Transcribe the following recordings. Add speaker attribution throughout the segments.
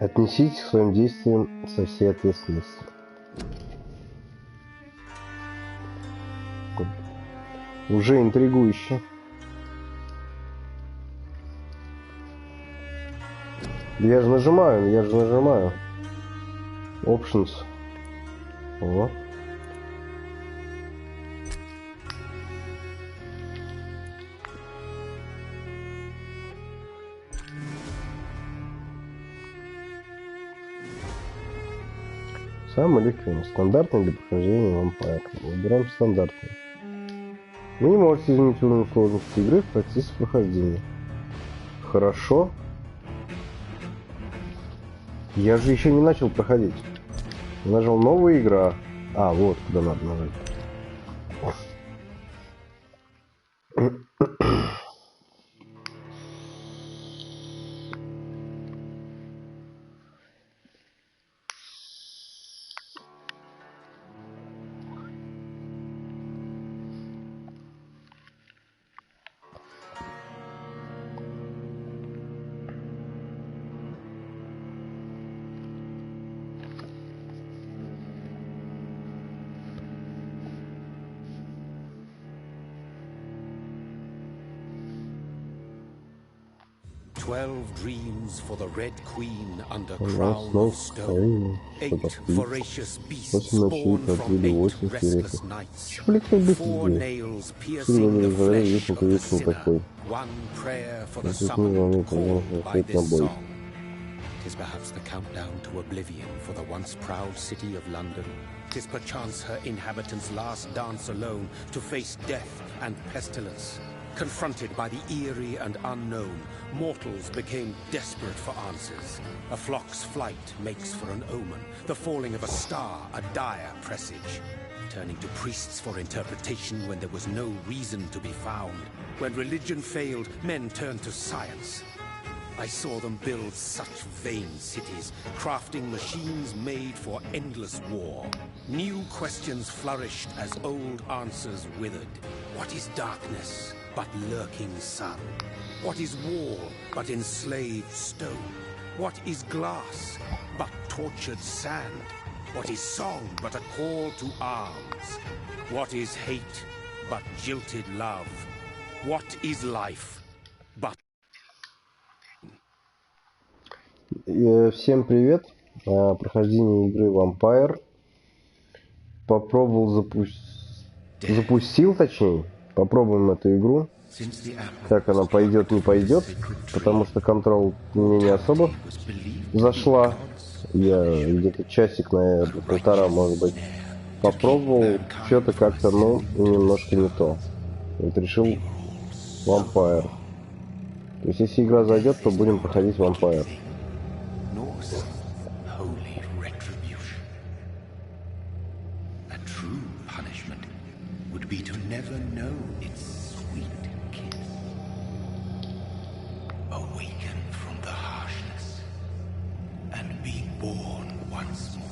Speaker 1: Отнеситесь к своим действиям со всей ответственностью. Уже интригующе. Я же нажимаю. Options. О. Самый легкий, стандартный для прохождения Vampyre. Выбираем стандартный. Вы не можете изменить уровень сложности игры в процессе прохождения. Хорошо. Я же еще не начал проходить. Нажал новая игра. А, вот куда надо нажать.
Speaker 2: Dreams for the Red Queen under crown of stone. 8 voracious beasts born from 8 restless nights. 4 nails piercing the flesh of the sinner. 1 prayer for the summoned called by this song. 'Tis perhaps the countdown to oblivion for the once proud city of London. 'Tis perchance her inhabitants' last dance alone to face death and pestilence. Confronted by the eerie and unknown, mortals became desperate for answers. A flock's flight makes for an omen, the falling of a star a dire presage. Turning to priests for interpretation when there was no reason to be found. When religion failed, men turned to science. I saw them build such vain cities, crafting machines made for endless war. New questions flourished as old answers withered. What is darkness but lurking sun? What is war but enslaved stone? What is glass but tortured sand? What is song but a call to arms? What is hate but jilted love? What is life but...
Speaker 1: Всем привет. Прохождение игры Vampyre. Попробовал запустил, точнее. Попробуем эту игру. Как она пойдет, не пойдет. Потому что Control мне не особо зашла. Я где-то часик, наверное, полтора, может быть, попробовал. Что-то как-то, немножко не то. Вот решил Vampyre. То есть, если игра зайдет, то будем проходить Vampyre.
Speaker 2: Never know its sweet kiss. Awaken from the harshness and be born once more.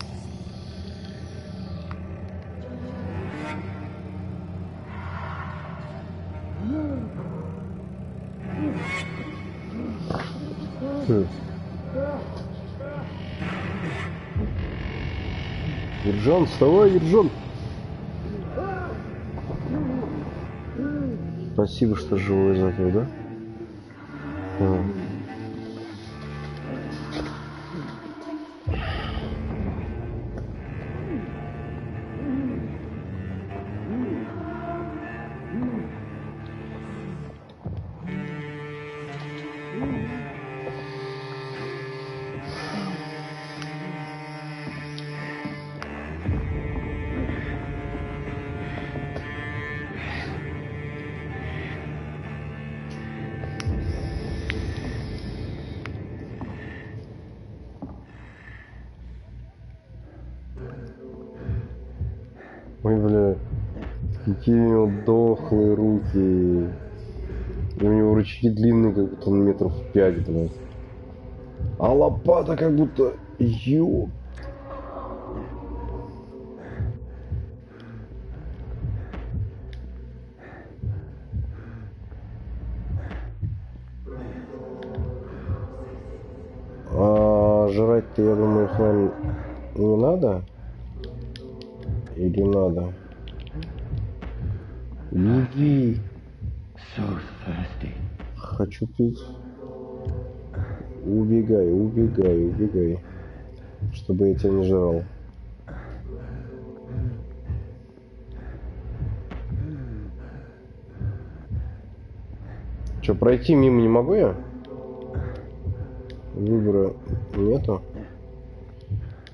Speaker 1: Ержон, вставай, Ержон! Спасибо, что живой из этого, да? Ой, бля, какие у него дохлые руки. И у него рычаги длинные, как будто он метров 5, блядь. А лопата как будто... Ё... А жрать говорить-то, я думаю, с вами не надо. Или надо? Иди. Хочу пить. Убегай, убегай, убегай. Чтобы я тебя не жрал. Че, пройти мимо не могу я? Выбора нету.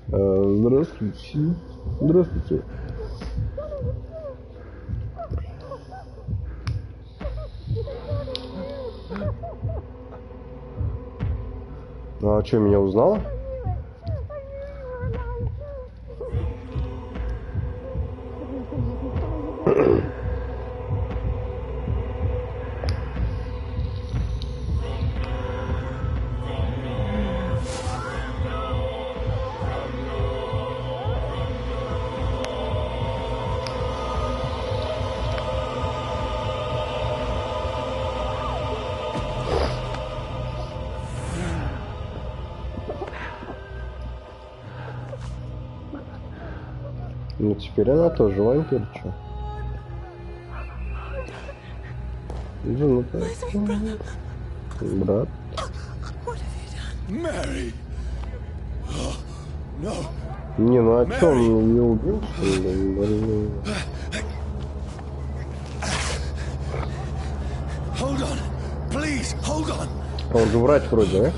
Speaker 1: Здравствуйте. Здравствуйте. А что, меня узнала? Ну теперь она тоже вампир, чё? Ну-ка. Брат. Не, ну а чё, он не убил, что ли? А он же врач вроде, а?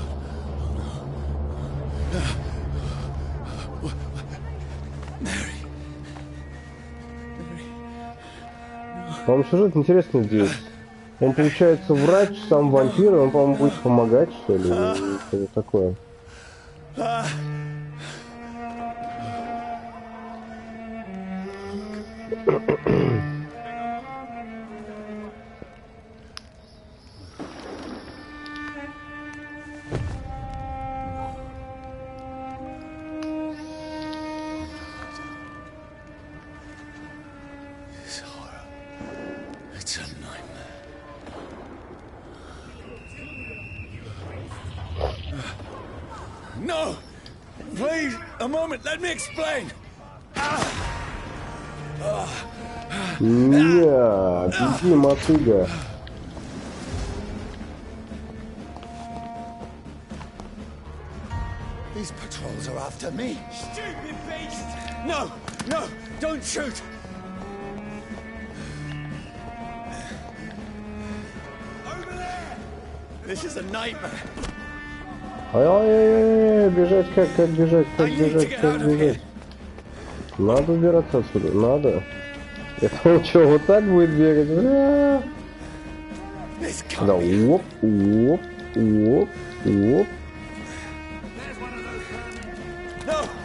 Speaker 1: По-моему, сюжет интересный здесь. Он, получается, врач, сам вампир, и он, по-моему, будет помогать, что ли, что-то такое.
Speaker 2: No! Please, a moment, let me explain!
Speaker 1: Не, беги, мотыга.
Speaker 2: These patrols are after me. Stupid beast! No! No! Don't shoot! Over there! This is a nightmare.
Speaker 1: Ай-яй-яй-яй, бежать, как бежать, как бежать, как бежать. Надо убираться отсюда, надо. Это что, вот так будет бегать? Бля. Да, оп, оп, оп, оп.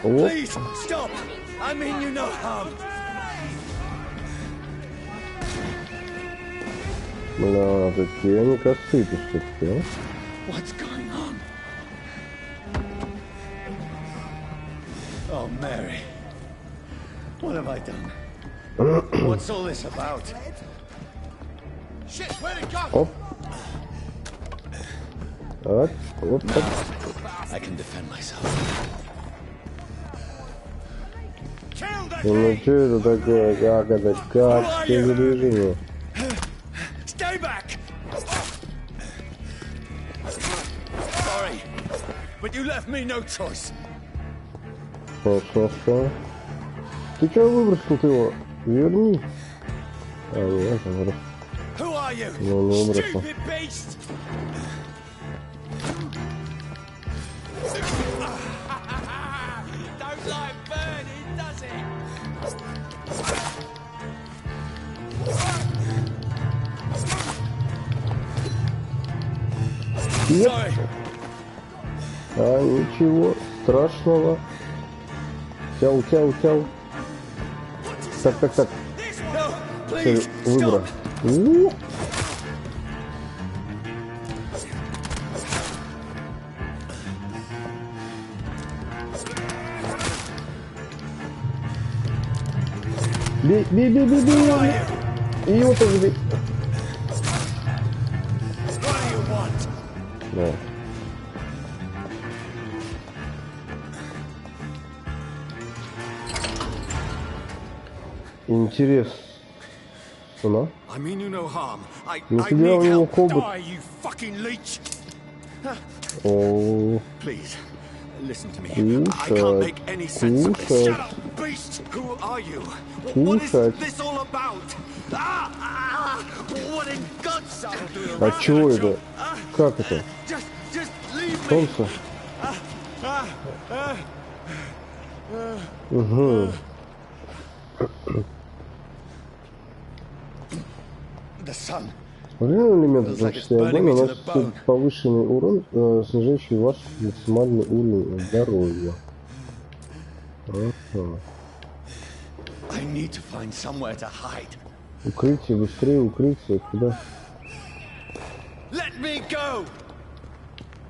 Speaker 1: Оп. Бля, такие они косые все-таки, а?
Speaker 2: Oh, Mary. What have I done? What's all this about? Shit, where'd it go?
Speaker 1: Оп. Так, вот так.
Speaker 2: I can defend myself.
Speaker 1: Ну что это такое? Как это? Как? Что за движение?
Speaker 2: Stay back. Sorry, but you left me no choice.
Speaker 1: Что? Ты чего выбросил ты его? Верни. А, нет, выброс. Ну, не выбросил. Нет. А, ничего страшного. Тяу. Так. Выбор. Бей. И его тоже бей. Да. Интересно.
Speaker 2: Не собирал его хобот.
Speaker 1: О, кушать. А чего это? Как это? Солнце? Угу. Реальный элемент в том числе огонь наносит повышенный урон, снижающий ваш максимальный уровень здоровья. Ага. Укрытие, быстрее укрытие. Куда?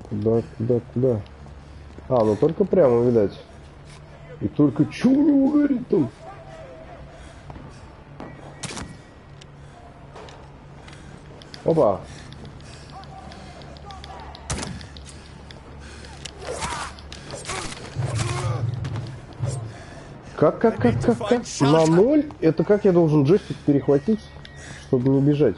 Speaker 1: Куда? А, ну только прямо, видать. И только что у него горит там? Опа! Как? На 0? Это как я должен джойстик перехватить, чтобы не бежать?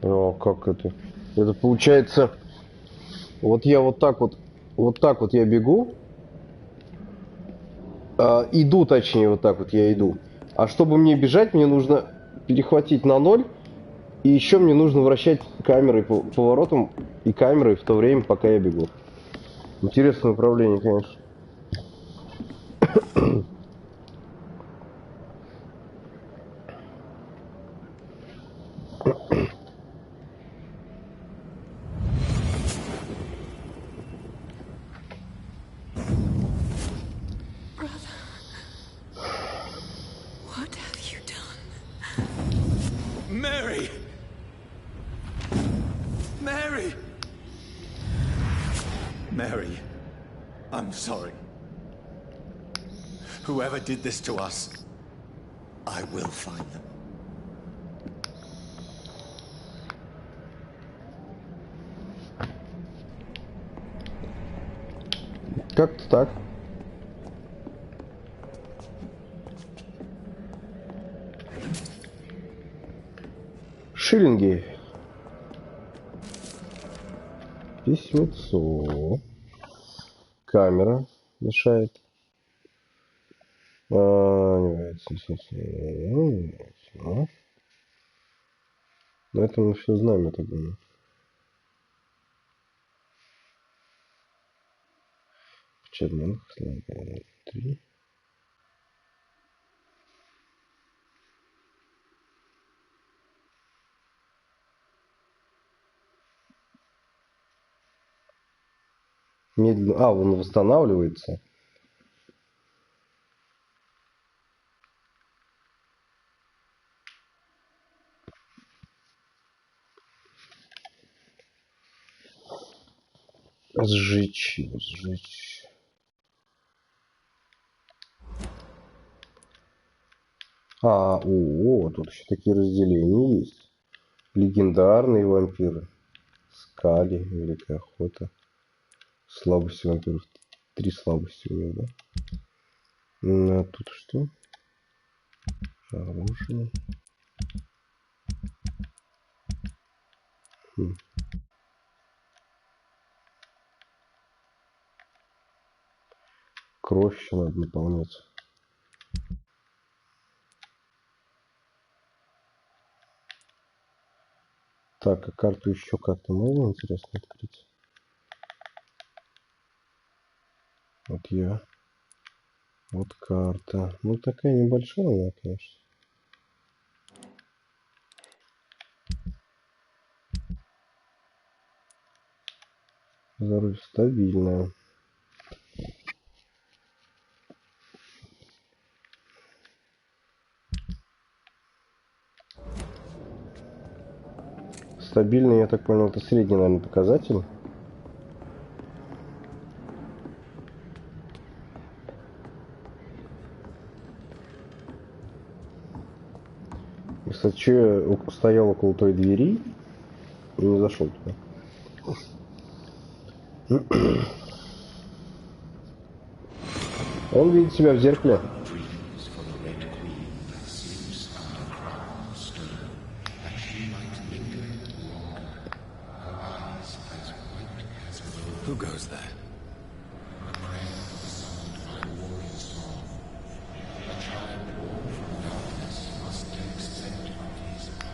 Speaker 1: О, как это? Это получается, вот я вот так вот я бегу, иду, точнее, вот так вот я иду. А чтобы мне бежать, мне нужно перехватить на 0, и еще мне нужно вращать камерой, поворотом и камерой в то время, пока я бегу. Интересное управление, конечно.
Speaker 2: Mary, I'm sorry. Whoever did this to us, I will find them.
Speaker 1: Как-то так. Шиллинги. Письмецо. Камера мешает. Не нравится. На этом мы все знаем, я так думаю. Черных, 3. Медленно. А, он восстанавливается. Сжечь. Тут еще такие разделения есть. Легендарные вампиры. Скали, великая охота. Слабости вампиров. 3 слабости у них, да? А тут что? Оружие. Кровь еще надо наполнять. Так, а карту еще как-то можно, интересно, открыть? Вот карта. Ну, такая небольшая она, конечно. Здоровье стабильное. Стабильный, я так понял, это средний, наверное, показатель. Кстати, что я стоял около той двери и не зашел туда. Он видит себя в зеркале.
Speaker 2: Who goes there?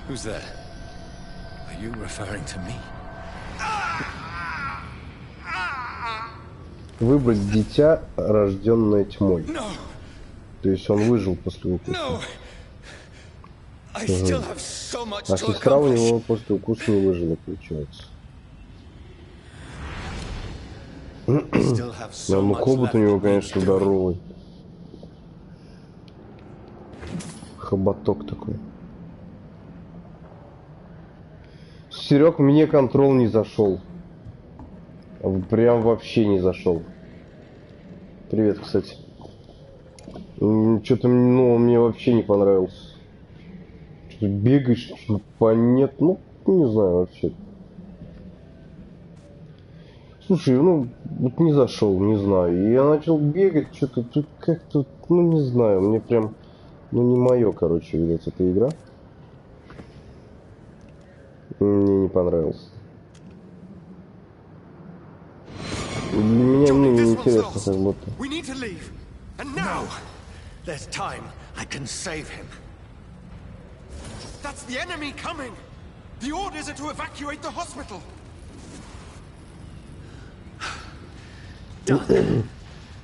Speaker 2: Who's there? Are you referring to me?
Speaker 1: Выбрать дитя, рожденное тьмой.
Speaker 2: No.
Speaker 1: То есть он выжил после укуса.
Speaker 2: No. I still have so much
Speaker 1: А
Speaker 2: to
Speaker 1: сестра у
Speaker 2: accomplish.
Speaker 1: него после укуса не выжила, получается.
Speaker 2: Still have
Speaker 1: Да,
Speaker 2: so
Speaker 1: ну
Speaker 2: much
Speaker 1: хобот у
Speaker 2: left
Speaker 1: него,
Speaker 2: that needs
Speaker 1: конечно,
Speaker 2: doing.
Speaker 1: здоровый. Хоботок такой. Серег, мне контрол не зашел. Прям вообще не зашел. Привет, кстати. Что-то, ну, он мне вообще не понравился. Что-то бегаешь, понятно, ну, не знаю вообще. Слушай, ну, вот не зашел, не знаю. И я начал бегать, что-то тут как-то, ну, не знаю, мне прям, ну, не мое, короче, видать, эта игра. Мне не понравилось. Для меня, ну, неинтересно, как будто.
Speaker 2: We need to leave. And now. There's time. I can save him. That's the enemy coming. The orders are to evacuate the hospital.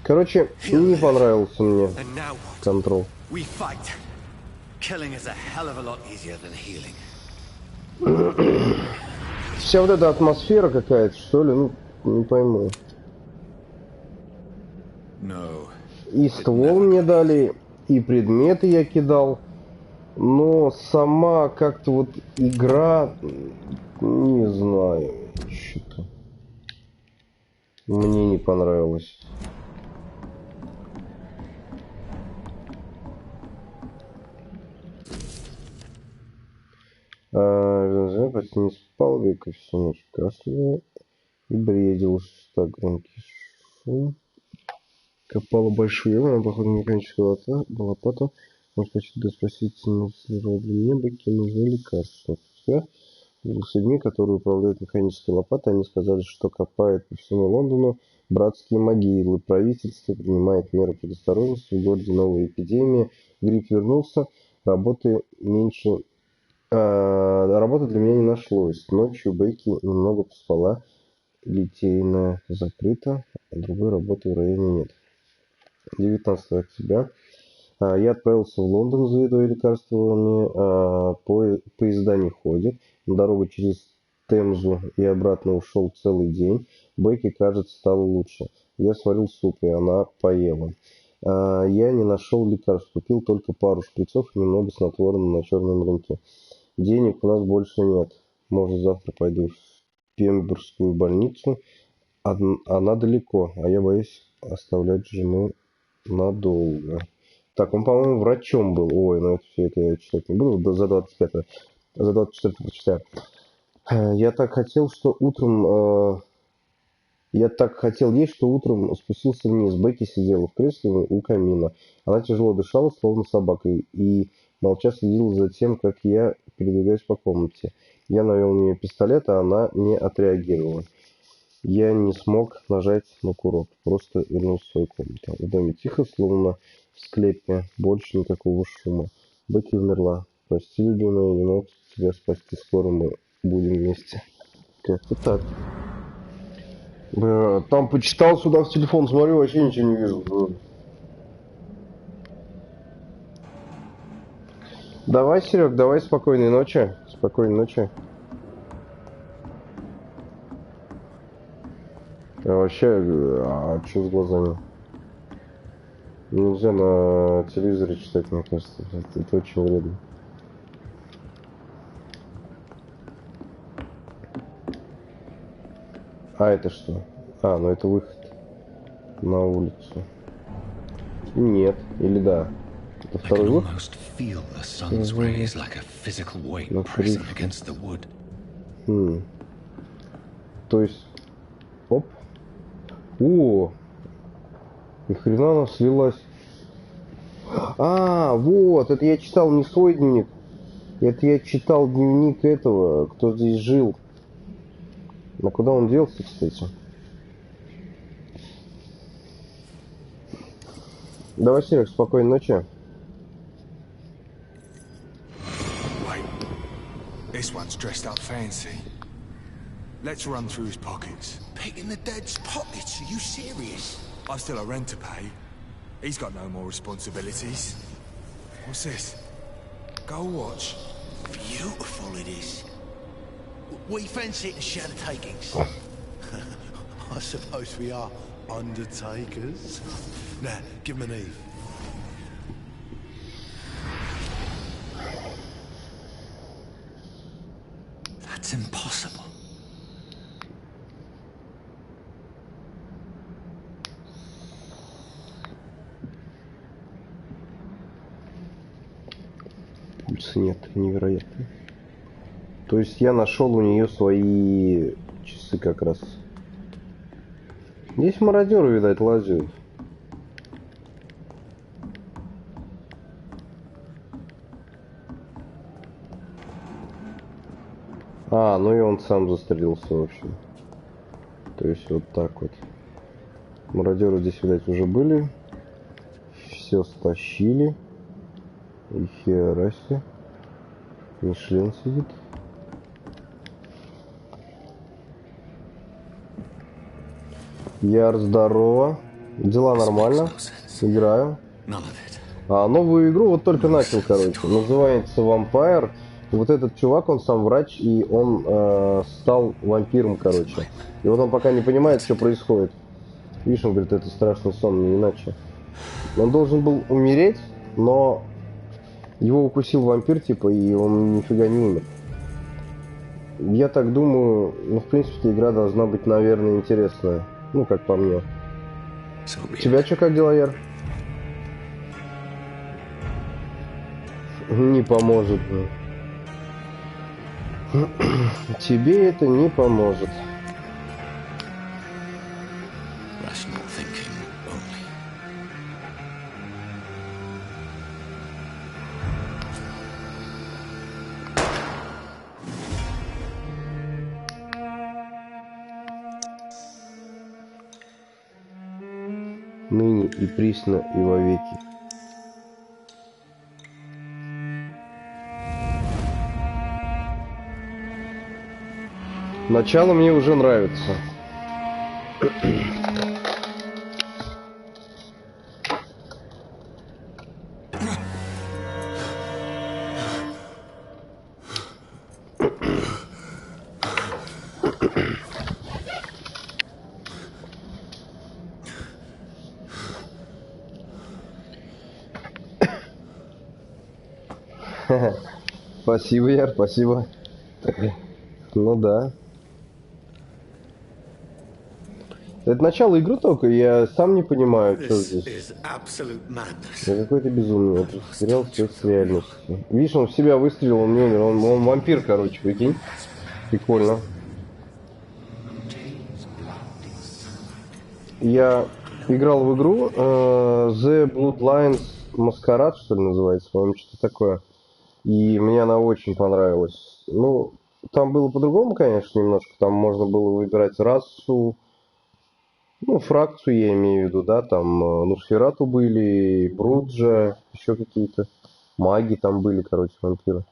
Speaker 1: Короче, не понравился мне
Speaker 2: And now what?
Speaker 1: контрол.
Speaker 2: We fight. Killing is a hell of a lot easier than healing.
Speaker 1: Вся вот эта атмосфера какая-то, что ли, ну, не пойму.
Speaker 2: No.
Speaker 1: И ствол мне дали, и предметы я кидал. Но сама как-то вот игра, не знаю, что-то мне не понравилось. Почти не спал, века всю ночь кашлял и бредил, так громкий шум. Копала большую яму, она, походу, механическая лопата. Может, почти спросить, для меня быки нужны лекарства. С людьми, которые управляют механической лопатой, они сказали, что копают по всему Лондону братские могилы. Правительство принимает меры предосторожности, в городе новая эпидемия. Грипп вернулся, работы меньше... работы для меня не нашлось. Ночью Бекки немного поспала, литейная закрыта, а другой работы в районе нет. 19 октября я отправился в Лондон за едой и лекарствами. Поезда не ходят. На дорогу через Темзу и обратно ушел целый день. Бекки, кажется, стало лучше. Я сварил суп, и она поела. Я не нашел лекарств. Купил только пару шприцов и немного снотворного на черном рынке. Денег у нас больше нет. Может, завтра пойду в Пембургскую больницу. Она далеко, а я боюсь оставлять жену надолго. Так, он, по-моему, врачом был. Ой, ну это все это я читать не буду. За 25-го. За 24-го прочитаю. Я так хотел, что утром... Я так хотел есть, что утром спустился вниз. Бекки сидела в кресле у камина. Она тяжело дышала, словно собака, и молча следила за тем, как я передвигаюсь по комнате. Я навел на нее пистолет, а она не отреагировала. Я не смог нажать на курок, просто вернулся в свою комнату. В доме тихо, словно в склепе, больше никакого шума. Бекки умерла. Прости, любимая, не мог тебя спасти, скоро мы будем вместе. Как-то так. Там почитал, сюда в телефон смотрю, вообще ничего не вижу. Давай, Серег, давай, спокойной ночи. Спокойной ночи. Вообще, что с глазами? Нельзя на телевизоре читать, мне кажется. Это очень вредно. А это что? Ну это выход на улицу. Нет, или да? Это второй лук. То есть... Оп. О! Ни хрена она слилась. А, вот, это я читал не свой дневник. Это я читал дневник этого, кто здесь жил. Но куда он делся, кстати? Давай, Серег, спокойной ночи.
Speaker 2: This one's dressed up fancy. Let's run through his pockets.
Speaker 3: Picking the dead's pockets? Are you serious?
Speaker 2: I've still a rent to pay. He's got no more responsibilities. What's this? Go watch.
Speaker 3: Beautiful it is. We fancy it to share the takings. I suppose we are undertakers. Now, give him an Eve. That's impossible.
Speaker 1: Пульса нет, невероятно. То есть я нашел у нее свои часы как раз. Здесь мародеры, видать, лазят. А, ну и он сам застрелился, в общем. То есть вот так вот. Мародеры здесь, видать, уже были. Все стащили. И хераси. Мишлен сидит. Яр, здорово. Дела нормально. Играю. Новую игру вот только начал, короче. Называется Vampyre. Вот этот чувак, он сам врач, и он стал вампиром, короче. И вот он пока не понимает, что происходит. Видишь, он говорит, это страшный сон, не иначе. Он должен был умереть, но его укусил вампир, типа, и он нифига не умер. Я так думаю, ну, в принципе, игра должна быть, наверное, интересная. Ну, как по мне. У тебя что, как дела, Яр? Не поможет. Тебе это не поможет. Ныне и присно и вовеки. Начало мне уже нравится. Спасибо, Яр, спасибо. Ну да. Это начало игры только, я сам не понимаю, что здесь. Это какое-то безумие. Я потерял связь с реальностью. Видишь, он в себя выстрелил, он не умер. Он вампир, короче, прикинь. Прикольно. Я играл в игру The Bloodlines Masquerade, что ли, называется, по-моему, что-то такое. И мне она очень понравилась. Ну, там было по-другому, конечно, немножко. Там можно было выбирать расу, ну, фракцию я имею в виду, да, там Нусферату были, Бруджа, еще какие-то маги там были, короче, вампиры.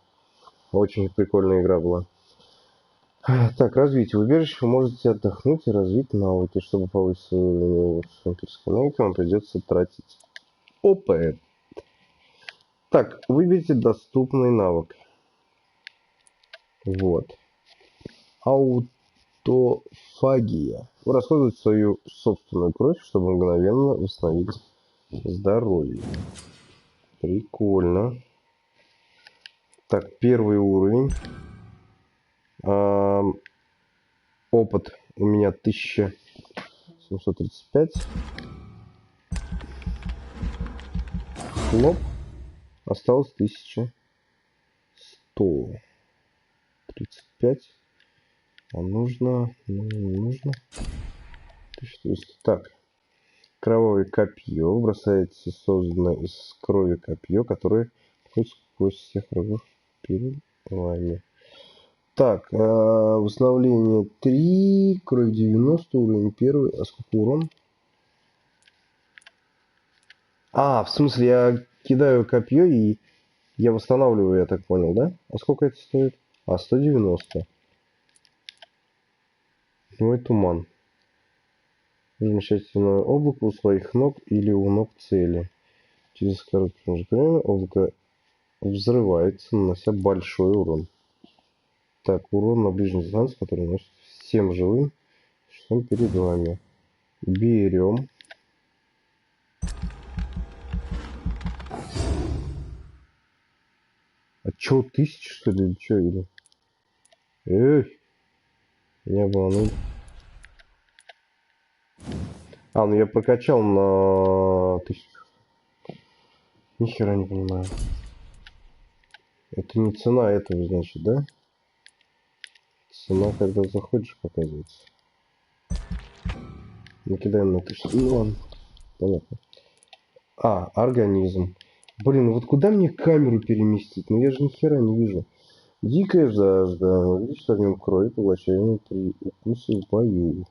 Speaker 1: Очень прикольная игра была. Так, развитие. В убежище вы можете отдохнуть и развить навыки. Чтобы повысить свою вампирскую навыки, вам придется тратить ОП. Так, выберите доступный навык. Вот. Аутофагия. Вы расходуете свою собственную кровь, чтобы мгновенно восстановить здоровье. Прикольно. Так, первый уровень. Опыт у меня 1735. Хлоп. Осталось 1135. А нужно... нужно... 1200. Так. Кровавое копье. Бросается созданное из крови копье, которое ходит сквозь всех врагов перед вами. Так. Восстановление 3. Кровь 90. Уровень 1. А сколько урон? А, в смысле, я кидаю копье и я восстанавливаю, я так понял, да? А сколько это стоит? А, 190. Ну и туман. Замечательное облако у своих ног или у ног цели. Через короткое промежуток времени облако взрывается, нанося большой урон. Так, урон на ближней дистанции, который наносит всем живым, что перед вами. Берем. А чё, 1000 что ли, или чё, или? Эй! Не обманул. А, ну я прокачал на 1000. Нихера не понимаю. Это не цена этого, значит, да? Цена, когда заходишь, показывается. Накидаем на 1000. Ну ладно. Понятно. А, организм. Блин, ну вот куда мне камеру переместить? Ну я же ни хера не вижу. Дикая жажда. Увеличить огнем крови, поглощаемый при укусе в бою.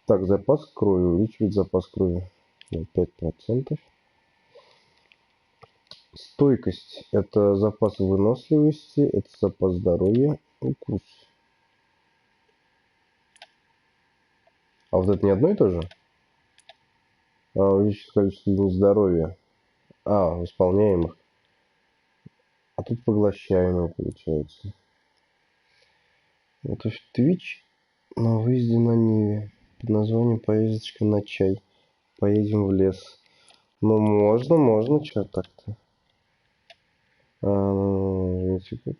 Speaker 1: Так, запас крови. Увеличивает запас крови на 5%. Стойкость. Это запас выносливости. Это запас здоровья. Укус. А вот это не одно и то же? Увеличить количество единиц здоровья. Восполняемых. А тут поглощаемые получается. Это Twitch на выезде на Ниве. Под названием «Поездочка на чай». Поедем в лес. Ну, можно, что так-то.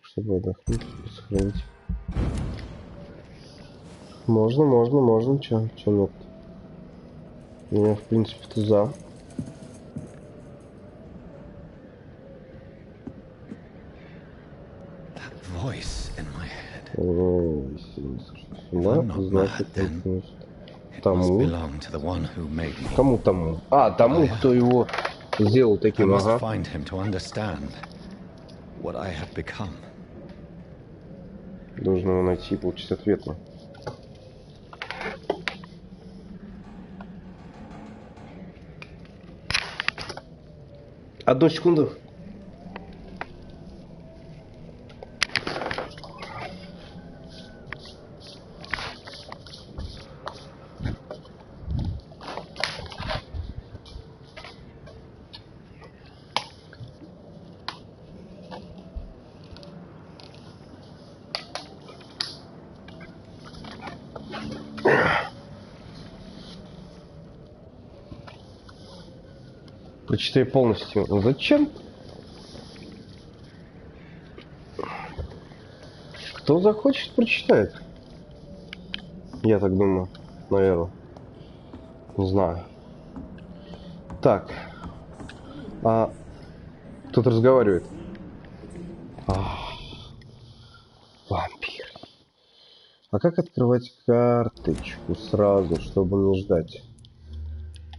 Speaker 1: Чтобы отдохнуть, сохранить. Можно, что нет. Я, в принципе-то за. Сюда, значит, тому. Кому тому? А, тому, кто его сделал таким, ага. Должен его найти и получить ответ. Одну секунду. Прочитай полностью. Зачем? Кто захочет, прочитает. Я так думаю, наверное. Не знаю. Так. Кто-то разговаривает. Вампир. А как открывать карточку сразу, чтобы не ждать?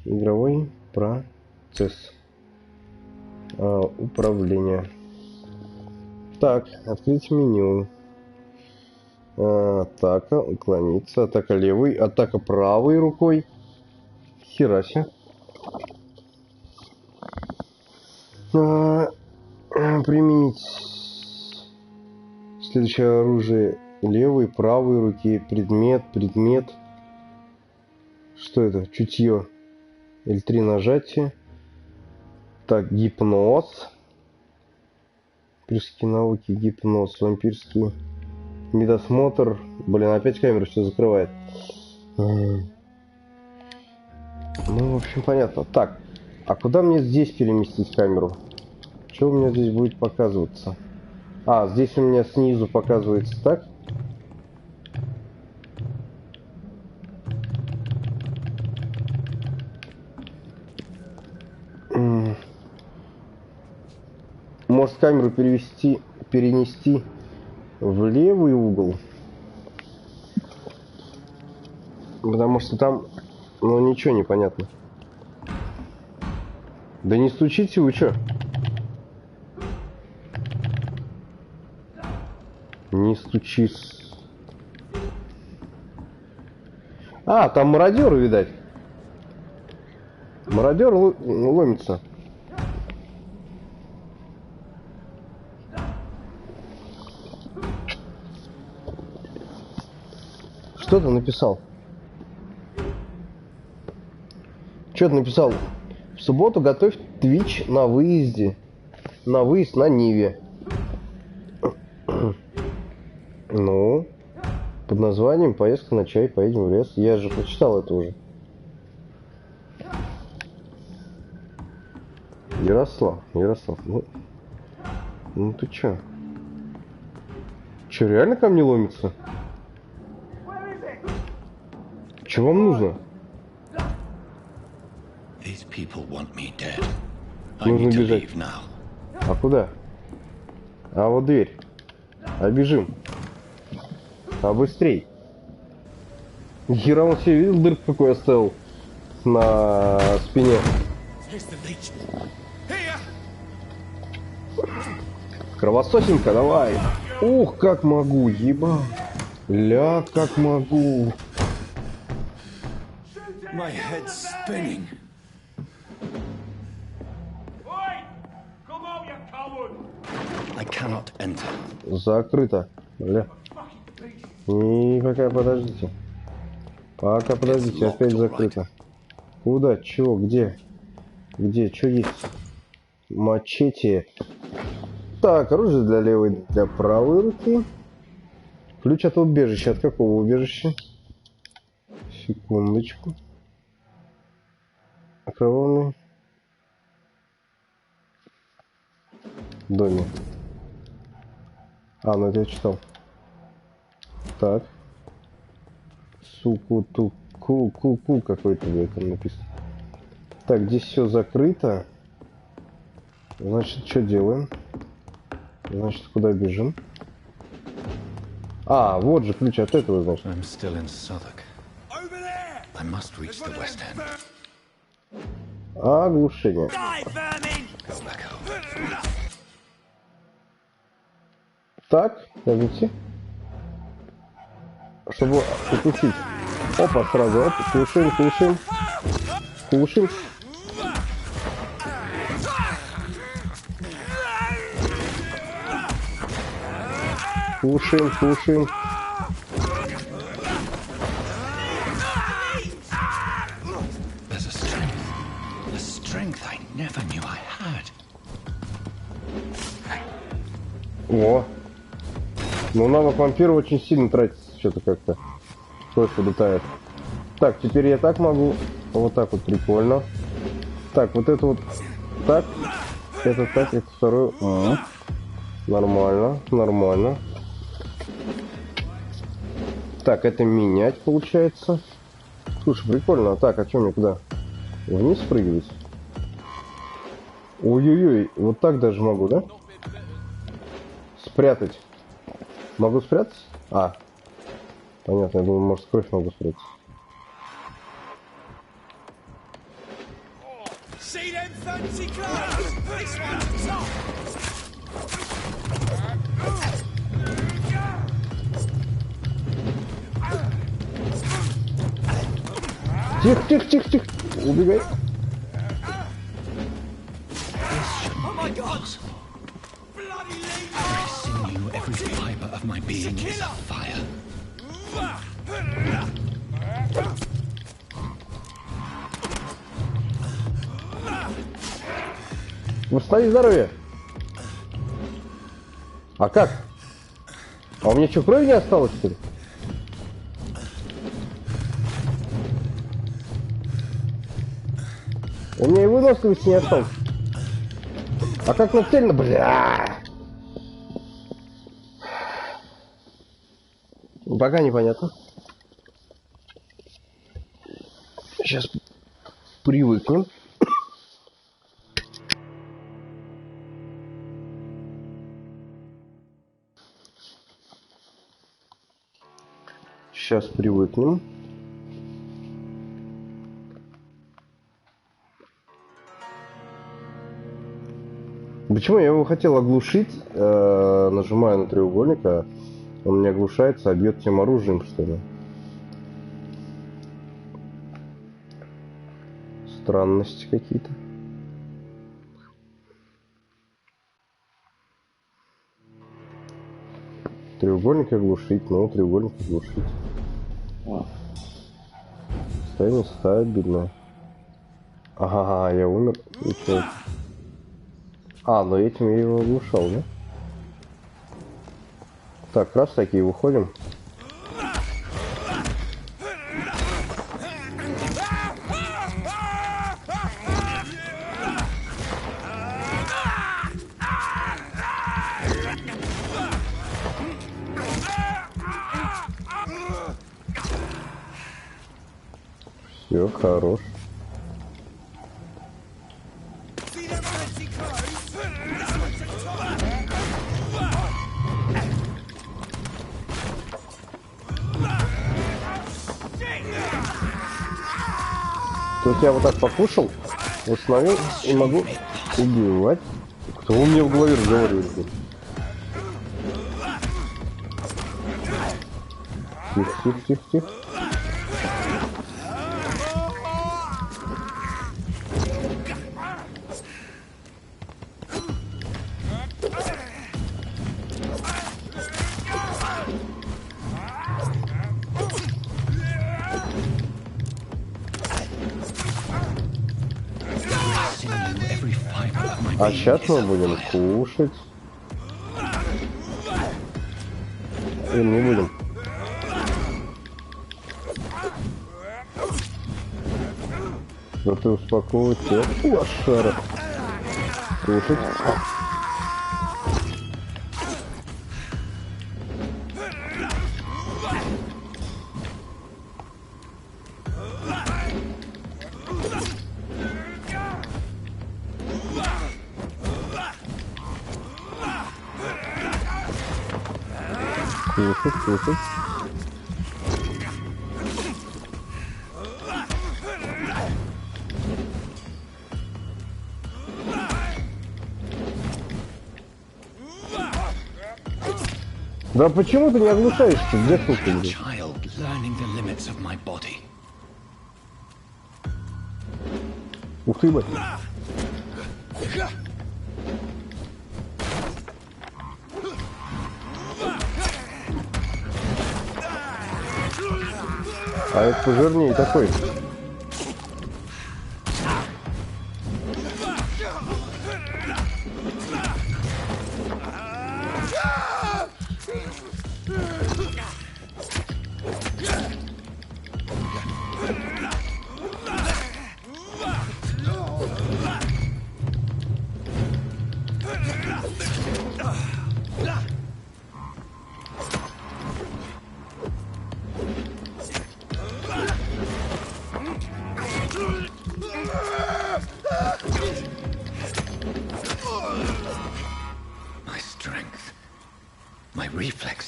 Speaker 1: Игровой процесс. Управление. Так, открыть меню. Атака, уклониться. Атака левой, атака правой рукой. Хераси. Применить следующее оружие левой, правой руки. Предмет. Что это? Чутье. L3 нажатие. Так, гипноз. Вампирские науки, гипноз, вампирский медосмотр. Блин, опять камеру все закрывает. Ну, в общем, понятно. Так, а куда мне здесь переместить камеру? Что у меня здесь будет показываться? Здесь у меня снизу показывается так. Может, камеру перенести в левый угол? Потому что там, ну, ничего не понятно. Да не стучите вы, чё? Не стучись. А, там мародеры, видать. Мародер ломится. Что ты написал? Что ты написал? В субботу готовь Twitch на выезде. На выезд на Ниве. Ну, под названием «Поездка на чай, поедем в лес». Я же прочитал это уже. Ярослав. Ну ты чё? Чё, реально ко мне ломится? Чё вам нужно? Нужно бежать. А куда? А вот дверь. А бежим. А быстрей. Хера он себе видел дырку какой оставил на спине. Кровососинка, давай. Ух, как могу, еба. Ля, как могу. Закрыто. Бля. И пока подождите. Пока подождите, опять закрыто. Куда? Чего? Где? Где? Что есть? Мачете. Так, оружие для левой, для правой руки. Ключ от убежища. От какого убежища? Секундочку. Окровавленный. Доме. А, ну это я читал. Так. Суку-ту-ку-ку-ку какой-то, блядь, там написано. Так, здесь все закрыто. Значит, что делаем? Значит, куда бежим? А, вот же ключ от этого, значит. Оглушение. Так, подождите. Чтобы укусить. Опа, сразу, оп, глушим. Глушим. О! Ну, навык вампира очень сильно тратится, что-то как-то. Точно летает. Так, теперь я так могу. Вот так вот прикольно. Так, вот это вот так. Это так, это второй. Нормально. Так, это менять получается. Слушай, прикольно. Так, а что мне куда? Вниз прыгать? Ой-ой-ой, вот так даже могу, да? Спрятать. Могу спрятать? А. Понятно, я думаю, может, кровь могу спрятать. Тихо. Убегай. Восстанови здоровье. А как? А у меня что, крови не осталось, что ли? У меня и выносливости не осталось. А как нацельно, бля? Пока непонятно. Сейчас привыкнем. Сейчас привыкнем. Почему я его хотел оглушить? Нажимаю на треугольник, а он не оглушается, а бьет тем оружием, что ли. Странности какие-то. Треугольник оглушить, ну, треугольник оглушить. Состояние стабильное. Ага, я умер. Ничего. А, но этим я его оглушал, да? Так, раз такие выходим. Все, хорош. Тут я вот так покушал, установил и могу убивать. Кто у меня в голове разговаривает? Тихо. А сейчас мы будем кушать. Или не будем? Да ты успокойся. Лошара. Кушать. Кушать. Да почему ты не оглушаешься? Где ты? Ух ты, блядь. А это пожирнее такой.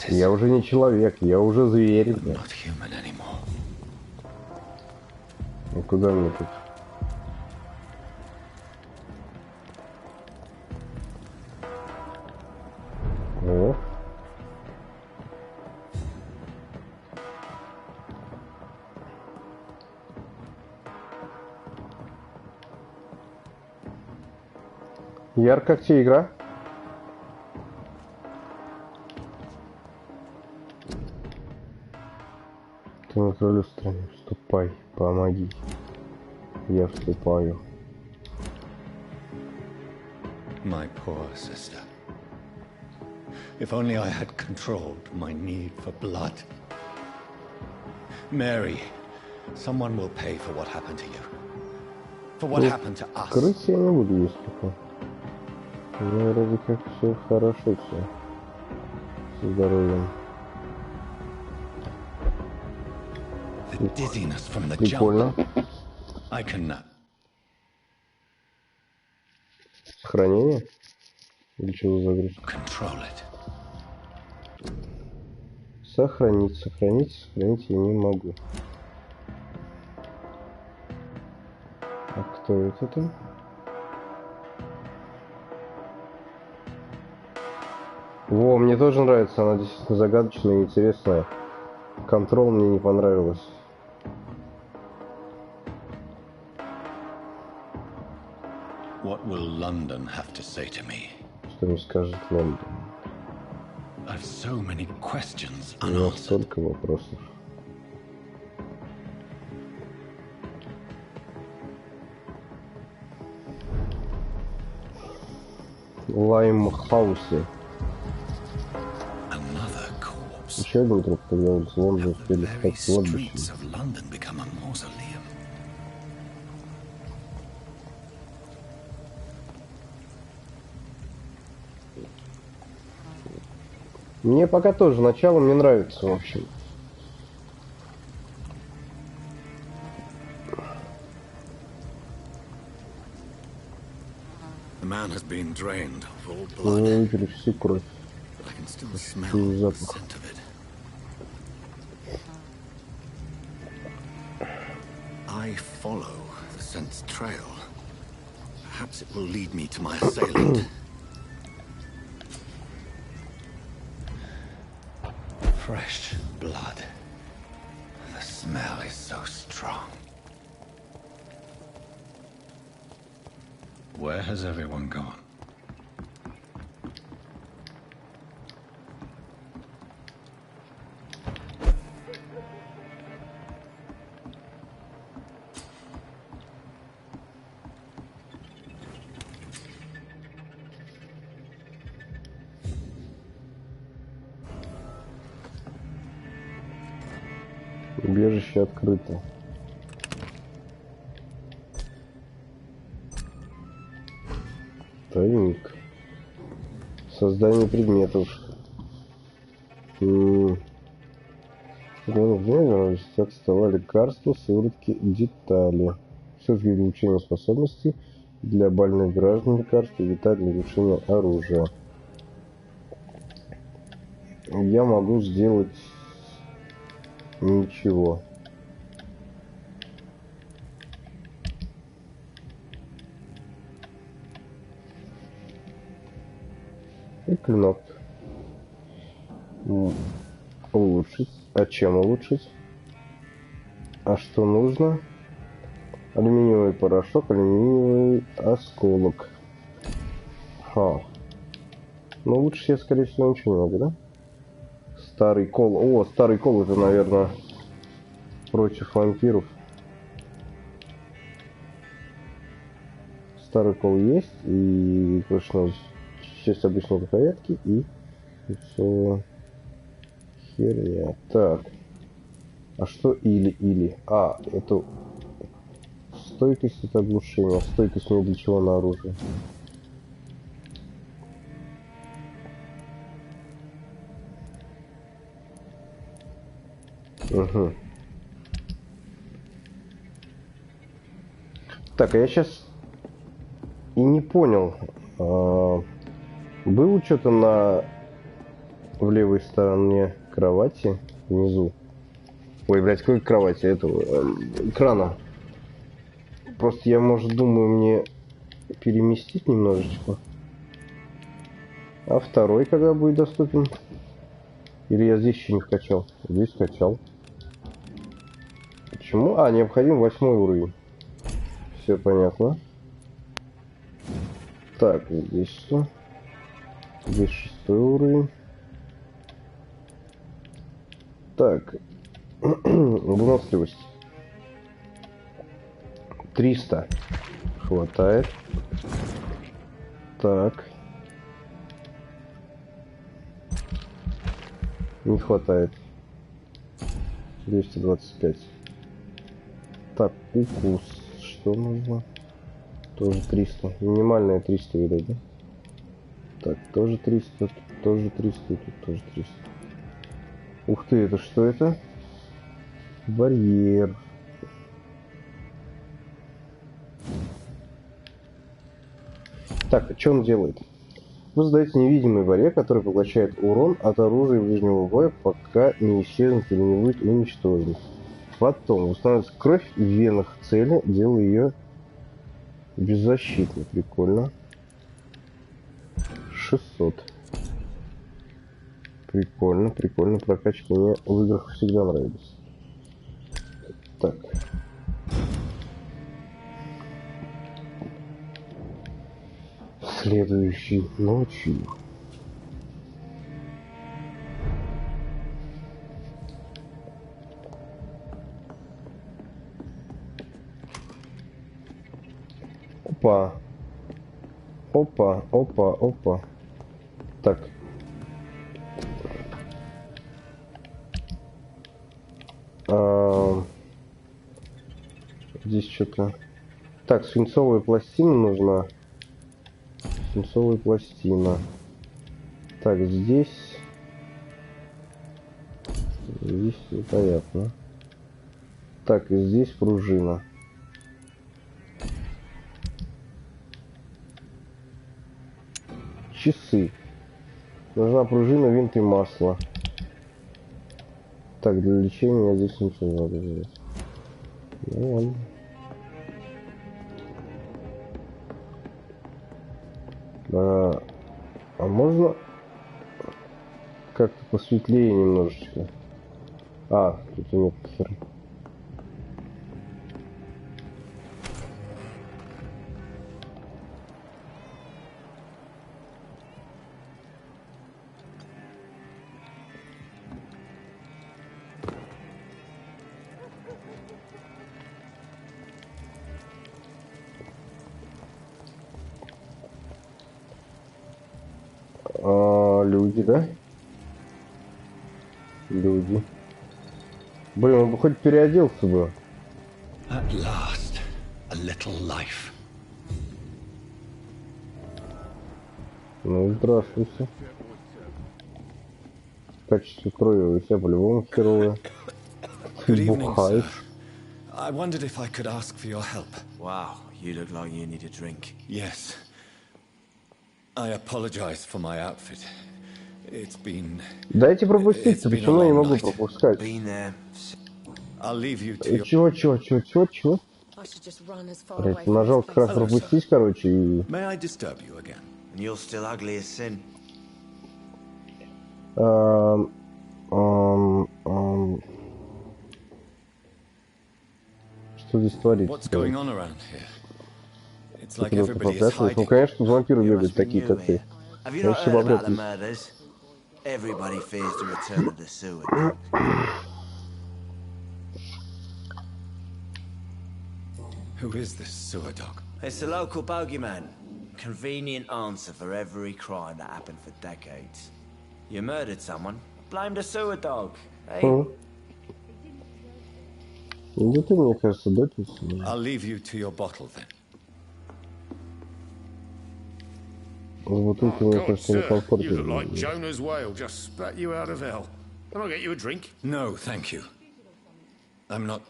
Speaker 1: Я уже не человек, я уже зверь. Ну куда мне тут? О. Ярко как тебе игра? Ты на крылю страны, вступай, помоги. Я вступаю.
Speaker 3: My poor sister. If only I had controlled my need for blood. Mary, someone will pay for what happened to you. For what happened to us.
Speaker 1: Крыть я не буду есть пока. У меня вроде как все хорошо все. Со здоровьем.
Speaker 3: The dizziness from the
Speaker 1: Прикольно.
Speaker 3: jump. I cannot.
Speaker 1: Сохранение? Или что за загрузка?
Speaker 3: Control it.
Speaker 1: Сохранить, сохранить, сохранить я не могу. А кто это там? Во, мне тоже нравится, она действительно загадочная и интересная. Контрол мне не понравилось.
Speaker 3: What will London have to say to me?
Speaker 1: Что мне скажет Лондон?
Speaker 3: I've so many questions
Speaker 1: У меня
Speaker 3: unanswered.
Speaker 1: столько вопросов. Лаймхаусе.
Speaker 3: Another corpse.
Speaker 1: Еще один труп, когда он в Лондоне успели
Speaker 3: The very
Speaker 1: стать кладбищем.
Speaker 3: streets of London become a mausoleum.
Speaker 1: Мне пока тоже начало мне нравится, в общем.
Speaker 3: The man has been drained of all
Speaker 1: Мы
Speaker 3: blood,
Speaker 1: выпили всю кровь.
Speaker 3: but I can still smell
Speaker 1: Чую
Speaker 3: the
Speaker 1: запах.
Speaker 3: scent of it. I follow the scent's trail. Perhaps it will lead me to my assailant. Fresh blood. The smell is so strong. Where has everyone gone?
Speaker 1: Убежище открыто. Тайник. Создание предметов. Как стола, лекарства, сыворотки, детали. Все-таки улучшение способностей для больных граждан, лекарства, детали для улучшения оружия. Я могу сделать ничего. И клинок. Улучшить. А чем улучшить? А что нужно? Алюминиевый порошок, алюминиевый осколок. Ха. Ну лучше я, скорее всего, ничего не могу, да? Старый кол. О, старый кол, это, наверное, против вампиров. Старый кол есть, и точно часть обычной рукоятки, и все херня. Так. А что или? А, это стойкость, это оглушение. Стойкость не для чего на оружие. Угу. Так, а я сейчас и не понял. Было что-то в левой стороне кровати внизу. Ой, блядь, какой кровати? Этого экрана. Просто я, может, думаю, мне переместить немножечко. А второй когда будет доступен? Или я здесь еще не вкачал? Здесь качал. Почему? А, необходим 8 уровень. Все понятно. Так, здесь что? Здесь 6 уровень. Так. Выносливость. 300. Хватает. Так. Не хватает. 225. Так, укус. Что нужно? Тоже 300. Минимальная 300, видать, да? Так, тоже 300. Тут тоже 300. Тут тоже 300. Ух ты, это что это? Барьер. Так, что он делает? Вы создаете невидимый барьер, который поглощает урон от оружия ближнего боя, пока не исчезнет или не будет уничтожен. Потом устанавливается кровь в венах цели, делая ее беззащитной. Прикольно. 600. Прикольно, прикольно. Прокачки мне в играх всегда нравились. Так. Следующей ночью. Опа. Опа, опа, опа. Так. Здесь что-то... Так, свинцовая пластина нужна. Свинцовая пластина. Так, здесь... Здесь непонятно. Так, и здесь пружина. Часы. Нужна пружина, винт и масло. Так, для лечения я здесь ничего не надо взять. Ну ладно. А можно как-то посветлее немножечко? А, тут нет хера. Люди, да? Люди. Блин, он бы хоть переоделся бы.
Speaker 3: At last, a little life.
Speaker 1: Ну, здравствуйте. Качество крови у тебя по-любому херовое. Ты бухаешь.
Speaker 3: I wondered if I could ask for your help.
Speaker 2: Wow, you look like you need a drink.
Speaker 3: Yes. I apologize for my outfit. It's been...
Speaker 1: Дайте пропустить, почему я не могу пропускать?
Speaker 3: I'll leave you to your...
Speaker 1: Чего? Блять, нажал как раз пропустить, короче, и...
Speaker 3: May I disturb you again?
Speaker 2: And you're still ugly as sin.
Speaker 1: Что здесь творится?
Speaker 3: What's going on around here? It's like everybody is hiding.
Speaker 1: Ну, конечно, вампиры бегают такие, как ты.
Speaker 2: Have you not heard about the murders? Everybody fears the return of the sewer.
Speaker 3: Who is this sewer dog?
Speaker 2: It's the local bogeyman. Convenient answer for every crime that happened for decades. You murdered someone, blame the sewer dog. Hey?
Speaker 1: Да ты, мне кажется, да?
Speaker 3: I'll leave you to your bottle then.
Speaker 1: You
Speaker 4: look like Jonah's whale just spat you out of hell. Can I get you a drink?
Speaker 3: No, thank you. I'm not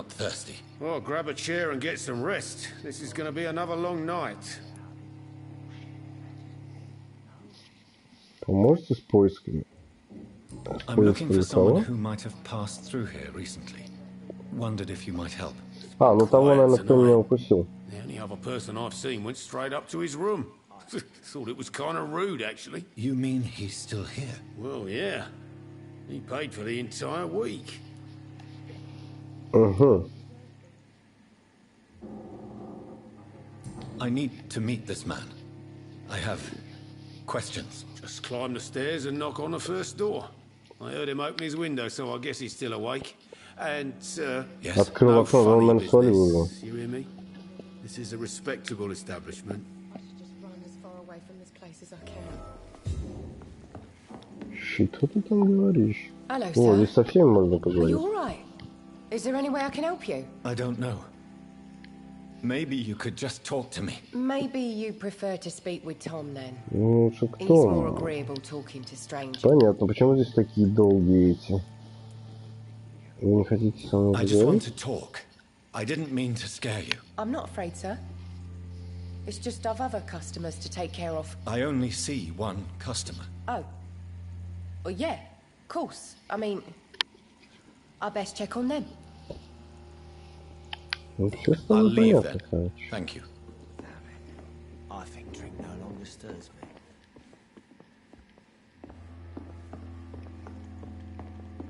Speaker 3: thirsty.
Speaker 4: Well, grab a chair and get some rest. This is going to be another long night.
Speaker 1: Поможете с поисками?
Speaker 3: I'm looking for someone who might have passed through here recently. Wondered if you might help.
Speaker 1: А, ну того, наверное, кто меня укусил.
Speaker 4: The only other person I've seen went straight up to his room. Thought it was kind of rude, actually.
Speaker 3: You mean he's still here?
Speaker 4: Well, yeah. He paid for the entire week.
Speaker 3: I need to meet this man. I have questions.
Speaker 4: Just climb the stairs and knock on the first door. I heard him open his window, so I guess he's still awake. And,
Speaker 3: yes.
Speaker 1: Открыл окно, он меня свалил.
Speaker 4: You hear me? This is a respectable establishment.
Speaker 1: Что ты там говоришь? О, здесь совсем можно поговорить.
Speaker 5: Is there any way I can help you?
Speaker 3: I don't know. Maybe you could just talk to me.
Speaker 5: Maybe you prefer to speak with Tom then.
Speaker 1: Ну, что
Speaker 5: He's more
Speaker 1: кто?
Speaker 5: agreeable talking to strangers.
Speaker 1: Понятно, почему здесь такие долгие эти? Вы не хотите со мной
Speaker 3: I just want
Speaker 1: поговорить?
Speaker 3: to talk. I didn't mean to scare you.
Speaker 5: I'm not afraid, sir. It's just I've other customers to take care of.
Speaker 2: I only see one customer.
Speaker 5: Oh. Well, yeah, of course. I mean, I best check on them.
Speaker 2: I'll leave then. Thank you.
Speaker 3: I think drink no longer stirs me.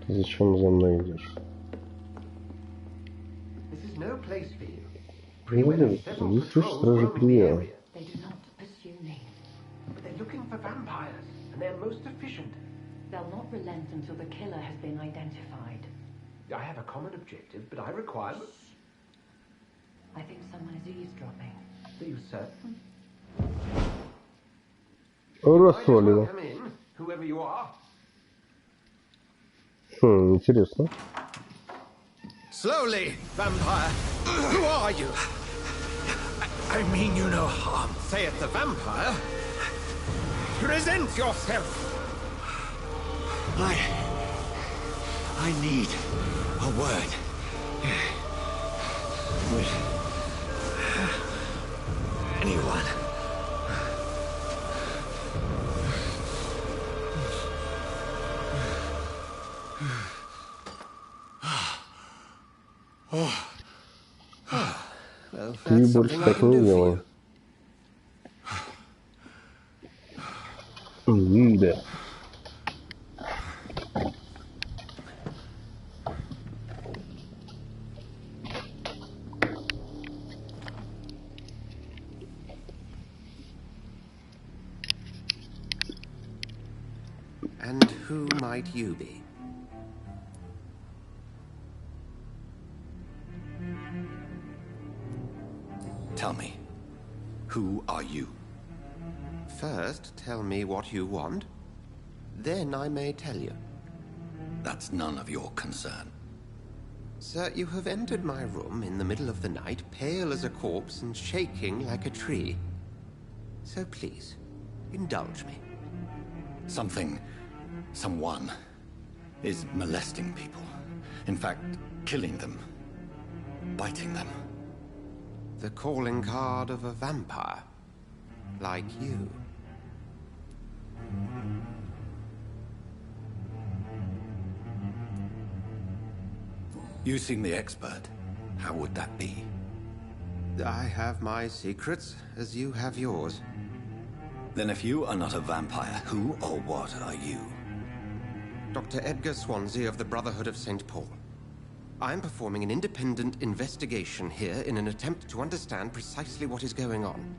Speaker 1: Зачем за мной идешь?
Speaker 6: This is no place for you.
Speaker 1: Привет, видишь, стражи Привера.
Speaker 6: They do not pursue me. But they're looking for vampires, and they're most efficient.
Speaker 7: They'll not relent until the killer has been identified.
Speaker 6: I have a common objective, but I require...
Speaker 7: I think someone is eavesdropping.
Speaker 6: Are you certain?
Speaker 1: Рассолено.
Speaker 6: Come in, whoever you are.
Speaker 1: Интересно.
Speaker 3: Slowly, vampire. Who are you? I mean you no harm, saith the vampire. Present yourself. I need a word with anyone.
Speaker 1: Ты больше так не делай. Да.
Speaker 8: And who might you be?
Speaker 2: Tell me, who are you?
Speaker 8: First, tell me what you want. Then I may tell you.
Speaker 2: That's none of your concern.
Speaker 8: Sir, you have entered my room in the middle of the night, pale as a corpse and shaking like a tree. So please, indulge me.
Speaker 2: Someone is molesting people. In fact, killing them. Biting them.
Speaker 8: The calling card of a vampire. Like you.
Speaker 2: You seem the expert. How would that be?
Speaker 8: I have my secrets, as you have yours.
Speaker 2: Then if you are not a vampire, who or what are you?
Speaker 8: Dr. Edgar Swansea of the Brotherhood of St. Paul. I'm performing an independent investigation here in an attempt to understand precisely what is going on.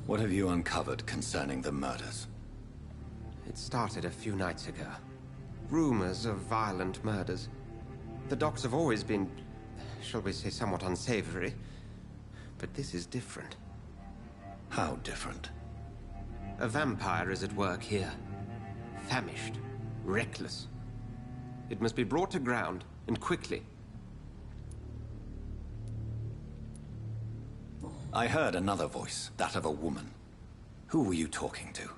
Speaker 2: What have you uncovered concerning the murders?
Speaker 8: It started a few nights ago. Rumors of violent murders. The docks have always been, shall we say, somewhat unsavory. But this is different.
Speaker 2: How different?
Speaker 8: A vampire is at work here. Famished. Reckless. It must be brought to ground, and quickly.
Speaker 2: I heard another voice, that of a woman. Who were you talking to?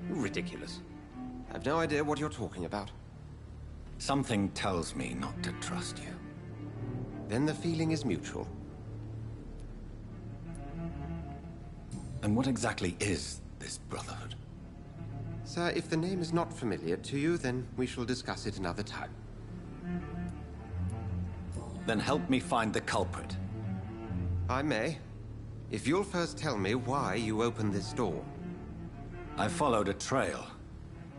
Speaker 8: Ridiculous. I've no idea what you're talking about.
Speaker 2: Something tells me not to trust you.
Speaker 8: Then the feeling is mutual.
Speaker 2: And what exactly is this Brotherhood?
Speaker 8: Sir, if the name is not familiar to you, then we shall discuss it another time.
Speaker 2: Then help me find the culprit.
Speaker 8: I may. If you'll first tell me why you opened this door.
Speaker 2: I followed a trail.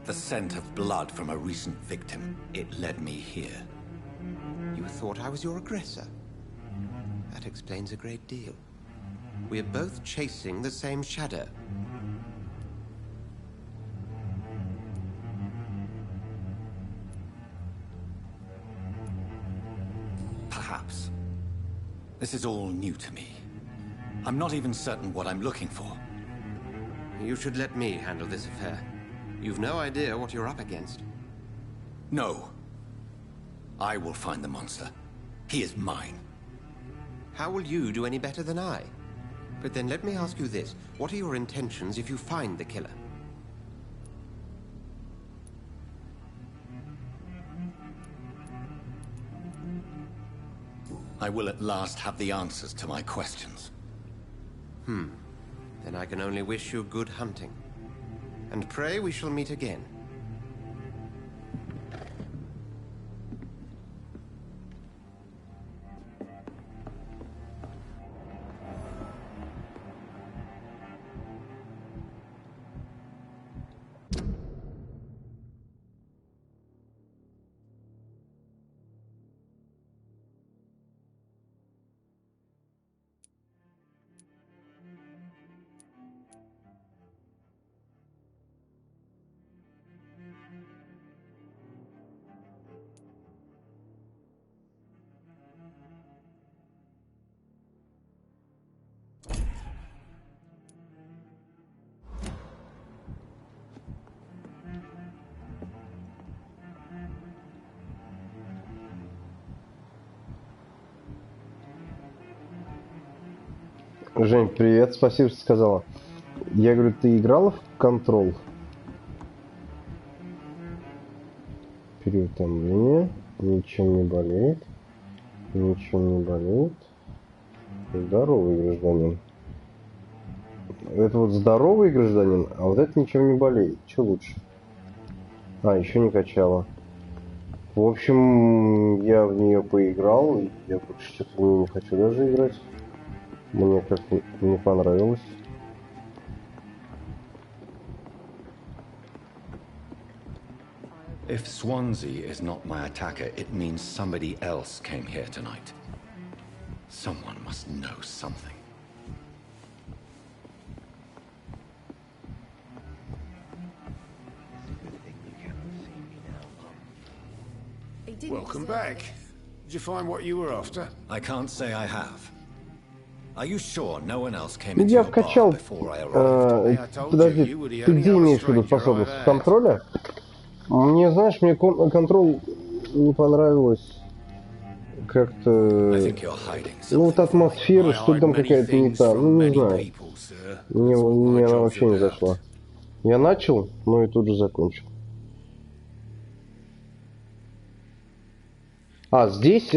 Speaker 2: The scent of blood from a recent victim. It led me here.
Speaker 8: You thought I was your aggressor? That explains a great deal. We are both chasing the same shadow.
Speaker 2: Perhaps. This is all new to me. I'm not even certain what I'm looking for.
Speaker 8: You should let me handle this affair. You've no idea what you're up against.
Speaker 2: No. I will find the monster. He is mine.
Speaker 8: How will you do any better than I? But then let me ask you this. What are your intentions if you find the killer?
Speaker 9: I will at last have the answers to my questions.
Speaker 8: Then I can only wish you good hunting. And pray we shall meet again.
Speaker 1: Жень, привет, спасибо, что сказала. Я говорю, ты играла в Control? Переутомление, ничего не болеет, ничего не болеет. Здоровый гражданин. Это вот здоровый гражданин, а вот это ничего не болеет. Что лучше? А, еще не качала. В общем, я в нее поиграл, я больше что-то в нее не хочу даже играть. Мне как-то не понравилось.
Speaker 9: If Swansea is not my attacker, it means somebody else came here tonight. Someone must know something.
Speaker 4: Welcome back. Did you find what you were after?
Speaker 9: I can't say I have. Are you sure no one else came into
Speaker 1: Я
Speaker 9: your bar
Speaker 1: вкачал...
Speaker 9: before I arrived?
Speaker 1: Подожди, ты где имеешь в виду способность контроля? Мне, знаешь, мне контроль не понравилось. Как-то... Ну, вот атмосфера, что там какая-то не та. Ну, не знаю. Мне она вообще не зашла. Я начал, но и тут же закончил. А, здесь,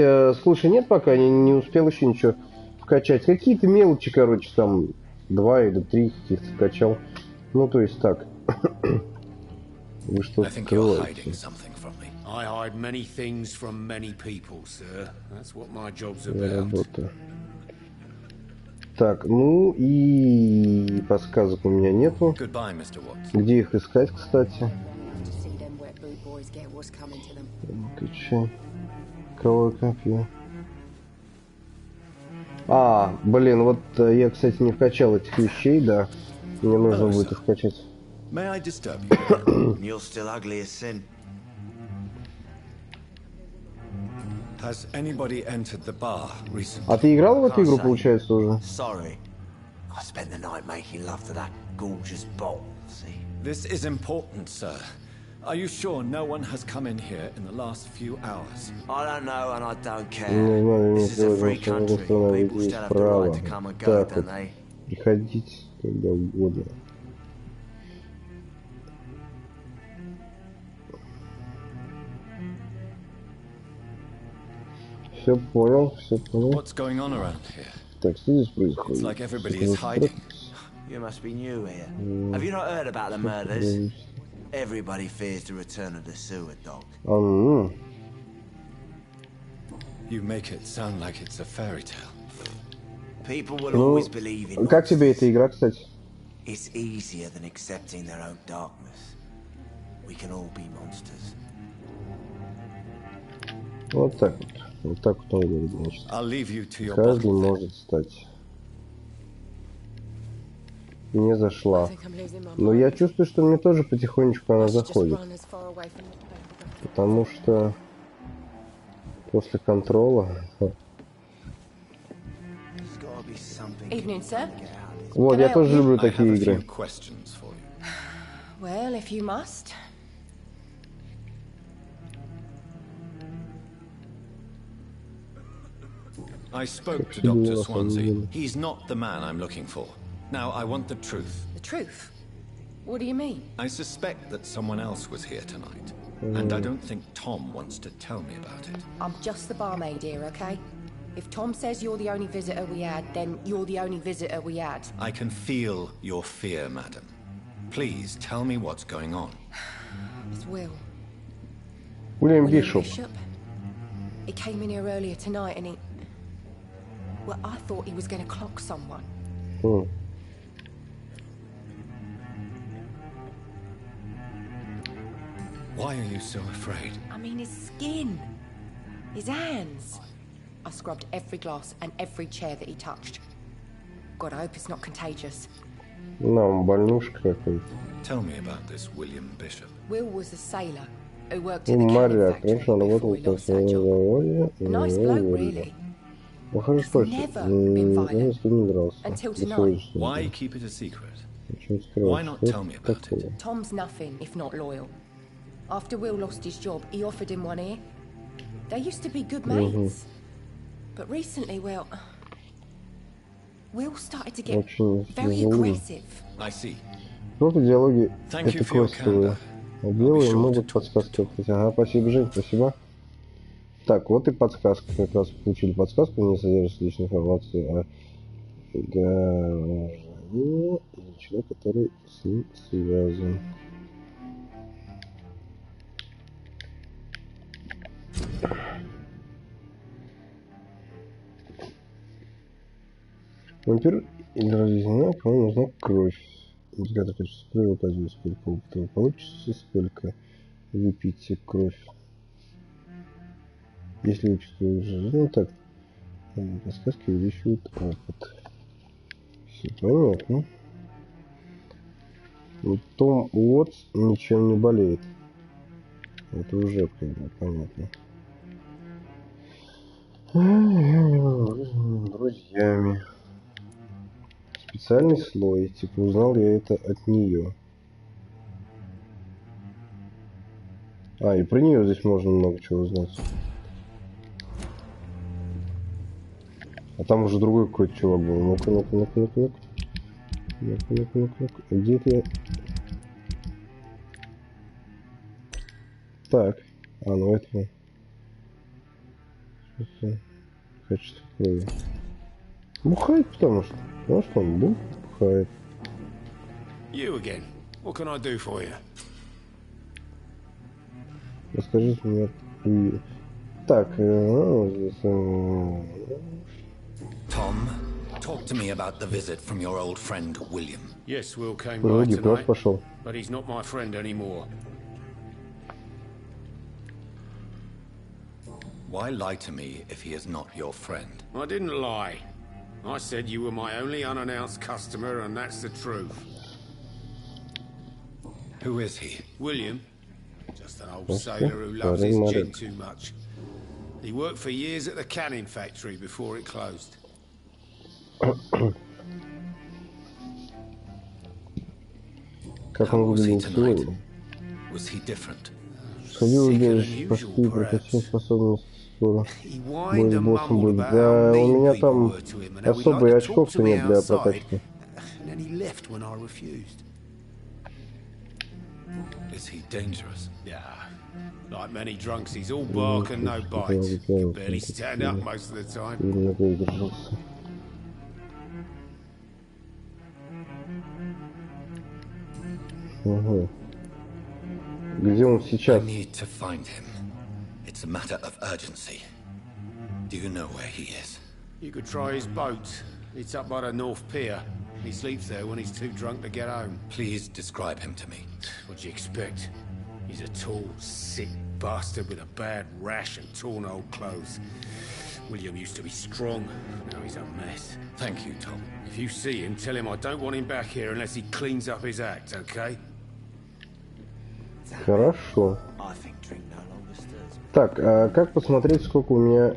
Speaker 1: слушай, нет пока, я не успел еще ничего вкачать. Какие-то мелочи, короче, там 2 или 3 каких-то вкачал. Ну, то есть так. Вы что скрываете?
Speaker 4: I hide many things from many people, sir. That's what my job's about.
Speaker 1: Работа. Так, ну и подсказок у меня нету. Где их искать, кстати? Ты че? Кого копье? А, блин, вот я, кстати, не вкачал этих вещей, да. Мне нужно будет их вкачать.
Speaker 9: Has anybody entered the bar recently?
Speaker 1: А ты играл в эту игру, получается, уже?
Speaker 3: Sorry. I spent the night making love to that gorgeous bottle, see?
Speaker 9: This is important, sir. Are you sure no one has come in here in the last few hours?
Speaker 3: I don't know and I don't care.
Speaker 1: Не знаю,
Speaker 3: This is a free country. People still have the right to come and go, don't they?
Speaker 1: Приходите когда угодно. Все понял, все понял.
Speaker 9: What's going on around here?
Speaker 1: Так, что здесь происходит?
Speaker 9: It's like everybody is hiding.
Speaker 3: You must be new here. Have you not heard about the murders? Everybody fears the return of the sewer dog.
Speaker 9: You make it sound like it's a fairy tale.
Speaker 3: People will always believe in.
Speaker 1: Как тебе эта игра, кстати?
Speaker 3: It's easier than accepting their own darkness. We can all be monsters.
Speaker 1: Вот так вот. Вот так вот он говорит, значит. Каждый может стать. Не зашла. Но я чувствую, что мне тоже потихонечку она заходит. Потому что после контроля... Вот, я тоже люблю такие игры.
Speaker 5: Well, if you must.
Speaker 9: I spoke to Dr. Swansea. He's not the man I'm looking for. Now, I want the truth.
Speaker 5: The truth? What do you mean?
Speaker 9: I suspect that someone else was here tonight. And I don't think Tom wants to tell me about it.
Speaker 5: I'm just the barmaid here, okay? If Tom says you're the only visitor we had, then you're the only visitor we had.
Speaker 9: I can feel your fear, madam. Please tell me what's going on.
Speaker 5: It's Will.
Speaker 1: William Bishop.
Speaker 5: He came in here earlier tonight and he... Well, I thought he was going to clock someone.
Speaker 9: Why are you so afraid?
Speaker 5: I mean, his skin. His hands. I scrubbed every glass and every chair that he touched. God, I hope it's not contagious.
Speaker 1: No, больнушка какой-то.
Speaker 9: Tell me about this William Bishop.
Speaker 5: Will was a sailor who worked in the canning factory before he lost that job. A nice bloke, really. He's never been violent until tonight.
Speaker 9: Why keep it a secret? Why not tell me about it?
Speaker 5: Tom's nothing if not loyal. After Will lost his job, he offered him one ear. They used to be good mates. But recently, well, Will started to get very aggressive.
Speaker 9: I see.
Speaker 1: Просто диалоги это квестовые. А белые могут подсказки. Ага, спасибо, Жень, спасибо. Так, вот и подсказка. Как раз получили подсказку, не содержит личной информации о гражданине или человеке, который с ним связан. Вампир или разъяснена, кому нужна кровь. Индикатор количества крови указывает, сколько опыта вы получите, сколько вы пьете кровь. Если вы чувствуете жизнь, ну так, подсказки увеличивают опыт. Все понятно. Вот Том Уотс ничем не болеет. Это уже понятно. Друзьями. Специальный слой. Типа узнал я это от нее. А, и про нее здесь можно много чего узнать. А там уже другой какой-то чувак был. Ну-ка, ну-ка, ну-ка, ну-ка, ну-ка. Ну-ка, ну-ка, ну-ка, ну-ка. Где это я? Так. А, ну это... Что-то... Качество крови. Бухает, потому что... Ну что он бухает.
Speaker 4: You again. What can I do for you?
Speaker 1: Расскажите мне... Так,
Speaker 9: Tom, talk to me about the visit from your old friend William.
Speaker 4: Yes, Will came right tonight,
Speaker 1: пошел.
Speaker 4: but he's not my friend anymore.
Speaker 9: Why lie to me if he is not your friend?
Speaker 4: I didn't lie. I said you were my only unannounced customer, and that's the truth.
Speaker 9: Who is he?
Speaker 4: William. Just an old sailor who loves his gin too much. He worked for years at the canning factory before it closed.
Speaker 1: Как он выглядел сегодня?
Speaker 9: Was he different?
Speaker 1: Сходил убежище, пошли, прокачал способность скоро. Бой с боссом будет. Да, у меня там особые очков-то нет для прокачки.
Speaker 8: Is he dangerous?
Speaker 4: Yeah. Like many drunks, he's all bark and no bite. He'll barely stand up most of the time.
Speaker 1: Ага. Где он сейчас?
Speaker 9: I need to find him. It's a matter of urgency. Do you know where he is?
Speaker 4: You could try his boat. It's up by the North Pier. He sleeps there when he's too drunk to get home.
Speaker 9: Please describe him to me.
Speaker 4: What'd you expect? He's a tall, sick bastard with a bad rash and torn old clothes. William used to be strong. Now he's a mess.
Speaker 9: Thank you, Tom.
Speaker 4: If you see him, tell him I don't want him back here unless he cleans up his act, okay?
Speaker 1: Хорошо. Так, а как посмотреть, сколько у меня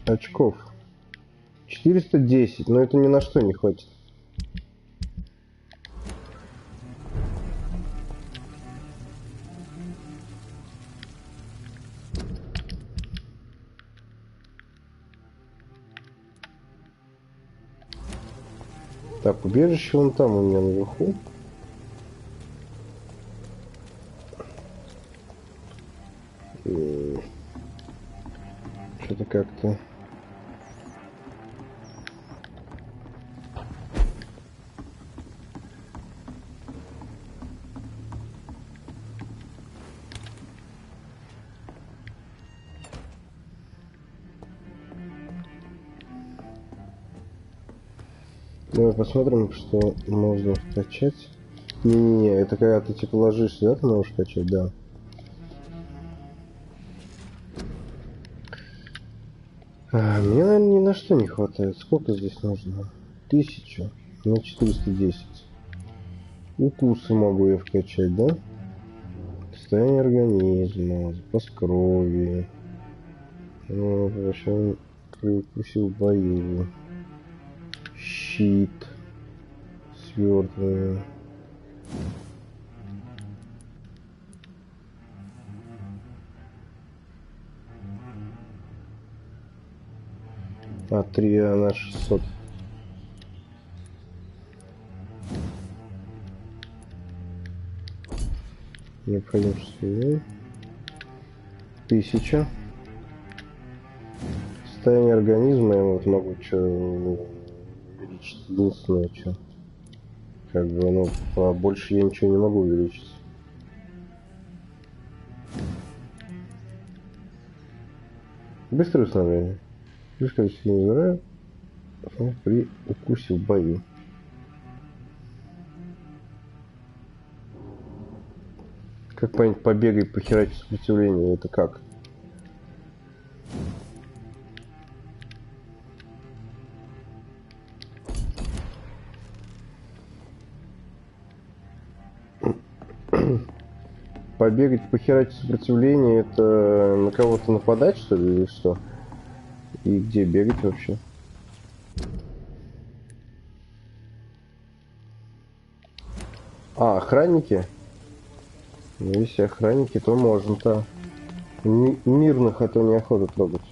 Speaker 1: очков? 410, но это ни на что не хватит. Так, убежище вон там у меня наверху. Что-то как-то... Давай посмотрим, что можно вкачать. Не-не-не, это когда ты типа ложишься, да, ты можешь качать, да. Мне, наверное, ни на что не хватает. Сколько здесь нужно? 1000 на 410. Укусы могу я вкачать, да? Состояние организма, запас крови. Вообще, при укусе в бою. Щит. Свертывание. А 3 на 600. Необходимо 1000. Состояние организма я вот могу что увеличить. Единственное, что как бы, ну, больше я ничего не могу увеличить. Быстрое снабжение. Слишком сильно играю при укусе в бою. Как понять, побегай, похерать сопротивление, это как? Побегать, похерать сопротивление, это на кого-то нападать, что ли, или что? И где бегать вообще? А, охранники? Ну, если охранники, то можно-то. Мирных это неохота трогать.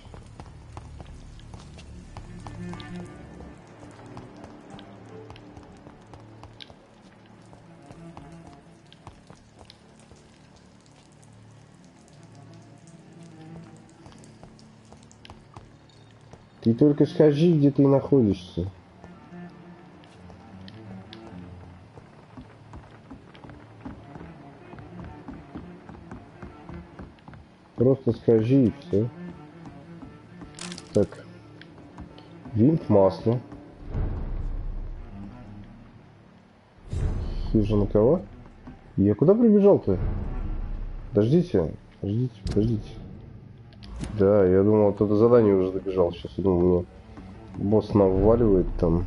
Speaker 1: Ты только скажи, где ты находишься. Просто скажи и все. Так. Винт, масло. Хижина кого? Я куда прибежал-то? Подождите. Подождите. Да, я думал, вот это задание уже добежал. Сейчас я думал, мне босс наваливает там.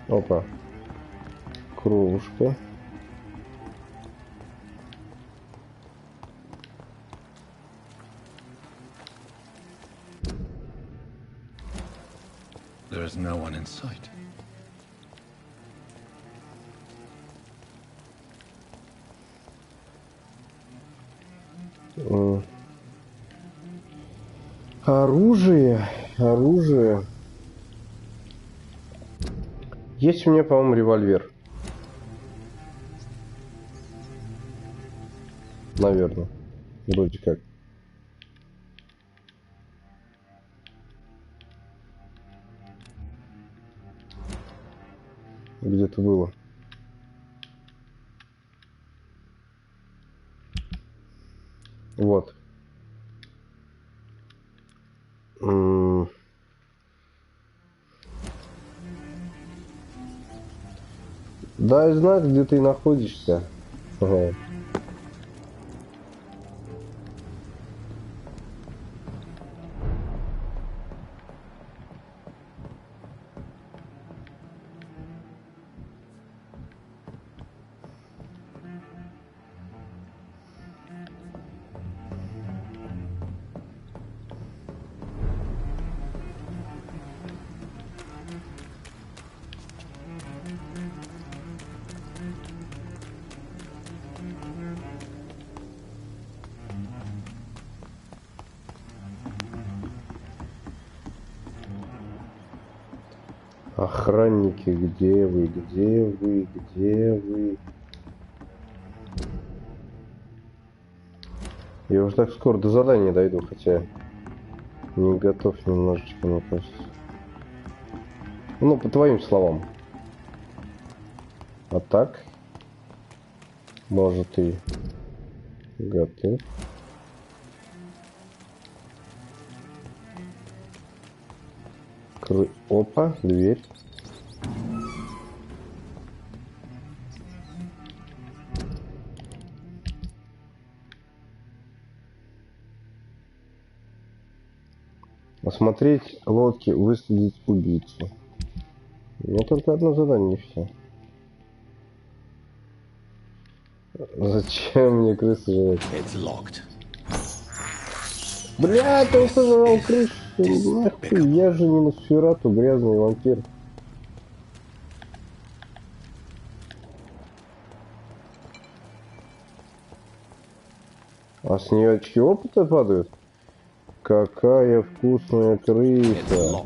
Speaker 1: Опа. Кровушка.
Speaker 9: There is no one in sight.
Speaker 1: Оружие. Есть у меня, по-моему, револьвер. Наверное. Вроде как. Где-то было. Вот. Дай знать, где ты находишься. Ага. Охранники, где вы? Где вы? Где вы? Я уже так скоро до задания дойду, хотя не готов немножечко, мне кажется. Ну, по твоим словам. А так, может, и готов. Опа, дверь. Осмотреть лодки, выследить убийцу. У меня только одно задание, не все. Зачем мне крысы жрать? Бля, ты сожрал крысу. Нахуй, я же не Носферату, грязный вампир. А с нее очки опыта падают? Какая вкусная крыса.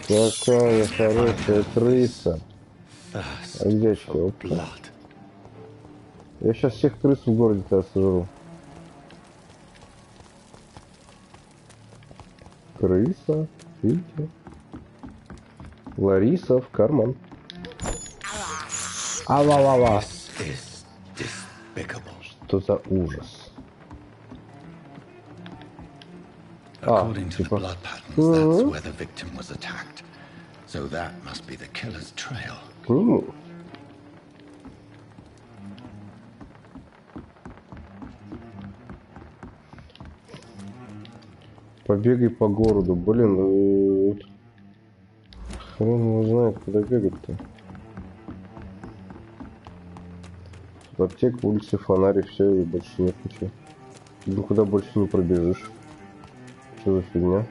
Speaker 1: Какая хорошая крыса. А где очки опыта? Я сейчас всех крыс в городе-то сожру. Крыса, видите? Лариса в карман. Ава-ва-ва. Что за ужас?
Speaker 9: According to the blood patterns, that's where the victim was attacked. So that must be the killer's trail.
Speaker 1: К нему. Побегай по городу, блин, хрен его знает, куда бегать-то. Аптека, улицы, фонарик, все, и больше нет ничего. Никуда больше не пробежишь. Что за фигня?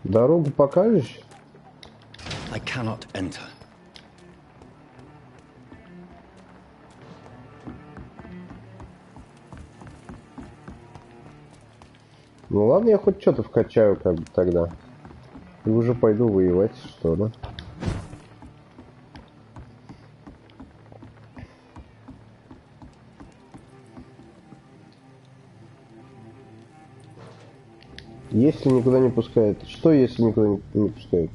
Speaker 1: Дорогу покажешь?
Speaker 9: I cannot enter.
Speaker 1: Ну ладно, я хоть что-то вкачаю как бы тогда. И уже пойду воевать, что ли. Если никуда не пускают. Что если никуда не пускают?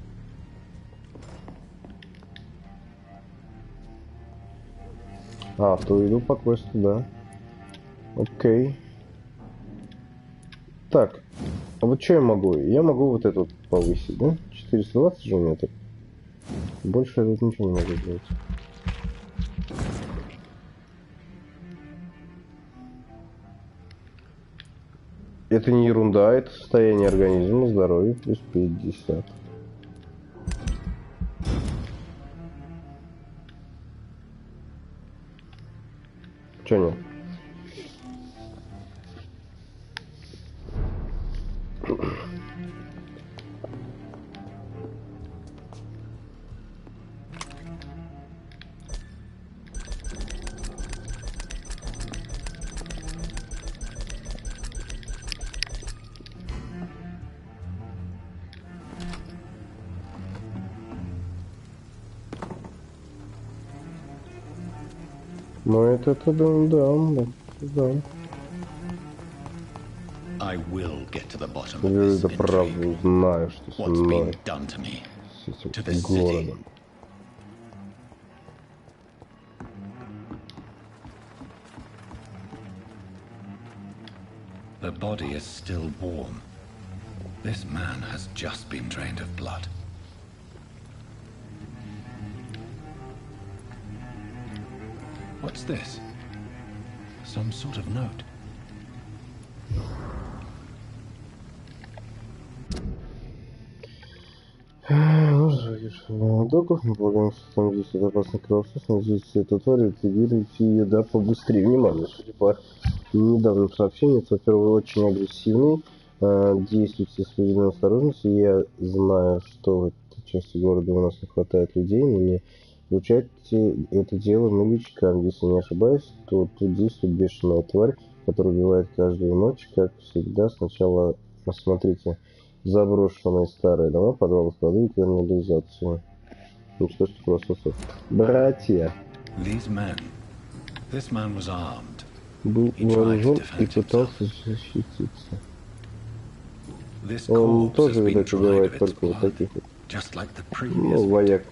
Speaker 1: А, то иду по квесту, да. Окей. Так, а вот что я могу? Я могу вот эту повысить, да? 420 же у меня так. Больше я тут ничего не могу сделать. Это не ерунда, это состояние организма, здоровье плюс 50. Чё нет? Ну это да.
Speaker 9: I will get to the bottom of
Speaker 1: Я
Speaker 9: this
Speaker 1: это правда
Speaker 9: intrigue.
Speaker 1: знаю, что со
Speaker 9: What's
Speaker 1: мной.
Speaker 9: been done to me,
Speaker 1: С
Speaker 9: to the
Speaker 1: этим
Speaker 9: city.
Speaker 1: городом.
Speaker 9: The body is still warm. This man has just been drained of blood. What's this? Some sort of note.
Speaker 1: Доков, мы полагаем, что там здесь это опасный кровосос, но здесь эта тварь, активируйте ее, да, побыстрее. Внимание, судя по недавним сообщениям, это, во-первых, очень агрессивный, действуйте с определенной осторожностью. Я знаю, что в этой части города у нас не хватает людей, но не получайте это дело новичкам. Если не ошибаюсь, то тут действует бешеная тварь, которая убивает каждую ночь, как всегда. Сначала посмотрите Заброшенные старые дома, подвалы, склады и канализацию. Уничтожьте кровососов. Братья. Был вооружен и пытался защититься. Он тоже, видать, убивает только вот таких вот. Ну, вояк.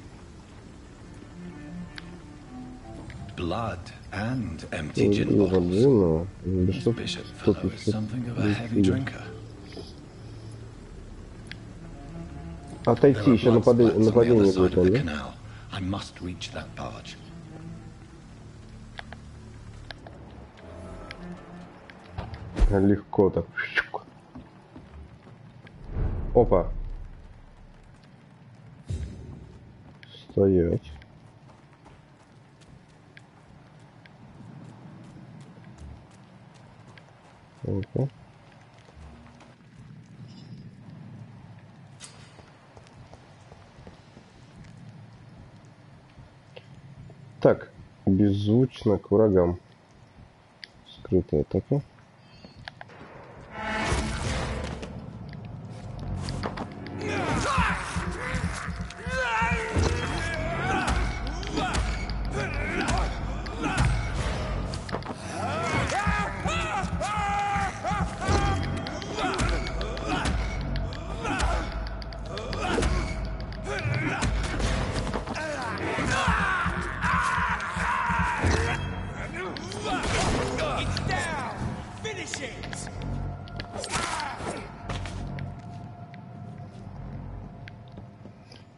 Speaker 1: Отойти, еще нападение будет, да? Легко так. Опа. Стоять. Опа. Так, беззвучно к врагам. Скрытая атака.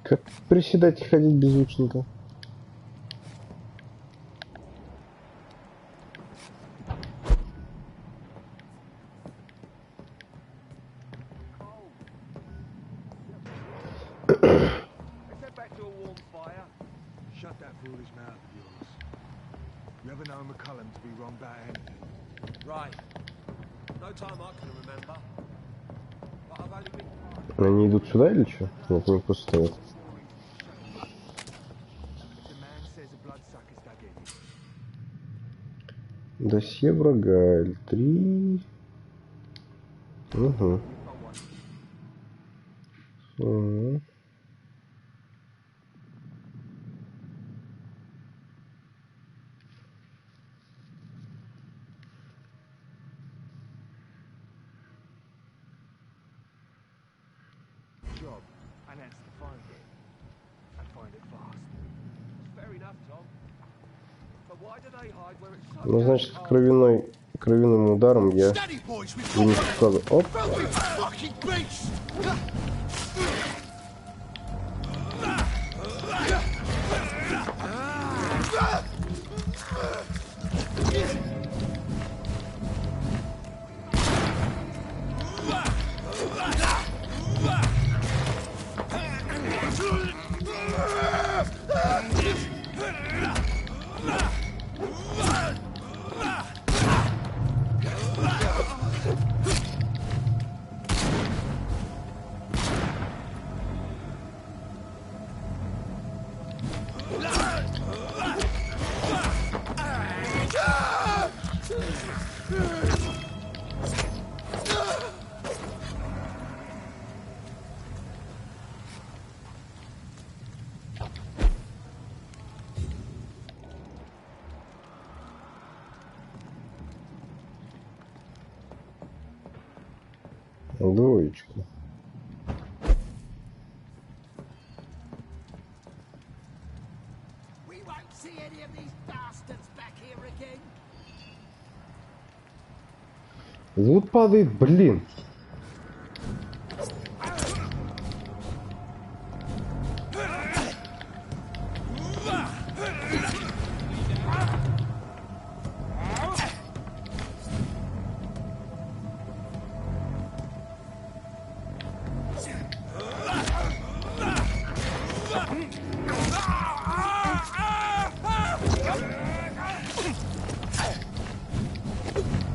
Speaker 1: Как приседать и ходить беззвучненько? Они идут сюда или что? Нет, они просто стоят. Досье врага L3. Угу. Угу. Ну, значит, кровяным ударом я вынесу сразу. Оп. Двоечку. Звук падает, блин.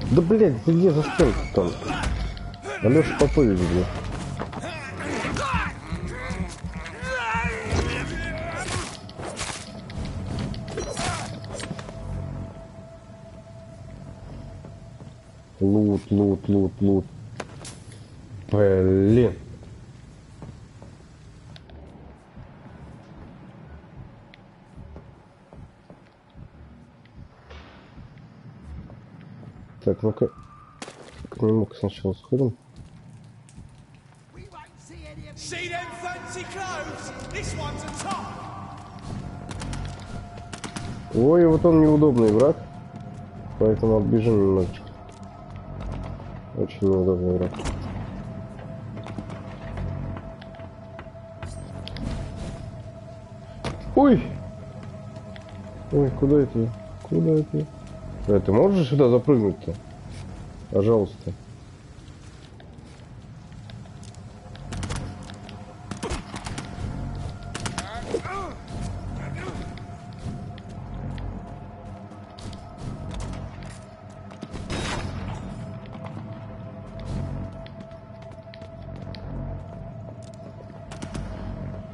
Speaker 1: Да, блядь, ты где застрял там? Алёша Попович, блядь. Лут. Блин. Так, ну-ка к нему сначала сходим. Ой, вот он неудобный враг, поэтому отбежим немножечко. Очень неудобный враг. Ой! Ой, куда это? Куда это? Ты можешь сюда запрыгнуть-то? Пожалуйста.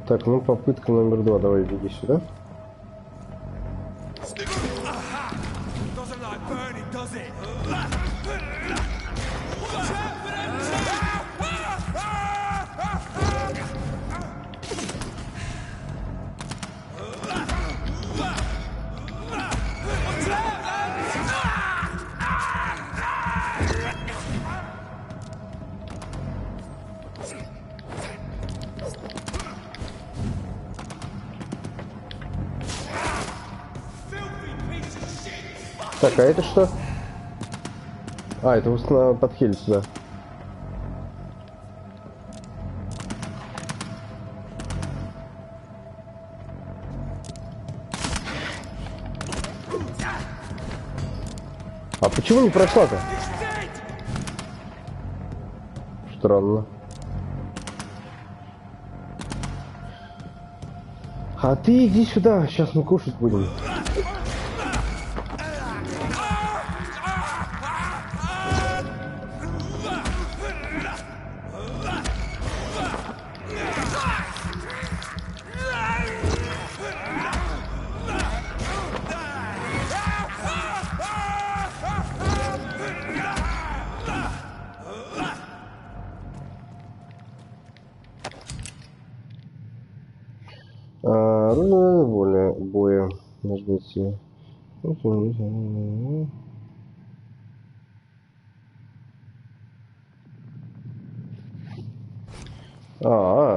Speaker 1: Так, ну попытка номер 2. Давай, иди сюда. Так, а это что? А, это надо подхилить сюда. А почему не прошла-то? Странно. А ты иди сюда, сейчас мы кушать будем. Воля боя. Нажмите.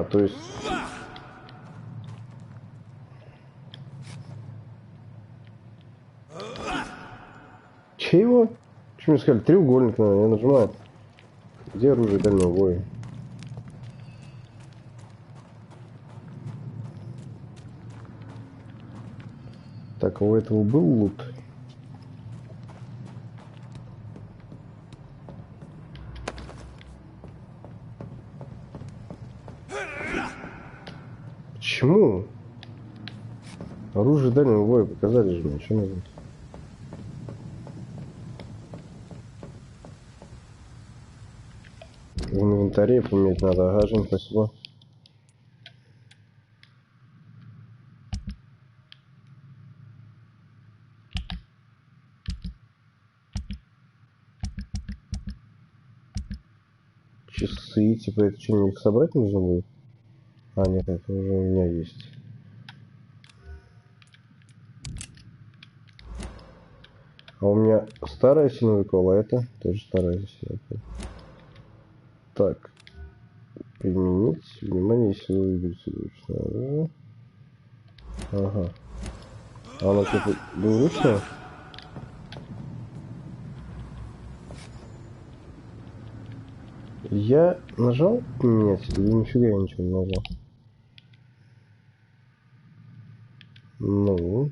Speaker 1: То есть... Чего? Почему мне сказали? Треугольник, наверное, я нажимаю. Где оружие дальнего боя? Так, у этого был лут? Почему? Оружие дальнего боя показали же мне, что нужно? В инвентаре поменять надо, ага, Жень, спасибо. Часы, типа, это что, мне их собрать нужно будет? А, нет, это уже у меня есть. А у меня старая силовикова, а это тоже старая силовикова. Так. Применить. Внимание, силовик. Ага. А она что-то двуручная? Я нажал поменять или нифига я ничего не нажал? Ну.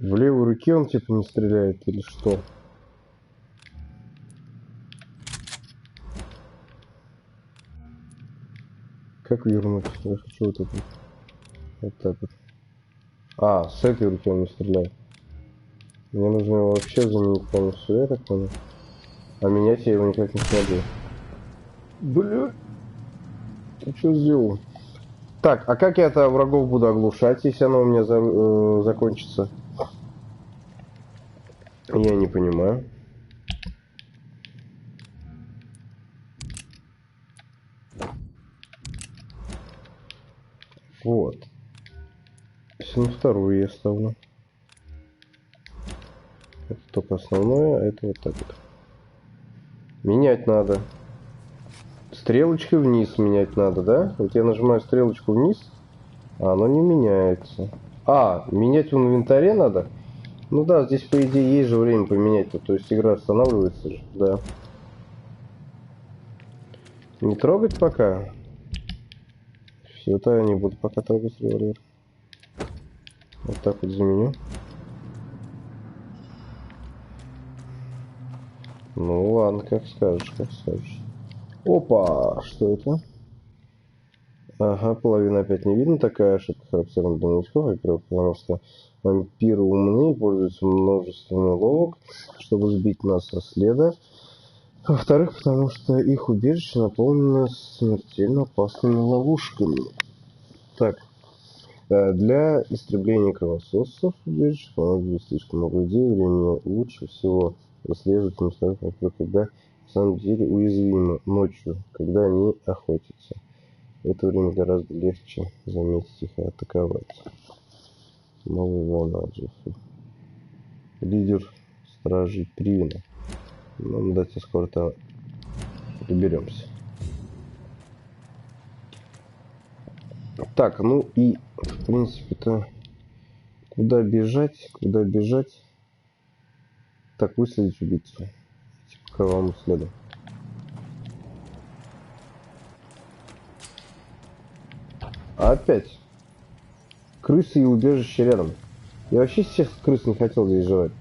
Speaker 1: В левой руке он типа не стреляет или что? Как вернуть? Я хочу вот это. Вот так вот. А, с этой руки он не стреляет. Мне нужно его вообще заменить полностью, я так понял. А менять я его никак не смогу. Бля. Ты что сделал? Так, а как я-то врагов буду оглушать, если оно у меня закончится? Я не понимаю. Вот. Если на вторую я ставлю. Это только основное, а это вот так вот. Менять надо. Стрелочкой вниз менять надо, да? Вот я нажимаю стрелочку вниз, а оно не меняется. А, менять в инвентаре надо? Ну да, здесь по идее есть же время поменять-то. То есть игра останавливается же, да. Не трогать пока? Все это я не буду пока трогать револьвер. Вот так вот заменю. Ну ладно, как скажешь, как скажешь. Опа, что это? Ага, половина опять не видно. Такая ошибка характерна для новичков, во-первых, потому что вампиры умные, пользуются множеством уловок, чтобы сбить нас со следа. Во-вторых, потому что их убежище наполнено смертельно опасными ловушками. Так, для истребления кровососцев убежище понадобится слишком много людей, времени лучше всего выслеживать местах, когда на самом деле уязвимы ночью, когда они охотятся. В это время гораздо легче заметить их и атаковать. Новый волна Джеффри. Лидер стражей Привина. Нам дать эскорта доберемся. Так, ну и в принципе-то куда бежать? Куда бежать? Так, выследить убийцу. По кровавому следу. А опять. Крысы и убежище рядом. Я вообще всех крыс не хотел здесь жрать.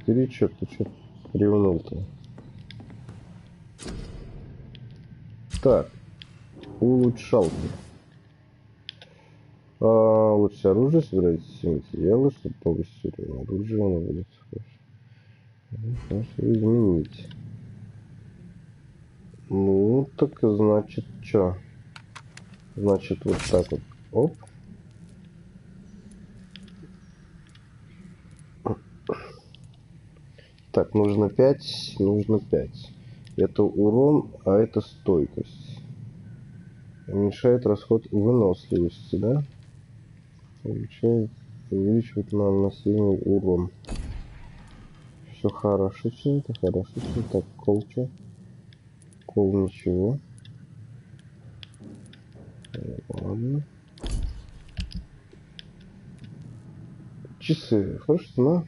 Speaker 1: Старичок, ты что ревнул-то? Так. Улучшалки. Лучше оружие, собирайте все материалы, чтобы повысить уровень оружия, оно будет хорошо изменить. Ну, так значит, что? Значит, вот так вот. Оп. Так, нужно 5, нужно 5. Это урон, а это стойкость. Уменьшает расход выносливости, да? Увеличивает наносимый урон. Все хорошо, все это хорошо. Все. Так, колча. Кол ничего. Ладно. Часы. Хорошо, цена.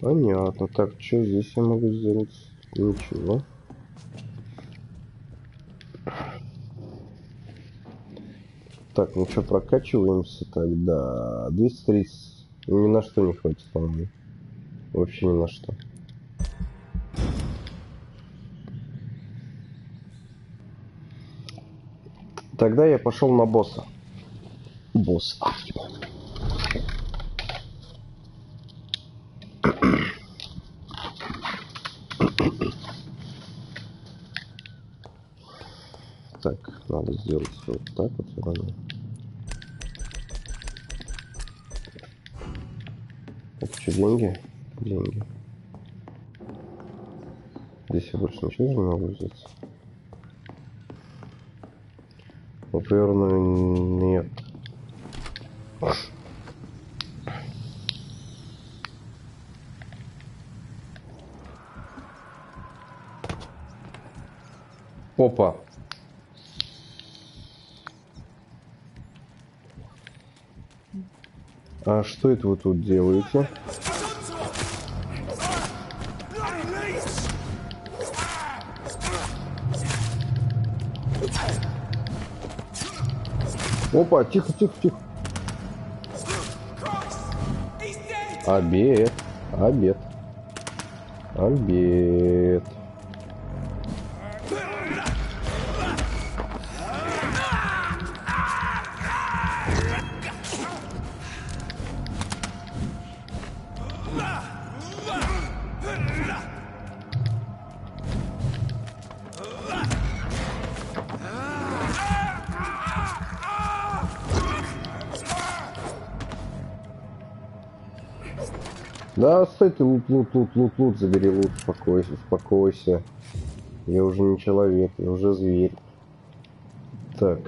Speaker 1: Понятно. Так, что здесь я могу сделать? Ничего. Так, ну что, прокачиваемся тогда. 230. Ни на что не хватит, по-моему. Вообще ни на что. Тогда я пошел на босса. Босс. Так, надо сделать вот так вот сразу. Это что, деньги? Деньги. Здесь я больше ничего не могу взять. Например, нет. Опа. А что это вы тут делаете? Опа, тихо, тихо, тихо. Обед. Обед. Обед. Да, стой ты, лут, забери лут, успокойся, успокойся. Я уже не человек, я уже зверь. Так.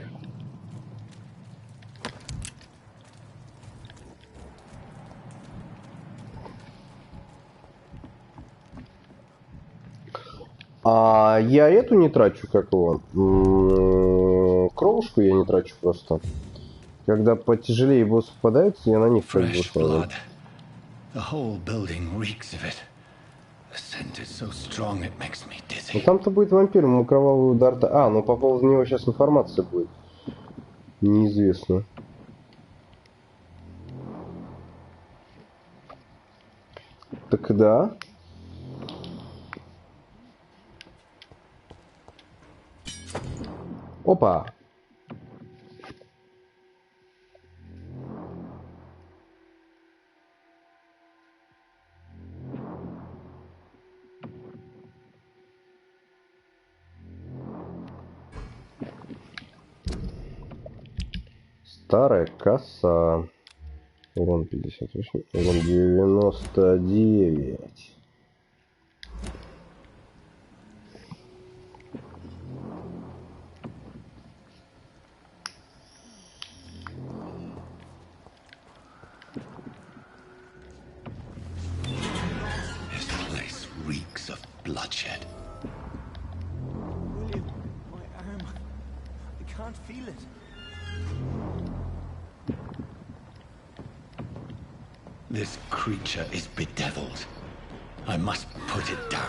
Speaker 1: А я эту не трачу, как его? Кровушку я не трачу просто. Когда потяжелее боссы попадаются, я на них как бы сразу. Ну там-то будет вампир, ему кровавый удар. А, ну по поводу него сейчас информация будет. Неизвестно. Так да. Опа! Старая коса. Урон 58, урон 99.
Speaker 9: Bloodshed.
Speaker 3: William, my arm. I can't feel it.
Speaker 9: This creature is bedeviled. I must put it down.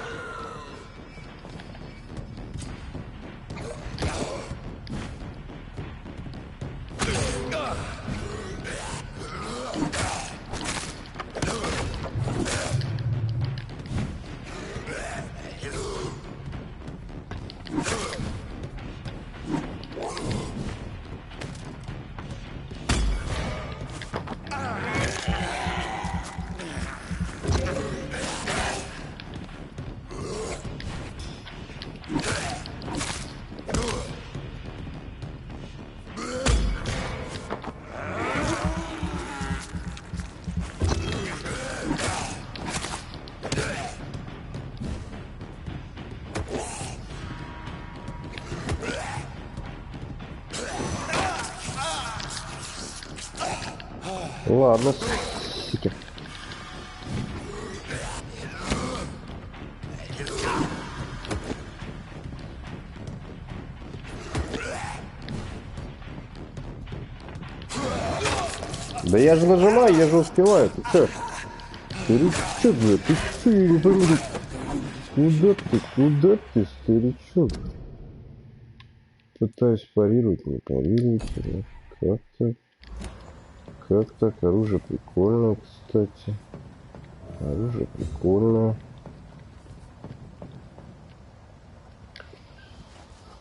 Speaker 1: Ладно, суки. Да я же нажимаю, я же успеваю. Ты что? Старичок, бля, ты что, я не пойму. Куда ты, старичок? Пытаюсь парировать, не парируйте. Как так? Оружие прикольное, кстати. Оружие прикольное.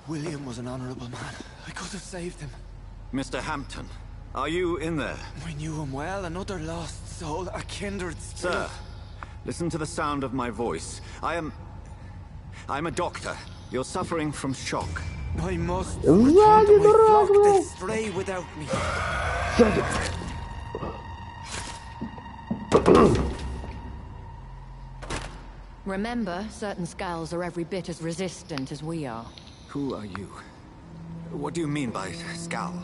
Speaker 3: William was an honorable man. I could have saved him.
Speaker 9: Mr. Hampton, are you in there?
Speaker 3: I knew him well, another lost soul, a kindred spirit.
Speaker 9: Sir, listen to the sound of my voice. I'm a doctor. You're suffering from shock.
Speaker 3: I must return to my flock that stray without me.
Speaker 5: Remember, certain skulls are every bit as resistant as we are.
Speaker 9: Who are you? What do you mean by skull?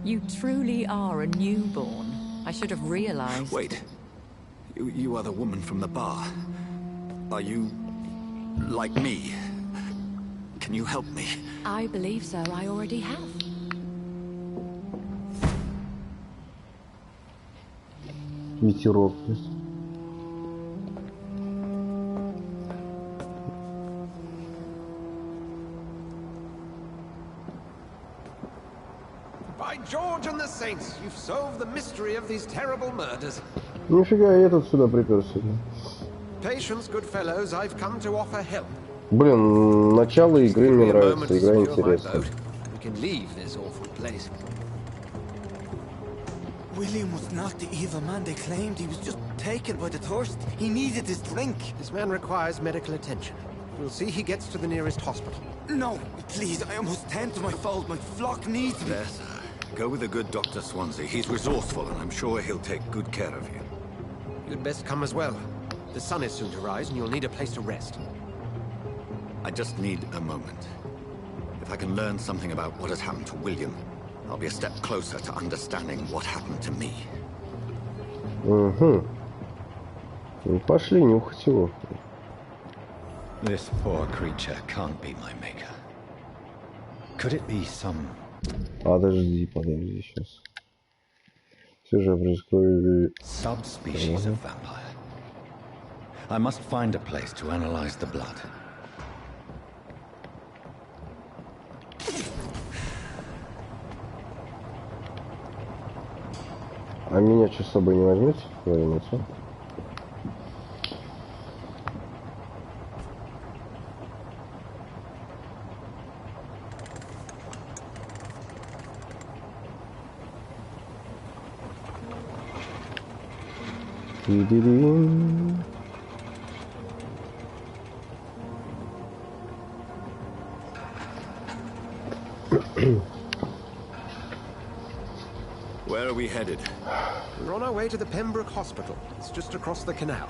Speaker 5: You truly are a newborn. I should have realized.
Speaker 9: Wait. You are the woman from the bar. Are you like me? Can you help me?
Speaker 5: I believe so. I already have.
Speaker 1: Ветерок.
Speaker 3: By George!
Speaker 8: George and the saints, you've solved the mystery of these terrible murders.
Speaker 1: Нифига, я этот сюда приперся.
Speaker 8: Patience, good fellows, I've come to offer help.
Speaker 1: Блин, начало игры мне нравится, игра интересная.
Speaker 8: We can leave this awful place.
Speaker 3: William was not the evil man they claimed. He was just taken by the thirst. He needed his drink.
Speaker 8: This man requires medical attention. We'll see he gets to the nearest hospital.
Speaker 3: No, please, I must tend to my fold. My flock needs me.
Speaker 9: Yes, sir. Go with the good Dr. Swansea. He's resourceful, and I'm sure he'll take good care of you.
Speaker 8: You'd best come as well. The sun is soon to rise, and you'll need a place to rest.
Speaker 9: I just need a moment. If I can learn something about what has happened to William, I'll be a step closer to understanding what happened to me.
Speaker 1: Угу. Пошли нюхать его.
Speaker 9: This poor creature can't be my maker. Could it be some...
Speaker 1: Подожди сейчас. Все же происходит...
Speaker 9: Subspecies of vampire. I must find a place to analyze the blood.
Speaker 1: А меня что, с собой не возьмете? Возьмете. Ти-ди-дин.
Speaker 9: Where are we headed?
Speaker 8: We're on our way to the Pembroke Hospital. It's just across the canal.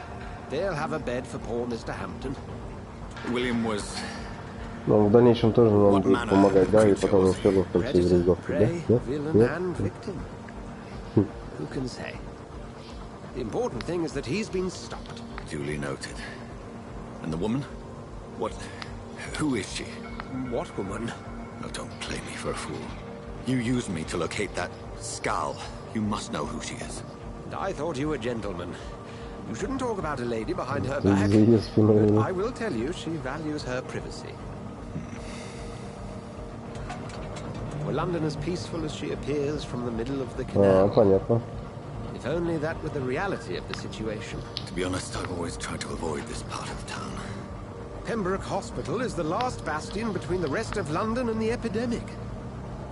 Speaker 8: They'll have a bed for poor Mr. Hampton.
Speaker 9: William was...
Speaker 1: Но в дальнейшем тоже нам будет помогать, да, и потом все равно в конце игры сдохнет, да? Нет?
Speaker 8: Who can say? The important thing is that he's been stopped.
Speaker 9: Duly noted. And the woman? What... who is she?
Speaker 8: What woman?
Speaker 9: No, don't play me for a fool. You used me to locate that skull. You must know who she is.
Speaker 8: I thought you were a gentleman. You shouldn't talk about a lady behind her back. But I will tell you, she values her privacy. Were London as peaceful as she appears from the middle of the canal?
Speaker 1: Понятно.
Speaker 8: If only that were the reality of the situation.
Speaker 9: To be honest, I've always tried to avoid this part of town.
Speaker 8: Pembroke Hospital is the last bastion between the rest of London and the epidemic.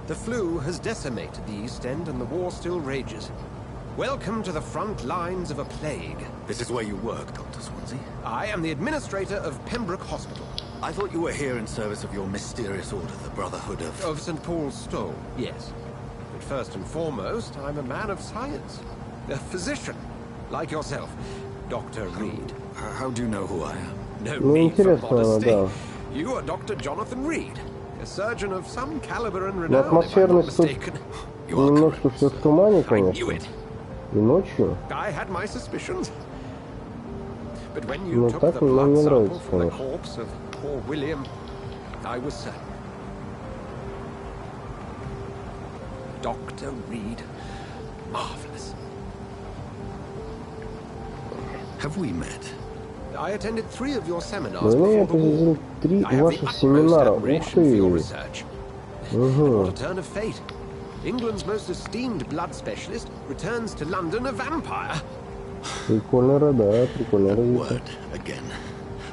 Speaker 8: The flu has decimated the East End and the war still rages. Welcome to the front lines of a plague.
Speaker 9: This is where you work, Dr. Swansea?
Speaker 8: I am the administrator of Pembroke Hospital.
Speaker 9: I thought you were here in service of your mysterious order, the Brotherhood of...
Speaker 8: Of St. Paul's Stole, yes. But first and foremost, I'm a man of science. A physician, like yourself, Dr. Reed.
Speaker 9: How do you know who I am?
Speaker 8: No need for modesty. You are Dr. Jonathan Reed, a surgeon of some caliber and renown, if I'm not mistaken.
Speaker 1: Немножко все в тумане, конечно. И ночью.
Speaker 8: I had my suspicions. But when you took the blood sample from the corpse of poor William, I was certain. Dr. Reed. Marvelous.
Speaker 9: Have we met?
Speaker 8: I attended 3 of your seminars
Speaker 1: Ну, я
Speaker 8: before the war.
Speaker 1: посетил 3
Speaker 8: I have
Speaker 1: ваших
Speaker 8: the utmost
Speaker 1: семинара. Ух
Speaker 8: admiration for your
Speaker 1: ты!
Speaker 8: research. What a turn of fate. England's most esteemed blood specialist returns to London a vampire.
Speaker 1: Прикольно, да, прикольно.
Speaker 9: Word again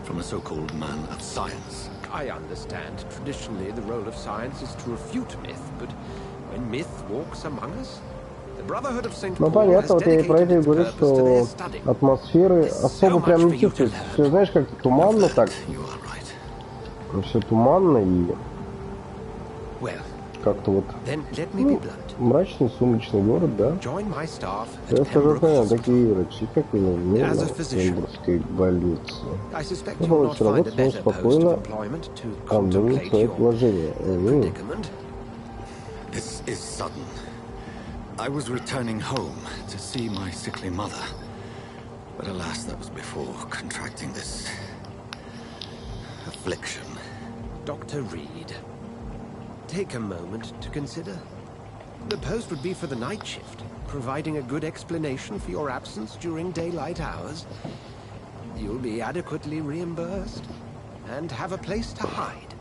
Speaker 9: from a so-called man of science.
Speaker 8: I understand. Traditionally, the role of science is to refute myth, but when myth walks among us, the Brotherhood of St.
Speaker 1: Ну
Speaker 8: Paul has
Speaker 1: понятно, вот я и про это и
Speaker 8: dedicated
Speaker 1: говорю,
Speaker 8: its purpose to
Speaker 1: что
Speaker 8: their study.
Speaker 1: атмосферы особо прям не чувствуется. Все, знаешь, как-то туманно так. Все туманно и как-то вот мрачный, сумрачный город, да? Я скажу, наверное, такие врачи, как и в Пемброкской больнице. Но все равно снова спокойно обдумывать свое положение.
Speaker 9: This is sudden. I was returning home to see my sickly mother. But alas, that was before contracting this affliction.
Speaker 8: Dr. Reed, take a moment to consider. The post would be for the night shift, providing a good explanation for your absence during daylight hours. You'll be adequately reimbursed and have a place to hide.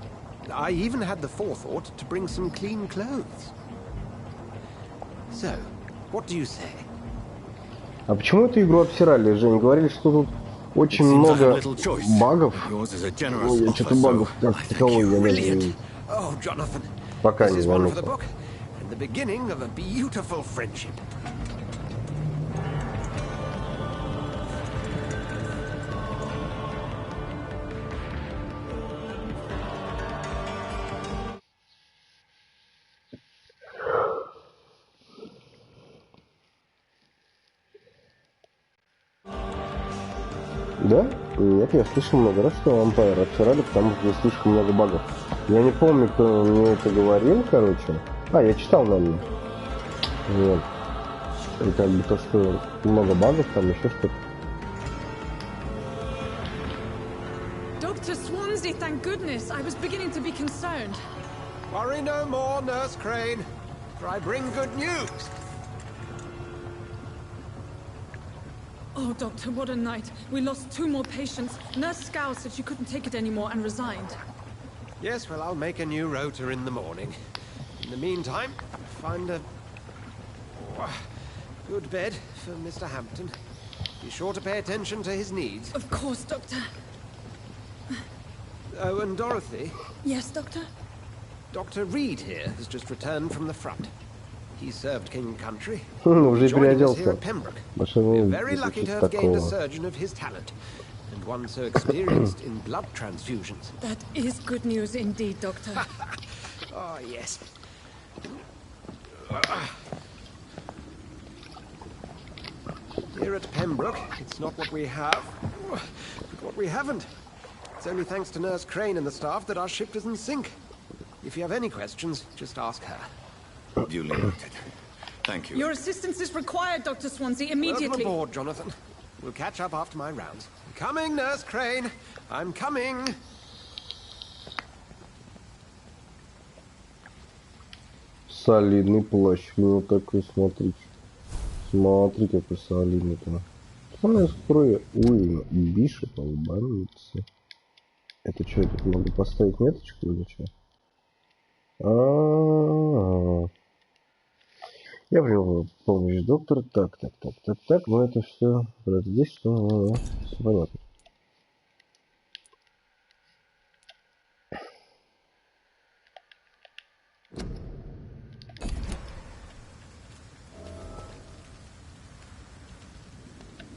Speaker 8: I even had the forethought to bring some clean clothes.
Speaker 1: А почему эту игру обсирали, Жень? Говорили, что тут очень много багов. Ну, я что-то багов как таковой я даже пока не заметил. Да? Нет, я слышал много раз, что Vampyre обсирали, потому что здесь слишком много багов. Я не помню, кто мне это говорил, короче. Я читал, наверное. Вот. И как бы то, что много багов, там еще что-то.
Speaker 10: Dr. Swansea, thank goodness. I was beginning to be concerned.
Speaker 8: Worry no more, Nurse Crane, for I bring good news.
Speaker 10: Oh, Doctor, what a night. We lost 2 more patients. Nurse Scow said she couldn't take it anymore and resigned.
Speaker 8: Yes, well, I'll make a new rota in the morning. In the meantime, find a good bed for Mr. Hampton. Be sure to pay attention to his needs.
Speaker 10: Of course, Doctor.
Speaker 8: Oh, and Dorothy?
Speaker 10: Yes, Doctor?
Speaker 8: Dr. Reed here has just returned from the front. He served King Country.
Speaker 1: Уже
Speaker 8: Joining us here at
Speaker 1: переоделся.
Speaker 8: Pembroke.
Speaker 1: Машина
Speaker 8: We're very lucky to have gained a
Speaker 1: такого.
Speaker 8: surgeon of his talent, and one so experienced in blood transfusions.
Speaker 10: That is good news indeed, Doctor.
Speaker 8: Oh, yes. Here at Pembroke, it's not what we have, but what we haven't. It's only thanks to Nurse Crane and the staff that our ship doesn't sink. If you have any questions, just ask her.
Speaker 9: Duly noted. Thank you.
Speaker 10: Your assistance is required, Dr. Swansea, immediately.
Speaker 8: Welcome aboard, Jonathan. We'll catch up after my rounds. Coming, Nurse Crane. I'm coming.
Speaker 1: Солидный плащ. Ну такой, смотрите. Смотри, какой солидный-то. Спрей. Ой, Бишоп, албанцы. Это что, я тут могу поставить меточку или что? Я понял, помнишь, доктор. Так. Ну это все. Здесь что? Все понятно.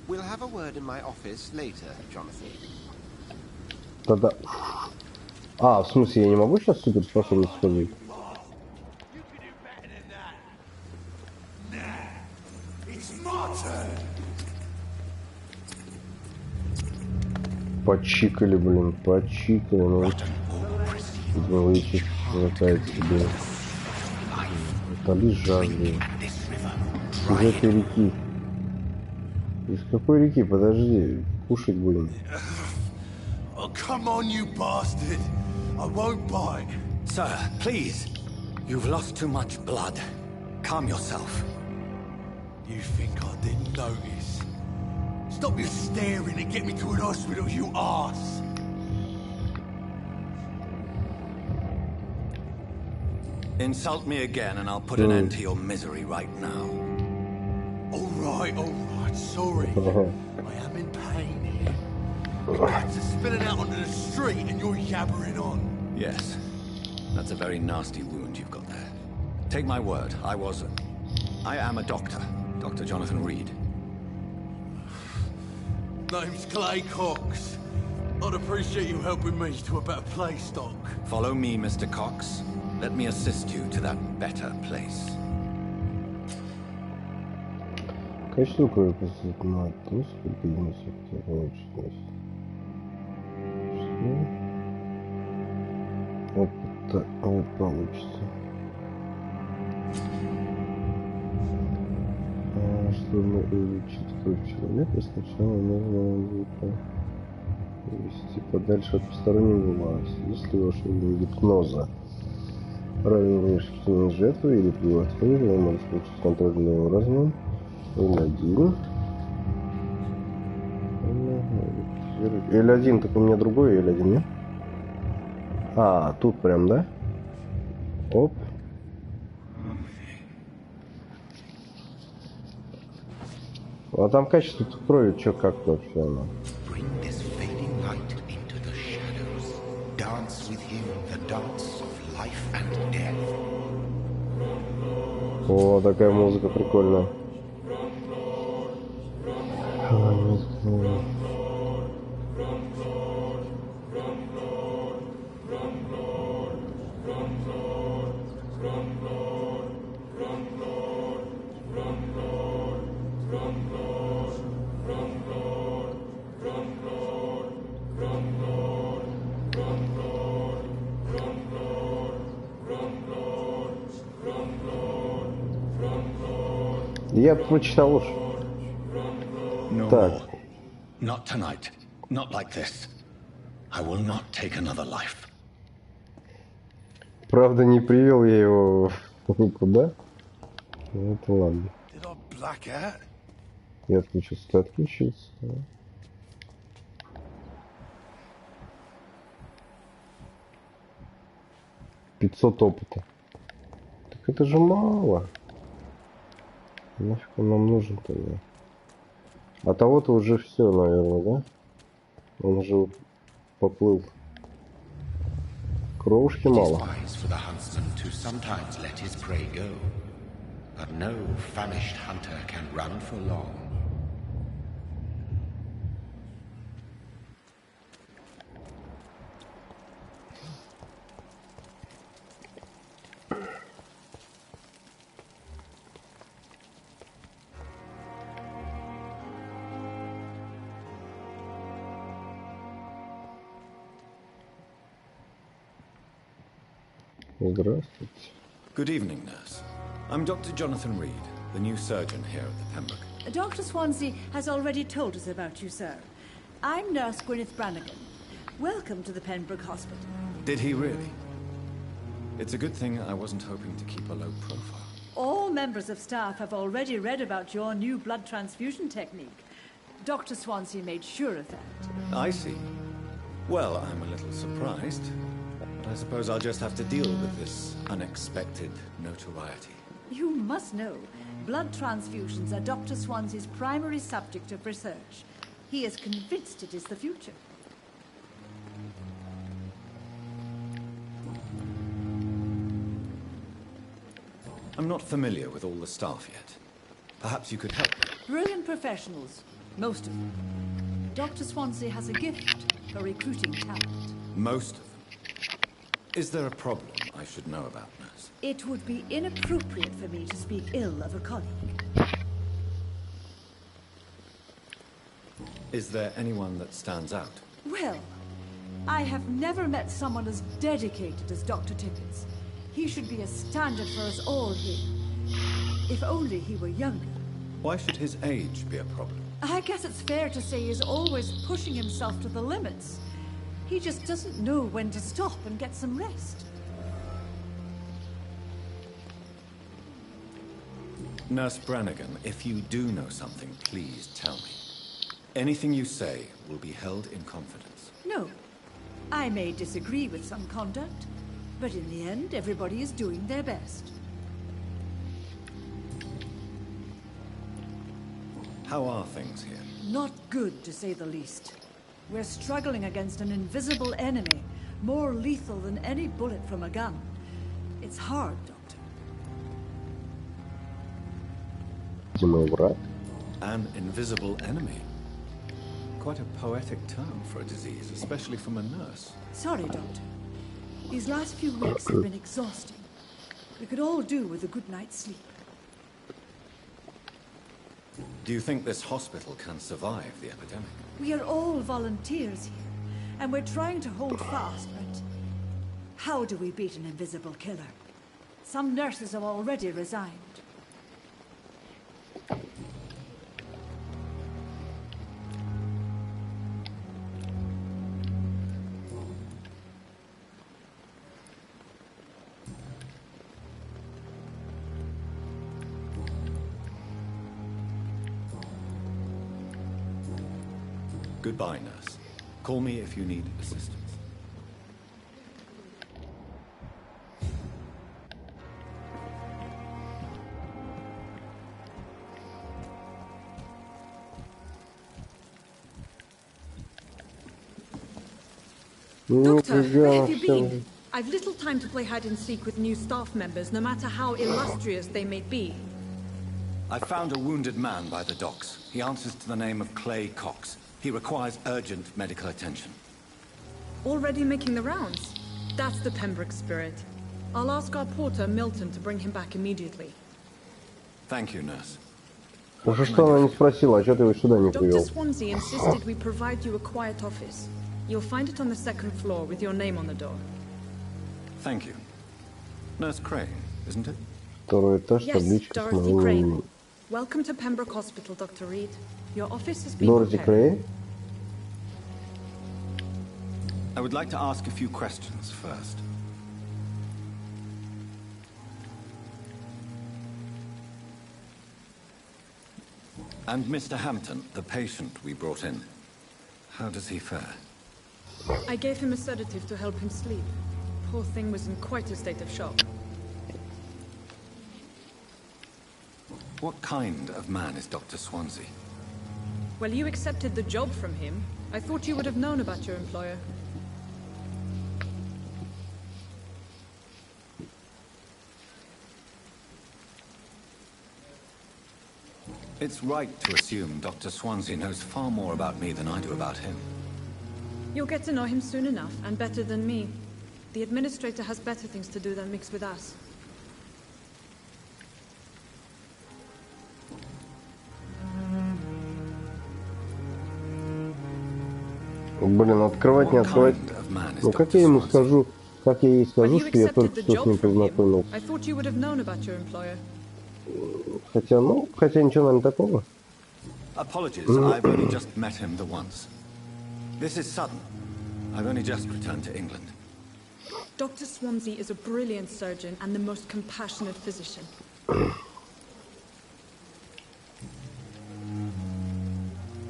Speaker 8: We'll have a word in my office later, Jonathan.
Speaker 1: Тогда. В смысле, я не могу сейчас суперспособность использовать? Почикали, блин, почикали. Ну, вылечить хватает себе. Утоли жажду. Из этой реки. Из какой реки? Подожди, кушать будем.
Speaker 3: Oh, come on, you bastard. I won't bite.
Speaker 9: Sir, please. You've lost too much blood. Calm yourself.
Speaker 3: You think I didn't notice? Stop your staring and get me to an hospital, you arse!
Speaker 9: Insult me again and I'll put an end to your misery right now.
Speaker 3: Alright, sorry. I am in pain here. Cats are spilling out onto the street and you're yabbering on.
Speaker 9: Yes. That's a very nasty wound you've got there. Take my word, I am a doctor. Dr. Jonathan Reed.
Speaker 3: Name's Clay Cox. I'd appreciate you helping me to a better place, Doc.
Speaker 9: Follow me, Mr. Cox. Let me assist you to that better place.
Speaker 1: Какая штука на то, сколько несет получится. Что? Вот получится. Чтобы улучшить кровь человека, сначала нужно вести подальше от постороннего глаз. Если ваша гипноза равен внешней жертвы или превосходит, вы можете получить контроль на его размер. L1. L1, так у меня другой L1, нет? Тут прям, да? Оп. А там качество крови, чё как вообще оно? О, такая музыка прикольная. Я прочитал уж. Так.
Speaker 9: Not tonight. Not like this. I will not take another life.
Speaker 1: Правда, не привел я его никуда. Ну, это ладно. Я отключился. Ты отключился. 500 опыта. Так это же мало. Нафиг он нам нужен тогда? А того-то уже все, наверное, да? Он уже поплыл. Кровушки мало. Здравствуйте.
Speaker 9: Good evening, nurse. I'm Dr. Jonathan Reed, the new surgeon here at the Pembroke.
Speaker 11: Dr. Swansea has already told us about you, sir. I'm Nurse Gwyneth Brannigan. Welcome to the Pembroke Hospital.
Speaker 9: Did he really? It's a good thing I wasn't hoping to keep a low profile.
Speaker 11: All members of staff have already read about your new blood transfusion technique. Dr. Swansea made sure of that.
Speaker 9: I see. Well, I'm a little surprised. I suppose I'll just have to deal with this unexpected notoriety.
Speaker 11: You must know, blood transfusions are Dr. Swansea's primary subject of research. He is convinced it is the future.
Speaker 9: I'm not familiar with all the staff yet. Perhaps you could help me.
Speaker 11: Brilliant professionals, most of them. Dr. Swansea has a gift for recruiting talent.
Speaker 9: Most of them? Is there a problem I should know about, nurse?
Speaker 11: It would be inappropriate for me to speak ill of a colleague.
Speaker 9: Is there anyone that stands out?
Speaker 11: Well, I have never met someone as dedicated as Dr. Tippins. He should be a standard for us all here. If only he were younger.
Speaker 9: Why should his age be a problem?
Speaker 11: I guess it's fair to say he's always pushing himself to the limits. He just doesn't know when to stop and get some rest.
Speaker 9: Nurse Brannigan, if you do know something, please tell me. Anything you say will be held in confidence.
Speaker 11: No. I may disagree with some conduct, but in the end, everybody is doing their best.
Speaker 9: How are things here?
Speaker 11: Not good, to say the least. We're struggling against an invisible enemy, more lethal than any bullet from a gun. It's hard, Doctor.
Speaker 9: An invisible enemy? Quite a poetic term for a disease, especially from a nurse.
Speaker 11: Sorry, Doctor. These last few weeks have been exhausting. We could all do with a good night's sleep.
Speaker 9: Do you think this hospital can survive the epidemic?
Speaker 11: We are all volunteers here, and we're trying to hold fast, but how do we beat an invisible killer? Some nurses have already resigned.
Speaker 9: Goodbye, nurse. Call me if you need assistance.
Speaker 10: Doctor, where have you been? I've little time to play hide and seek with new staff members, no matter how illustrious they may be.
Speaker 9: I found a wounded man by the docks. He answers to the name of Clay Cox. He requires urgent medical attention.
Speaker 10: Already making the rounds? That's the Pembroke spirit. I'll ask our porter, Milton, to bring him back immediately.
Speaker 9: Thank you, nurse.
Speaker 1: Уже что она не спросила, а что ты его сюда не привел?
Speaker 10: Dr. Swansea insisted we provide you a quiet office. You'll find it on the second floor with your name on the door.
Speaker 9: Thank you. Nurse Crane, isn't it?
Speaker 1: Второй этаж,
Speaker 10: Yes,
Speaker 1: табличка с
Speaker 10: Dorothy
Speaker 1: моим
Speaker 10: Crane.
Speaker 1: именем.
Speaker 10: Welcome to Pembroke Hospital, Dr. Reed. Your office has been
Speaker 1: Dorothy
Speaker 10: prepared.
Speaker 1: Crane?
Speaker 9: I would like to ask a few questions first. And Mr. Hampton, the patient we brought in, how does he fare?
Speaker 10: I gave him a sedative to help him sleep. Poor thing was in quite a state of shock.
Speaker 9: What kind of man is Dr. Swansea?
Speaker 10: Well, you accepted the job from him. I thought you would have known about your employer.
Speaker 9: It's right to assume Dr. Swansea knows far more about me than I do about him.
Speaker 10: You'll get to know him soon enough, and better than me. The administrator has better things to do than mix with us.
Speaker 1: Блин, открывать, не открывать. Ну как я ему скажу, как я ей скажу, что я только что с ним познакомился? Хотя ничего, наверное, такого.
Speaker 9: Apologies, I've only just met him the once. This is sudden. I've only just returned to England.
Speaker 10: Dr. Swansea is a brilliant surgeon and the most compassionate physician.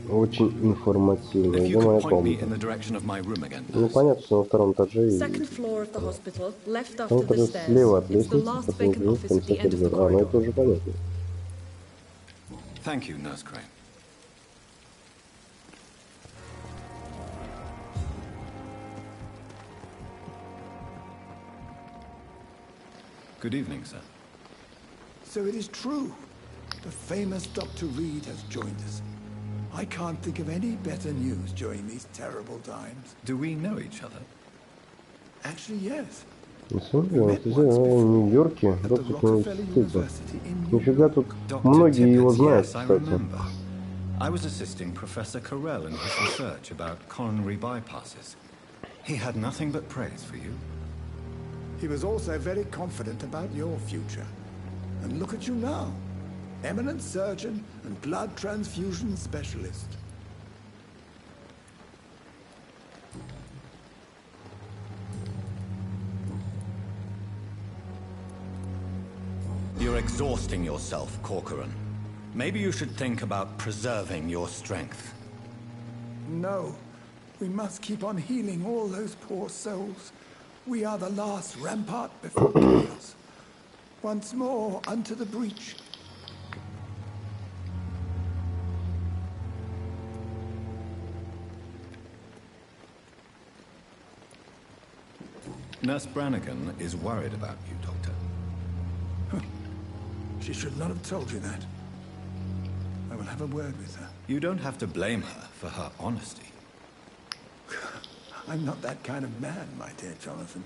Speaker 1: Очень информативно. Где моя комната? Ну понятно, что на втором этаже. Там тоже слева от лестницы, посмотрел в конце коридора. А, ну это уже понятно.
Speaker 9: Thank you, Nurse Crane. Good evening, sir.
Speaker 3: So it is true. The famous Dr. Reed has joined us. I can't think of any better news during these terrible times.
Speaker 9: Do we know each other?
Speaker 3: Actually, yes.
Speaker 1: Смотри, он сидел в Нью-Йорке, доктор университета. Нифига тут многие его знают, кстати.
Speaker 9: I was assisting Professor Carell in his research about coronary bypasses. He had nothing but praise for you.
Speaker 3: He was also very confident about your future. And look at you now. Eminent surgeon and blood transfusion specialist.
Speaker 9: You're exhausting yourself, Corcoran. Maybe you should think about preserving your strength.
Speaker 3: No. We must keep on healing all those poor souls. We are the last rampart before chaos. Once more, unto the breach.
Speaker 9: Nurse Brannigan is worried about you, Doctor.
Speaker 3: She should not have told you that. I will have a word with her.
Speaker 9: You don't have to blame her for her honesty.
Speaker 3: I'm not that kind of man, my dear Jonathan.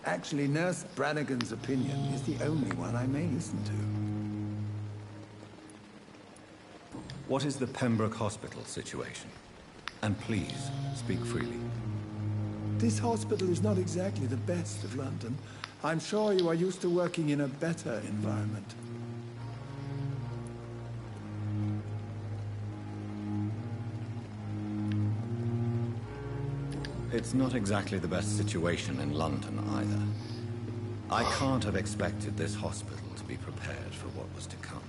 Speaker 3: Actually, Nurse Brannigan's opinion is the only one I may listen to.
Speaker 9: What is the Pembroke Hospital situation? And please, speak freely.
Speaker 3: This hospital is not exactly the best of London. I'm sure you are used to working in a better environment.
Speaker 9: It's not exactly the best situation in London either. I can't have expected this hospital to be prepared for what was to come.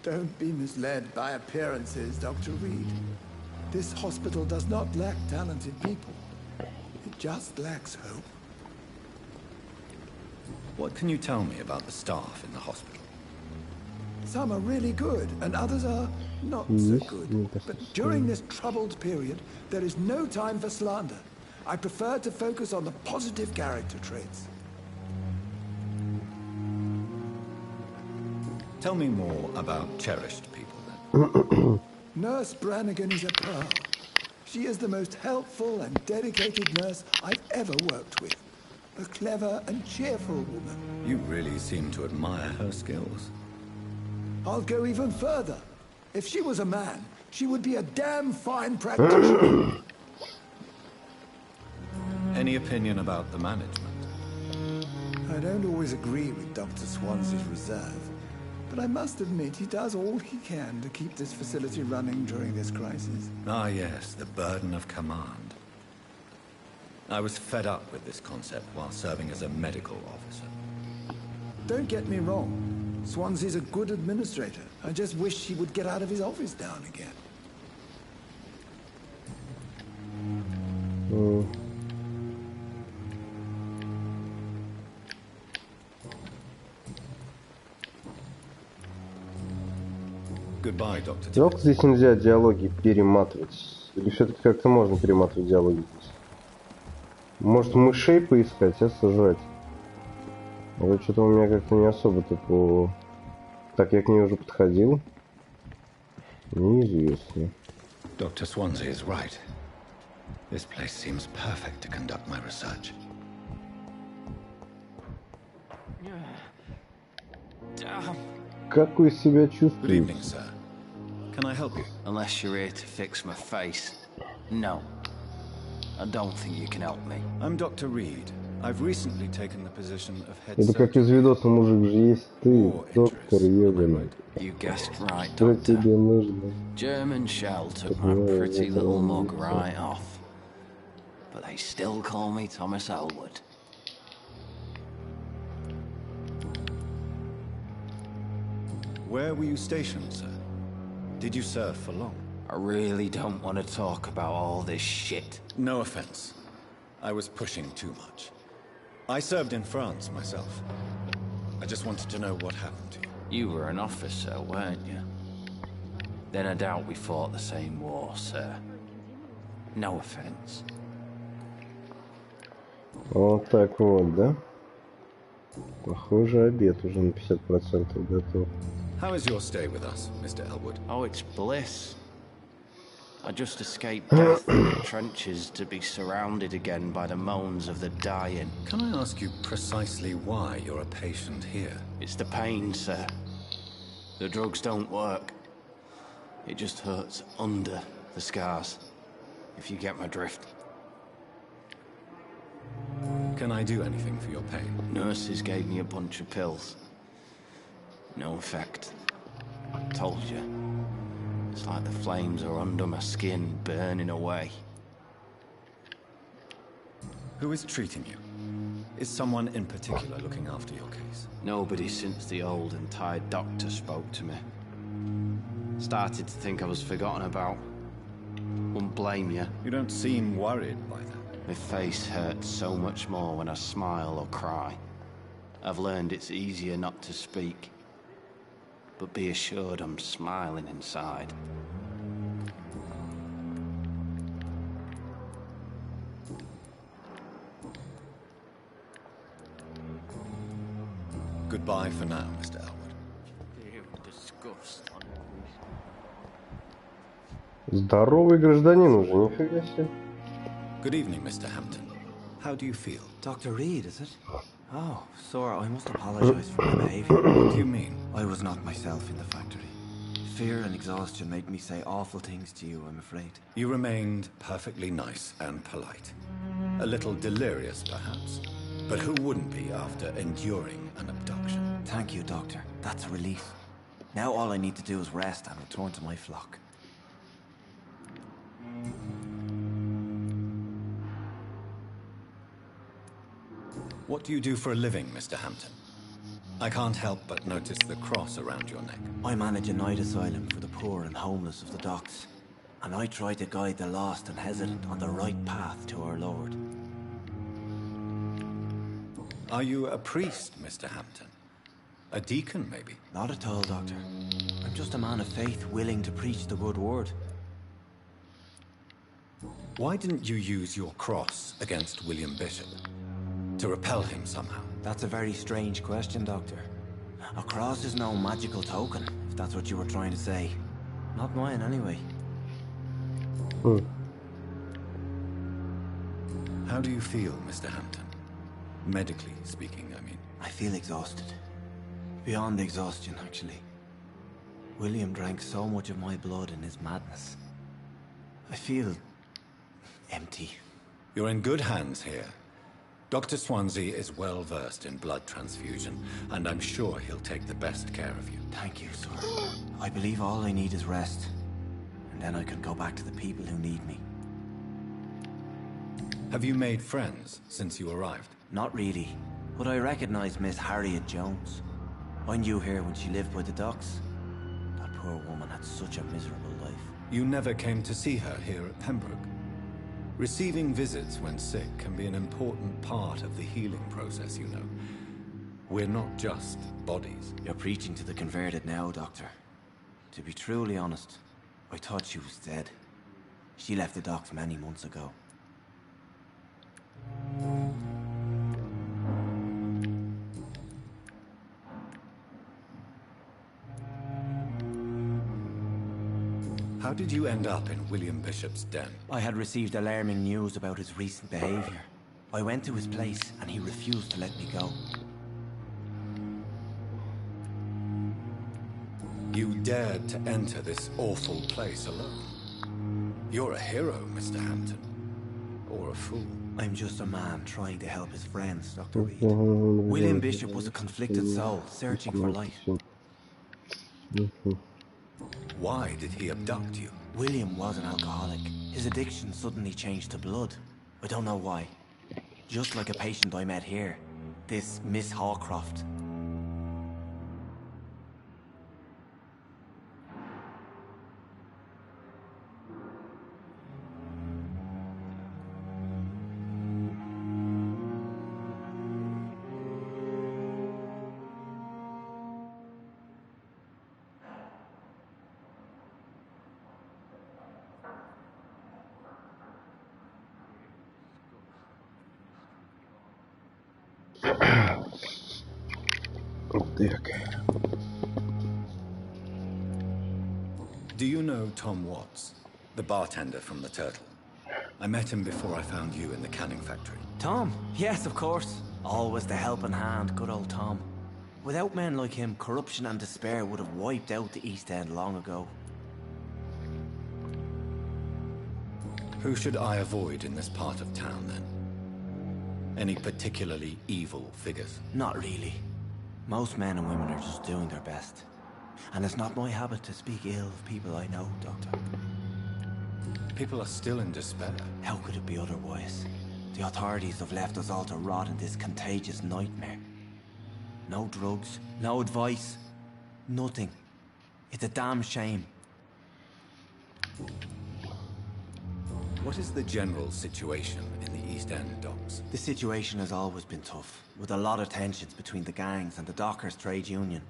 Speaker 3: Don't be misled by appearances, Dr. Reed. This hospital does not lack talented people. It just lacks hope.
Speaker 9: What can you tell me about the staff in the hospital?
Speaker 3: Some are really good, and others are not so good. But during this troubled period, there is no time for slander. I prefer to focus on the positive character traits.
Speaker 9: Tell me more about cherished people, then.
Speaker 3: Nurse Brannigan is a pearl. She is the most helpful and dedicated nurse I've ever worked with. A clever and cheerful woman.
Speaker 9: You really seem to admire her skills.
Speaker 3: I'll go even further. If she was a man, she would be a damn fine practitioner.
Speaker 9: Any opinion about the management?
Speaker 3: I don't always agree with Dr. Swansea's reserve, but I must admit he does all he can to keep this facility running during this crisis.
Speaker 9: Ah, yes, the burden of command. I was fed up with this concept while serving as a medical officer.
Speaker 3: Don't get me wrong. Swansea's a good administrator. I just wish he would get out of his office now and again.
Speaker 9: Goodbye, Dr.
Speaker 1: Жалко, здесь нельзя диалоги перематывать. Или все-таки как-то можно перематывать диалоги здесь? Может, мышей поискать, а сажать? А вот что-то у меня как-то не особо-то по... Так, я к ней уже подходил. Неизвестно.
Speaker 9: Dr. Swansea is right. This place seems perfect to conduct my research.
Speaker 1: Как вы себя
Speaker 9: Good
Speaker 1: чувствуете?
Speaker 9: evening, sir. Can I help you?
Speaker 12: Unless you're here to fix my face. No. I don't think you can help me.
Speaker 9: I'm Dr. Reed. I've recently taken the position of head
Speaker 1: Это как из видоса «Мужик же есть ты», доктор Йоган.
Speaker 12: You guessed right,
Speaker 1: Что
Speaker 12: Doctor.
Speaker 1: тебе нужно?
Speaker 12: German shell took my pretty little mug right off. But they still call me Thomas Elwood.
Speaker 9: Where were you stationed, sir? Did you serve for long?
Speaker 12: I really don't want to talk about all this shit.
Speaker 9: No offense. I was pushing too much. I served in France myself. I just wanted to know what happened to you.
Speaker 12: You were an officer, weren't you? Then I doubt we fought the same war, sir. No offense.
Speaker 1: Вот так вот, да? Похоже, обед уже на 50% готов.
Speaker 9: How is your stay with us, Mr. Elwood?
Speaker 12: Oh, it's bliss. I just escaped death in the trenches to be surrounded again by the moans of the dying.
Speaker 9: Can I ask you precisely why you're a patient here?
Speaker 12: It's the pain, sir. The drugs don't work. It just hurts under the scars, if you get my drift.
Speaker 9: Can I do anything for your pain?
Speaker 12: Nurses gave me a bunch of pills. No effect. Told you. It's like the flames are under my skin, burning away.
Speaker 9: Who is treating you? Is someone in particular looking after your case?
Speaker 12: Nobody since the old and tired doctor spoke to me. Started to think I was forgotten about. Wouldn't blame you.
Speaker 9: You don't seem worried by that.
Speaker 12: My face hurts so much more when I smile or cry. I've learned it's easier not to speak. But be assured I'm smiling inside.
Speaker 9: Goodbye for now, Mr. Elwood.
Speaker 1: Здоровый гражданин уже, нифига себе.
Speaker 9: Good evening, Mr. Hampton. How do you feel?
Speaker 13: Dr. Reed, is it? Oh, sir, I must apologize for my behavior.
Speaker 9: What do you mean?
Speaker 13: I was not myself in the factory. Fear and exhaustion made me say awful things to you, I'm afraid.
Speaker 9: You remained perfectly nice and polite. A little delirious, perhaps. But who wouldn't be after enduring an abduction?
Speaker 13: Thank you, Doctor. That's a relief. Now all I need to do is rest and return to my flock.
Speaker 9: What do you do for a living, Mr. Hampton? I can't help but notice the cross around your neck.
Speaker 13: I manage a night asylum for the poor and homeless of the docks. And I try to guide the lost and hesitant on the right path to our Lord.
Speaker 9: Are you a priest, Mr. Hampton? A deacon, maybe?
Speaker 13: Not at all, Doctor. I'm just a man of faith willing to preach the good word.
Speaker 9: Why didn't you use your cross against William Bishop? To repel him somehow?
Speaker 13: That's a very strange question, Doctor. A cross is no magical token, if that's what you were trying to say. Not mine, anyway.
Speaker 9: How do you feel, Mr. Hampton? Medically speaking, I mean.
Speaker 13: I feel exhausted. Beyond exhaustion, actually. William drank so much of my blood in his madness. I feel empty.
Speaker 9: You're in good hands here. Dr. Swansea is well versed in blood transfusion, and I'm sure he'll take the best care of you.
Speaker 13: Thank you, sir. I believe all I need is rest. And then I can go back to the people who need me.
Speaker 9: Have you made friends since you arrived?
Speaker 13: Not really, but I recognize Miss Harriet Jones. I knew her when she lived by the docks. That poor woman had such a miserable life.
Speaker 9: You never came to see her here at Pembroke? Receiving visits when sick can be an important part of the healing process, you know. We're not just bodies.
Speaker 13: You're preaching to the converted now, Doctor. To be truly honest, I thought she was dead. She left the docks many months ago.
Speaker 9: How did you end up in William Bishop's den?
Speaker 13: I had received alarming news about his recent behavior. I went to his place and he refused to let me go.
Speaker 9: You dared to enter this awful place alone. You're a hero, Mr. Hampton. Or a fool.
Speaker 13: I'm just a man trying to help his friends, Dr. Reed. William Bishop was a conflicted soul, searching for light.
Speaker 9: Why did he abduct you?
Speaker 13: William was an alcoholic. His addiction suddenly changed to blood. I don't know why. Just like a patient I met here. This Miss Hawcroft.
Speaker 9: Do you know Tom Watts, the bartender from the Turtle? I met him before I found you in the canning factory.
Speaker 13: Tom? Yes, of course. Always the helping hand, good old Tom. Without men like him, corruption and despair would have wiped out the East End long ago.
Speaker 9: Who should I avoid in this part of town, then? Any particularly evil figures?
Speaker 13: Not really. Most men and women are just doing their best. And it's not my habit to speak ill of people I know, Doctor.
Speaker 9: People are still in despair.
Speaker 13: How could it be otherwise? The authorities have left us all to rot in this contagious nightmare. No drugs, no advice, nothing. It's a damn shame.
Speaker 9: What is the general situation in the East End docks?
Speaker 13: The situation has always been tough, with a lot of tensions between the gangs and the dockers' trade union.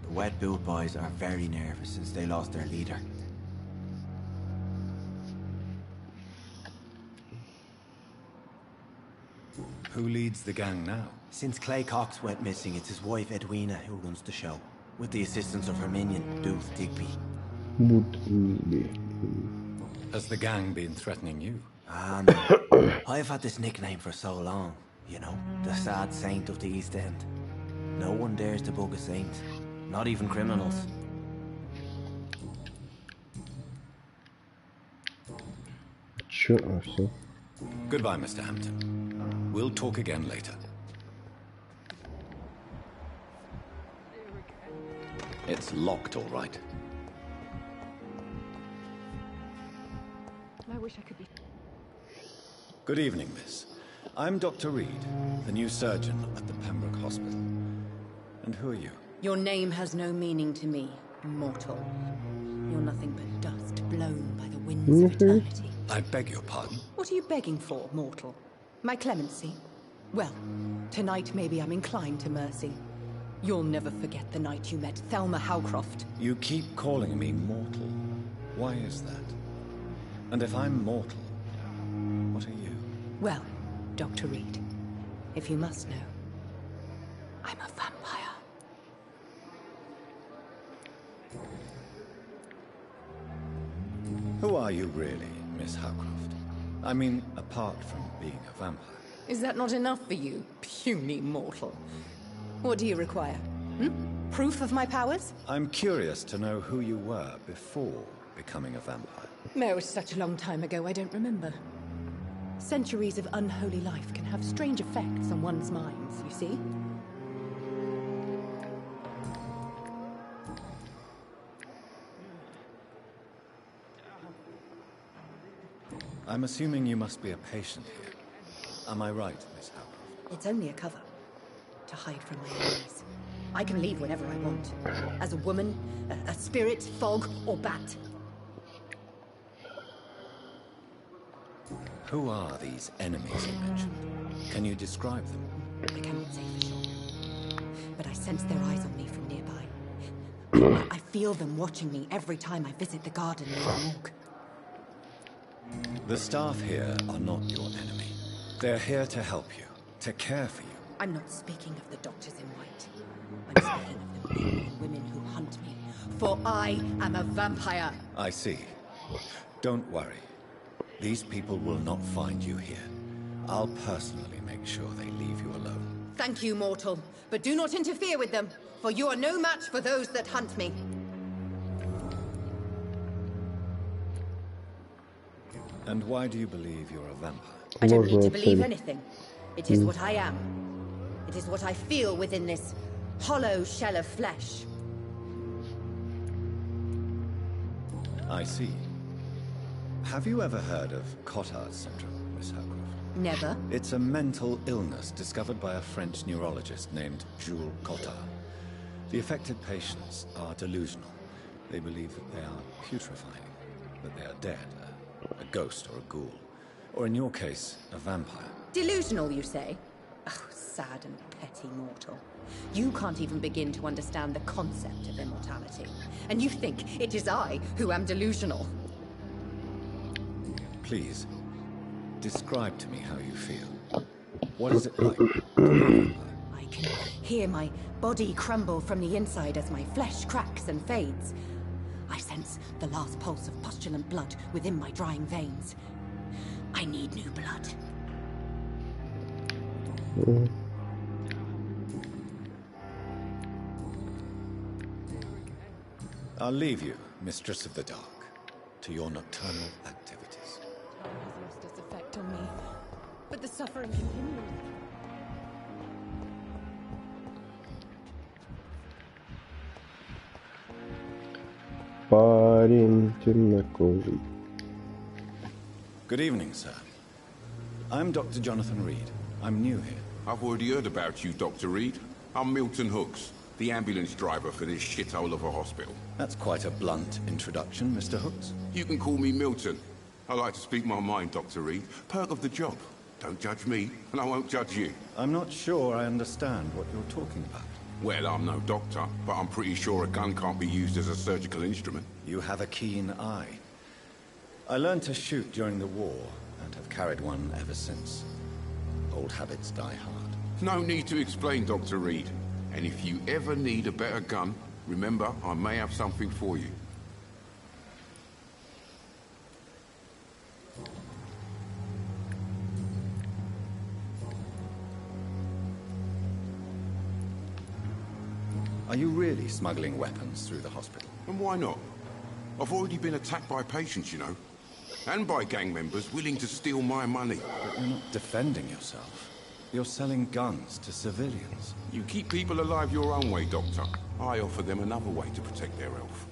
Speaker 13: The Wet Boot Boys are very nervous since they lost their leader.
Speaker 9: Who leads the gang now?
Speaker 13: Since Clay Cox went missing, it's his wife Edwina who runs the show, with the assistance of her minion, Booth Digby.
Speaker 9: Has the gang been threatening you?
Speaker 13: No. I've had this nickname for so long, you know, the sad saint of the East End. No one dares to bug a saint, not even criminals.
Speaker 1: Sure.
Speaker 9: Goodbye, Mr. Hampton. We'll talk again later. It's locked, all right.
Speaker 5: I wish I could be.
Speaker 9: Good evening, miss. I'm Dr. Reed, the new surgeon at the Pembroke Hospital. And who are you?
Speaker 14: Your name has no meaning to me, mortal. You're nothing but dust blown by the winds of eternity.
Speaker 9: I beg your pardon?
Speaker 14: What are you begging for, mortal? My clemency? Well, tonight maybe I'm inclined to mercy. You'll never forget the night you met Thelma Howcroft.
Speaker 9: You keep calling me mortal. Why is that? And if I'm mortal, what are you?
Speaker 14: Well, Dr. Reed, if you must know, I'm a vampire.
Speaker 9: Who are you really, Miss Howcroft? I mean, apart from being a vampire.
Speaker 14: Is that not enough for you, puny mortal? What do you require? Proof of my powers?
Speaker 9: I'm curious to know who you were before becoming a vampire.
Speaker 14: No, it was such a long time ago, I don't remember. Centuries of unholy life can have strange effects on one's minds, you see?
Speaker 9: I'm assuming you must be a patient here. Am I right, Miss Howcroft?
Speaker 14: It's only a cover. To hide from my enemies. I can leave whenever I want. As a woman, a spirit, fog, or bat.
Speaker 9: Who are these enemies you mentioned? Can you describe them?
Speaker 14: I cannot say for sure. But I sense their eyes on me from nearby. I feel them watching me every time I visit the garden near the morgue.
Speaker 9: The staff here are not your enemy. They're here to help you, to care for you.
Speaker 14: I'm not speaking of the doctors in white. I'm speaking of the men and women who hunt me. For I am a vampire.
Speaker 9: I see. Don't worry. These people will not find you here. I'll personally make sure they leave you alone.
Speaker 14: Thank you, mortal. But do not interfere with them, for you are no match for those that hunt me.
Speaker 9: And why do you believe you're a vampire?
Speaker 14: I don't need to believe anything. It is what I am. It is what I feel within this hollow shell of flesh.
Speaker 9: I see. Have you ever heard of Cotard's syndrome, Miss Howcroft?
Speaker 14: Never.
Speaker 9: It's a mental illness discovered by a French neurologist named Jules Cotard. The affected patients are delusional. They believe that they are putrefying, that they are dead, a ghost or a ghoul. Or in your case, a vampire.
Speaker 14: Delusional, you say? Oh, sad and petty mortal. You can't even begin to understand the concept of immortality. And you think it is I who am delusional.
Speaker 9: Please, describe to me how you feel. What is it like?
Speaker 14: I can hear my body crumble from the inside as my flesh cracks and fades. I sense the last pulse of pustulant blood within my drying veins. I need new blood.
Speaker 9: I'll leave you, Mistress of the Dark, to your nocturnal activities.
Speaker 14: Time has lost its effect on me, but the suffering continues.
Speaker 1: Парень темнокожий.
Speaker 9: Good evening, sir. I'm Dr. Jonathan Reed. I'm new here.
Speaker 15: I've already heard about you, Dr. Reed. I'm Milton Hooks, the ambulance driver for this shithole of a hospital.
Speaker 9: That's quite a blunt introduction, Mr. Hooks.
Speaker 15: You can call me Milton. I like to speak my mind, Dr. Reed. Perk of the job. Don't judge me, and I won't judge you.
Speaker 9: I'm not sure I understand what you're talking about.
Speaker 15: Well, I'm no doctor, but I'm pretty sure a gun can't be used as a surgical instrument.
Speaker 9: You have a keen eye. I learned to shoot during the war, and have carried one ever since. Old habits die hard.
Speaker 15: No need to explain, Dr. Reed. And if you ever need a better gun, remember, I may have something for you.
Speaker 9: Are you really smuggling weapons through the hospital?
Speaker 15: And why not? I've already been attacked by patients, you know. And by gang members willing to steal my money.
Speaker 9: But you're not defending yourself. You're selling guns to civilians.
Speaker 15: You keep people alive your own way, Doctor. I offer them another way to protect their health.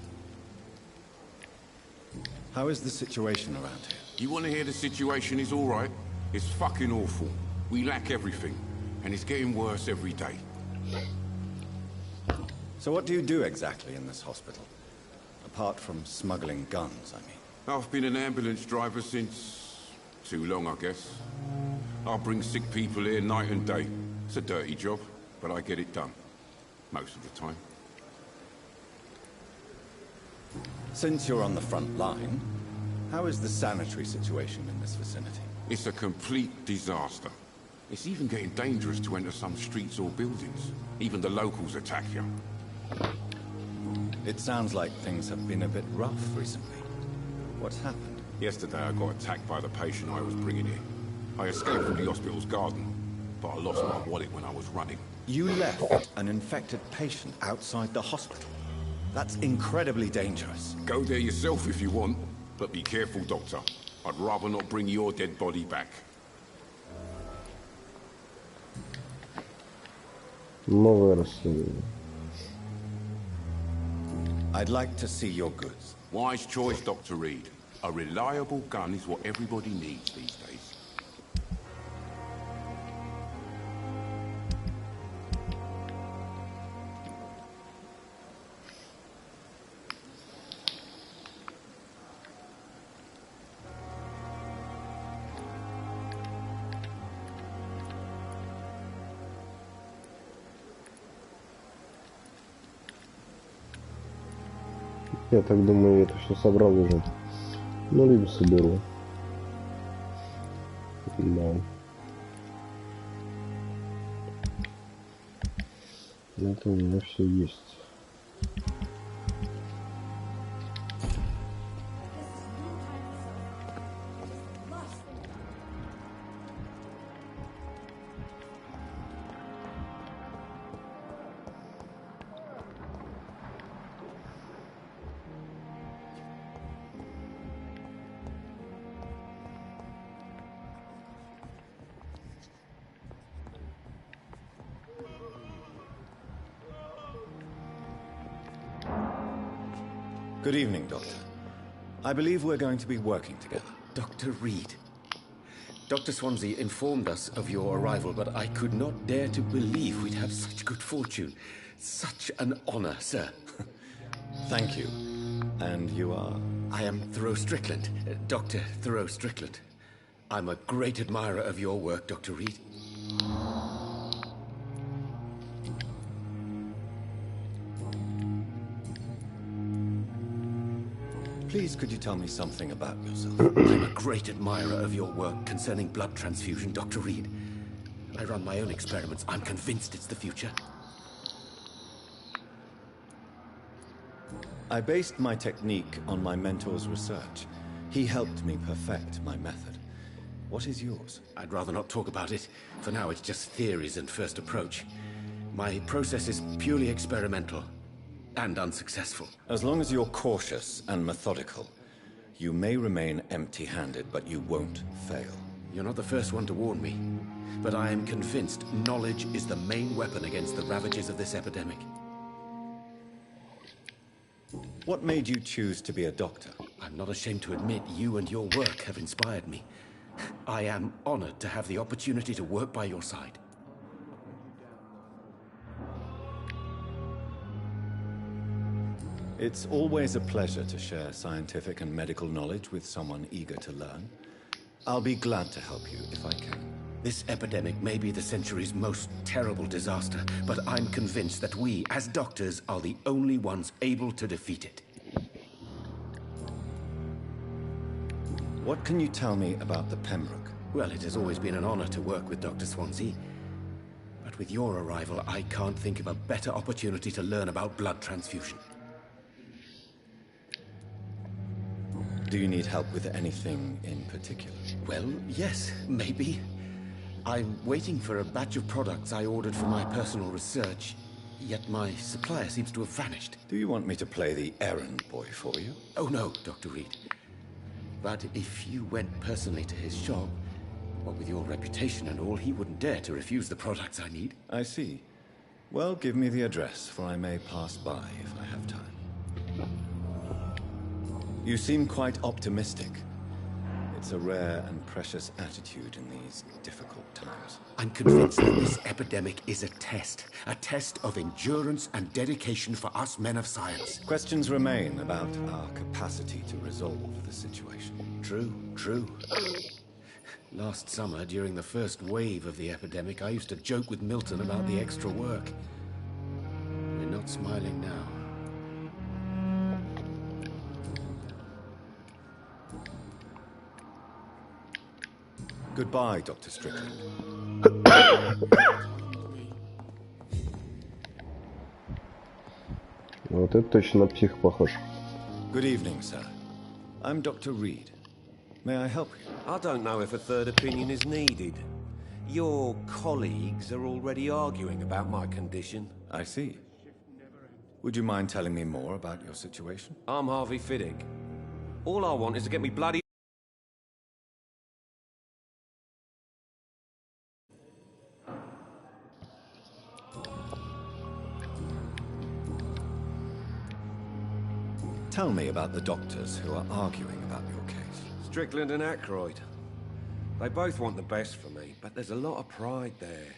Speaker 9: How is the situation around here?
Speaker 15: You want to hear the situation is all right? It's fucking awful. We lack everything. And it's getting worse every day.
Speaker 9: So what do you do exactly in this hospital? Apart from smuggling guns, I mean.
Speaker 15: I've been an ambulance driver since... too long, I guess. I bring sick people here night and day. It's a dirty job, but I get it done. Most of the time.
Speaker 9: Since you're on the front line, How is the sanitary situation in this vicinity?
Speaker 15: It's a complete disaster. It's even getting dangerous to enter some streets or buildings. Even the locals attack you.
Speaker 9: It sounds like things have been a bit rough recently. What's happened?
Speaker 15: Yesterday I got attacked by the patient I was bringing here. I escaped from the hospital's garden, but I lost my wallet when I was running.
Speaker 9: You left an infected patient outside the hospital? That's incredibly dangerous.
Speaker 15: Go there yourself if you want, but be careful, Doctor. I'd rather not bring your dead body back.
Speaker 1: Новое расследование.
Speaker 9: I'd like to see your goods.
Speaker 15: Wise choice, Dr. Reed. A reliable gun is what everybody needs these days.
Speaker 1: Я так думаю, я это все собрал уже. Ну, либо соберу. Да. Это у меня все есть.
Speaker 9: Good evening, Doctor. I believe we're going to be working together.
Speaker 4: Dr. Reed. Dr. Swansea informed us of your arrival, but I could not dare to believe we'd have such good fortune. Such an honor, sir.
Speaker 9: Thank you. And you are?
Speaker 4: I am Thoreau Strickland, Dr. Thoreau Strickland. I'm a great admirer of your work, Dr. Reed.
Speaker 9: Please, could you tell me something about yourself?
Speaker 4: I'm a great admirer of your work concerning blood transfusion, Dr. Reed. I run my own experiments. I'm convinced it's the future.
Speaker 9: I based my technique on my mentor's research. He helped me perfect my method. What is yours?
Speaker 4: I'd rather not talk about it. For now, it's just theories and first approach. My process is purely experimental. And unsuccessful.
Speaker 9: As long as you're cautious and methodical, you may remain empty-handed, but you won't fail.
Speaker 4: You're not the first one to warn me, but I am convinced knowledge is the main weapon against the ravages of this epidemic.
Speaker 9: What made you choose to be a doctor?
Speaker 4: I'm not ashamed to admit you and your work have inspired me. I am honored to have the opportunity to work by your side.
Speaker 9: It's always a pleasure to share scientific and medical knowledge with someone eager to learn. I'll be glad to help you if I can.
Speaker 4: This epidemic may be the century's most terrible disaster, but I'm convinced that we, as doctors, are the only ones able to defeat it.
Speaker 9: What can you tell me about the Pembroke?
Speaker 4: Well, it has always been an honor to work with Dr. Swansea. But with your arrival, I can't think of a better opportunity to learn about blood transfusion.
Speaker 9: Do you need help with anything in particular?
Speaker 4: Well, yes, maybe. I'm waiting for a batch of products I ordered for my personal research, yet my supplier seems to have vanished.
Speaker 9: Do you want me to play the errand boy for you?
Speaker 4: Oh no, Dr. Reed. But if you went personally to his shop, what with your reputation and all, he wouldn't dare to refuse the products I need.
Speaker 9: I see. Well, give me the address, for I may pass by if I have time. You seem quite optimistic. It's a rare and precious attitude in these difficult times.
Speaker 4: I'm convinced that this epidemic is a test of endurance and dedication for us men of science.
Speaker 9: Questions remain about our capacity to resolve the situation.
Speaker 4: True. Last summer, during the first wave of the epidemic, I used to joke with Milton about the extra work. We're not smiling now.
Speaker 9: Goodbye, Dr. Strickland.
Speaker 1: Вот это точно на псих похож.
Speaker 9: Good evening, sir. I'm Dr. Reed. May I help you?
Speaker 13: I don't know if a third opinion is needed. Your colleagues are already arguing about my condition.
Speaker 9: I see. Would you mind telling me more about your situation?
Speaker 13: I'm Harvey Fiddick. All I want is to get me bloody...
Speaker 9: Tell me about the doctors who are arguing about your case.
Speaker 13: Strickland and Aykroyd. They both want the best for me, but there's a lot of pride there.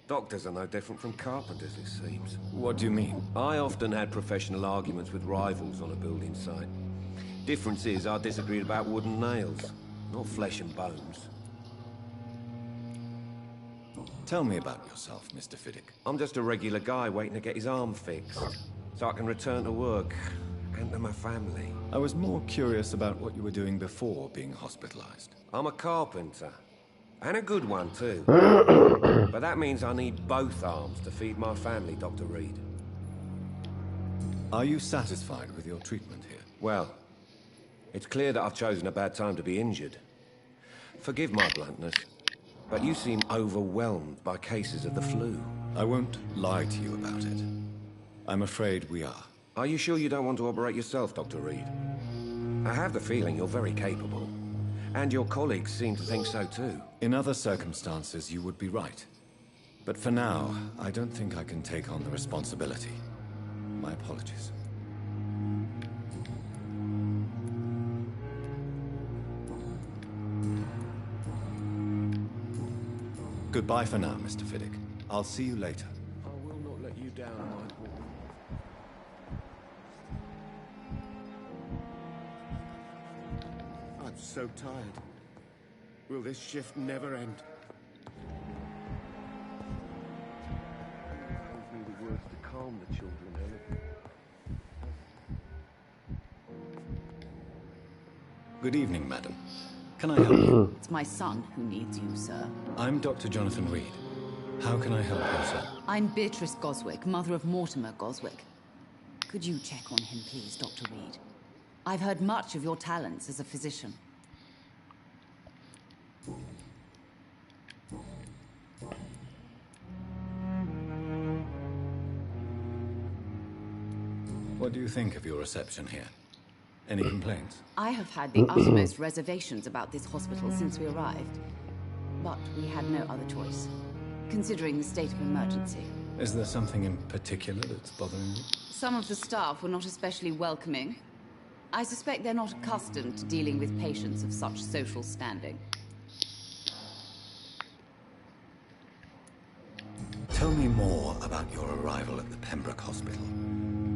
Speaker 13: Doctors are no different from carpenters, it seems.
Speaker 9: What do you mean?
Speaker 13: I often had professional arguments with rivals on a building site. Difference is I disagreed about wooden nails, not flesh and bones.
Speaker 9: Tell me about yourself, Mr. Fiddick.
Speaker 13: I'm just a regular guy waiting to get his arm fixed, so I can return to work and to my family.
Speaker 9: I was more curious about what you were doing before being hospitalized.
Speaker 13: I'm a carpenter. And a good one, too. But that means I need both arms to feed my family, Dr. Reed.
Speaker 9: Are you satisfied with your treatment here?
Speaker 13: Well, it's clear that I've chosen a bad time to be injured. Forgive my bluntness, but you seem overwhelmed by cases of the flu.
Speaker 9: I won't lie to you about it. I'm afraid we are.
Speaker 13: Are you sure you don't want to operate yourself, Dr. Reed? I have the feeling you're very capable. And your colleagues seem to think so too.
Speaker 9: In other circumstances, you would be right. But for now, I don't think I can take on the responsibility. My apologies. Goodbye for now, Mr. Fiddick. I'll see you later.
Speaker 13: I will not let you down, Michael. I'm so tired. Will this shift never end? I need the words to calm the children, Ellen.
Speaker 9: Good evening, madam. Can I help you?
Speaker 16: It's my son who needs you, sir.
Speaker 9: I'm Dr. Jonathan Reed. How can I help you, sir?
Speaker 16: I'm Beatrice Goswick, mother of Mortimer Goswick. Could you check on him, please, Dr. Reed? I've heard much of your talents as a physician.
Speaker 9: What do you think of your reception here? Any complaints?
Speaker 16: I have had the utmost reservations about this hospital since we arrived. But we had no other choice, considering the state of emergency.
Speaker 9: Is there something in particular that's bothering you?
Speaker 16: Some of the staff were not especially welcoming. I suspect they're not accustomed to dealing with patients of such social standing.
Speaker 9: Tell me more about your arrival at the Pembroke Hospital.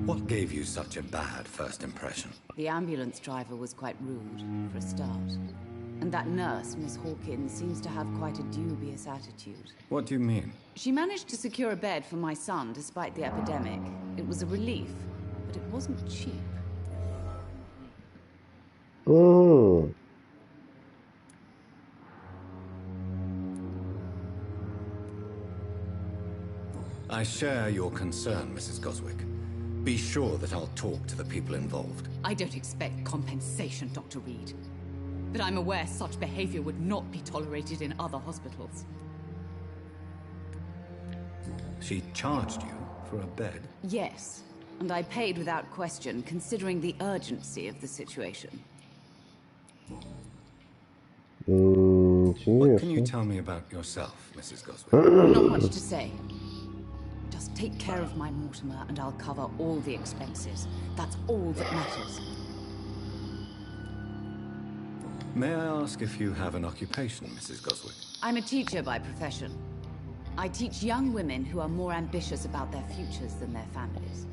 Speaker 9: What gave you such a bad first impression?
Speaker 16: The ambulance driver was quite rude, for a start. And that nurse, Miss Hawkins, seems to have quite a dubious attitude.
Speaker 9: What do you mean?
Speaker 16: She managed to secure a bed for my son despite the epidemic. It was a relief, but it wasn't cheap.
Speaker 1: Oh.
Speaker 9: I share your concern, Mrs. Goswick. Be sure that I'll talk to the people involved.
Speaker 16: I don't expect compensation, Dr. Reed. But I'm aware such behavior would not be tolerated in other hospitals.
Speaker 9: She charged you for a bed?
Speaker 16: Yes, and I paid without question, considering the urgency of the situation.
Speaker 9: What can you tell me about yourself, Mrs. Goswick?
Speaker 16: Not much to say. Just take care of my Mortimer and I'll cover all the expenses. That's all that matters.
Speaker 9: May I ask if you have an occupation, Mrs. Goswick?
Speaker 16: I'm a teacher by profession. I teach young women who are more ambitious about their futures than their families.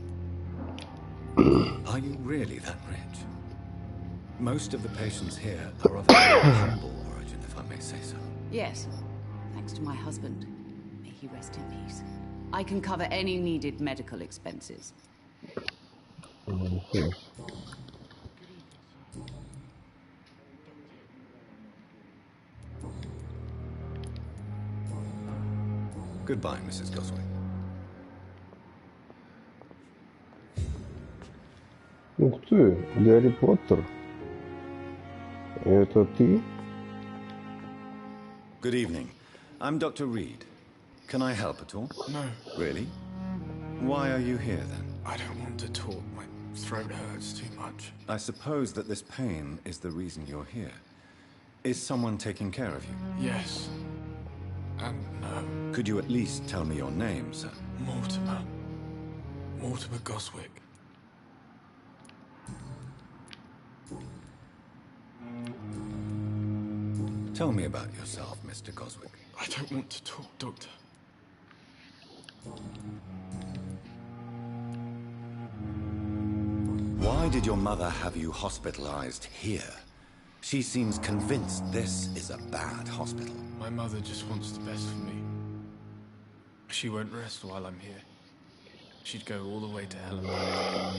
Speaker 9: Are you really that rich? Most of the patients here are of a very humble origin, if I may say so.
Speaker 16: Yes, thanks to my husband. May he rest in peace. I can cover any needed medical expenses.
Speaker 9: Goodbye, Mrs. Goswick.
Speaker 1: Ух ты, Гарри Поттер. Это ты?
Speaker 9: Good evening. I'm Dr. Reed. Can I help at all?
Speaker 17: No.
Speaker 9: Really? Why are you here then?
Speaker 17: I don't want to talk. My throat hurts too much.
Speaker 9: I suppose that this pain is the reason you're here. Is someone taking care of you?
Speaker 17: Yes. And no.
Speaker 9: Could you at least tell me your name, sir?
Speaker 17: Mortimer. Mortimer Goswick.
Speaker 9: Tell me about yourself, Mr. Goswick.
Speaker 17: I don't want to talk, Doctor.
Speaker 9: Why did your mother have you hospitalized here? She seems convinced this is a bad hospital.
Speaker 17: My mother just wants the best for me. She won't rest while I'm here. She'd go all the way to hell and back.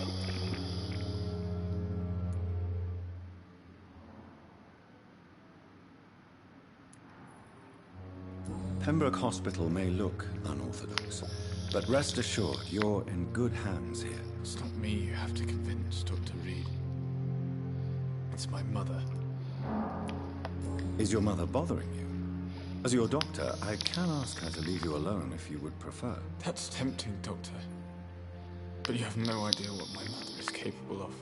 Speaker 9: Pembroke Hospital may look unorthodox, but rest assured you're in good hands here.
Speaker 17: It's not me you have to convince, Dr. Reed. It's my mother.
Speaker 9: Is your mother bothering you? As your doctor, I can ask her to leave you alone if you would prefer.
Speaker 17: That's tempting, Doctor. But you have no idea what my mother is capable of.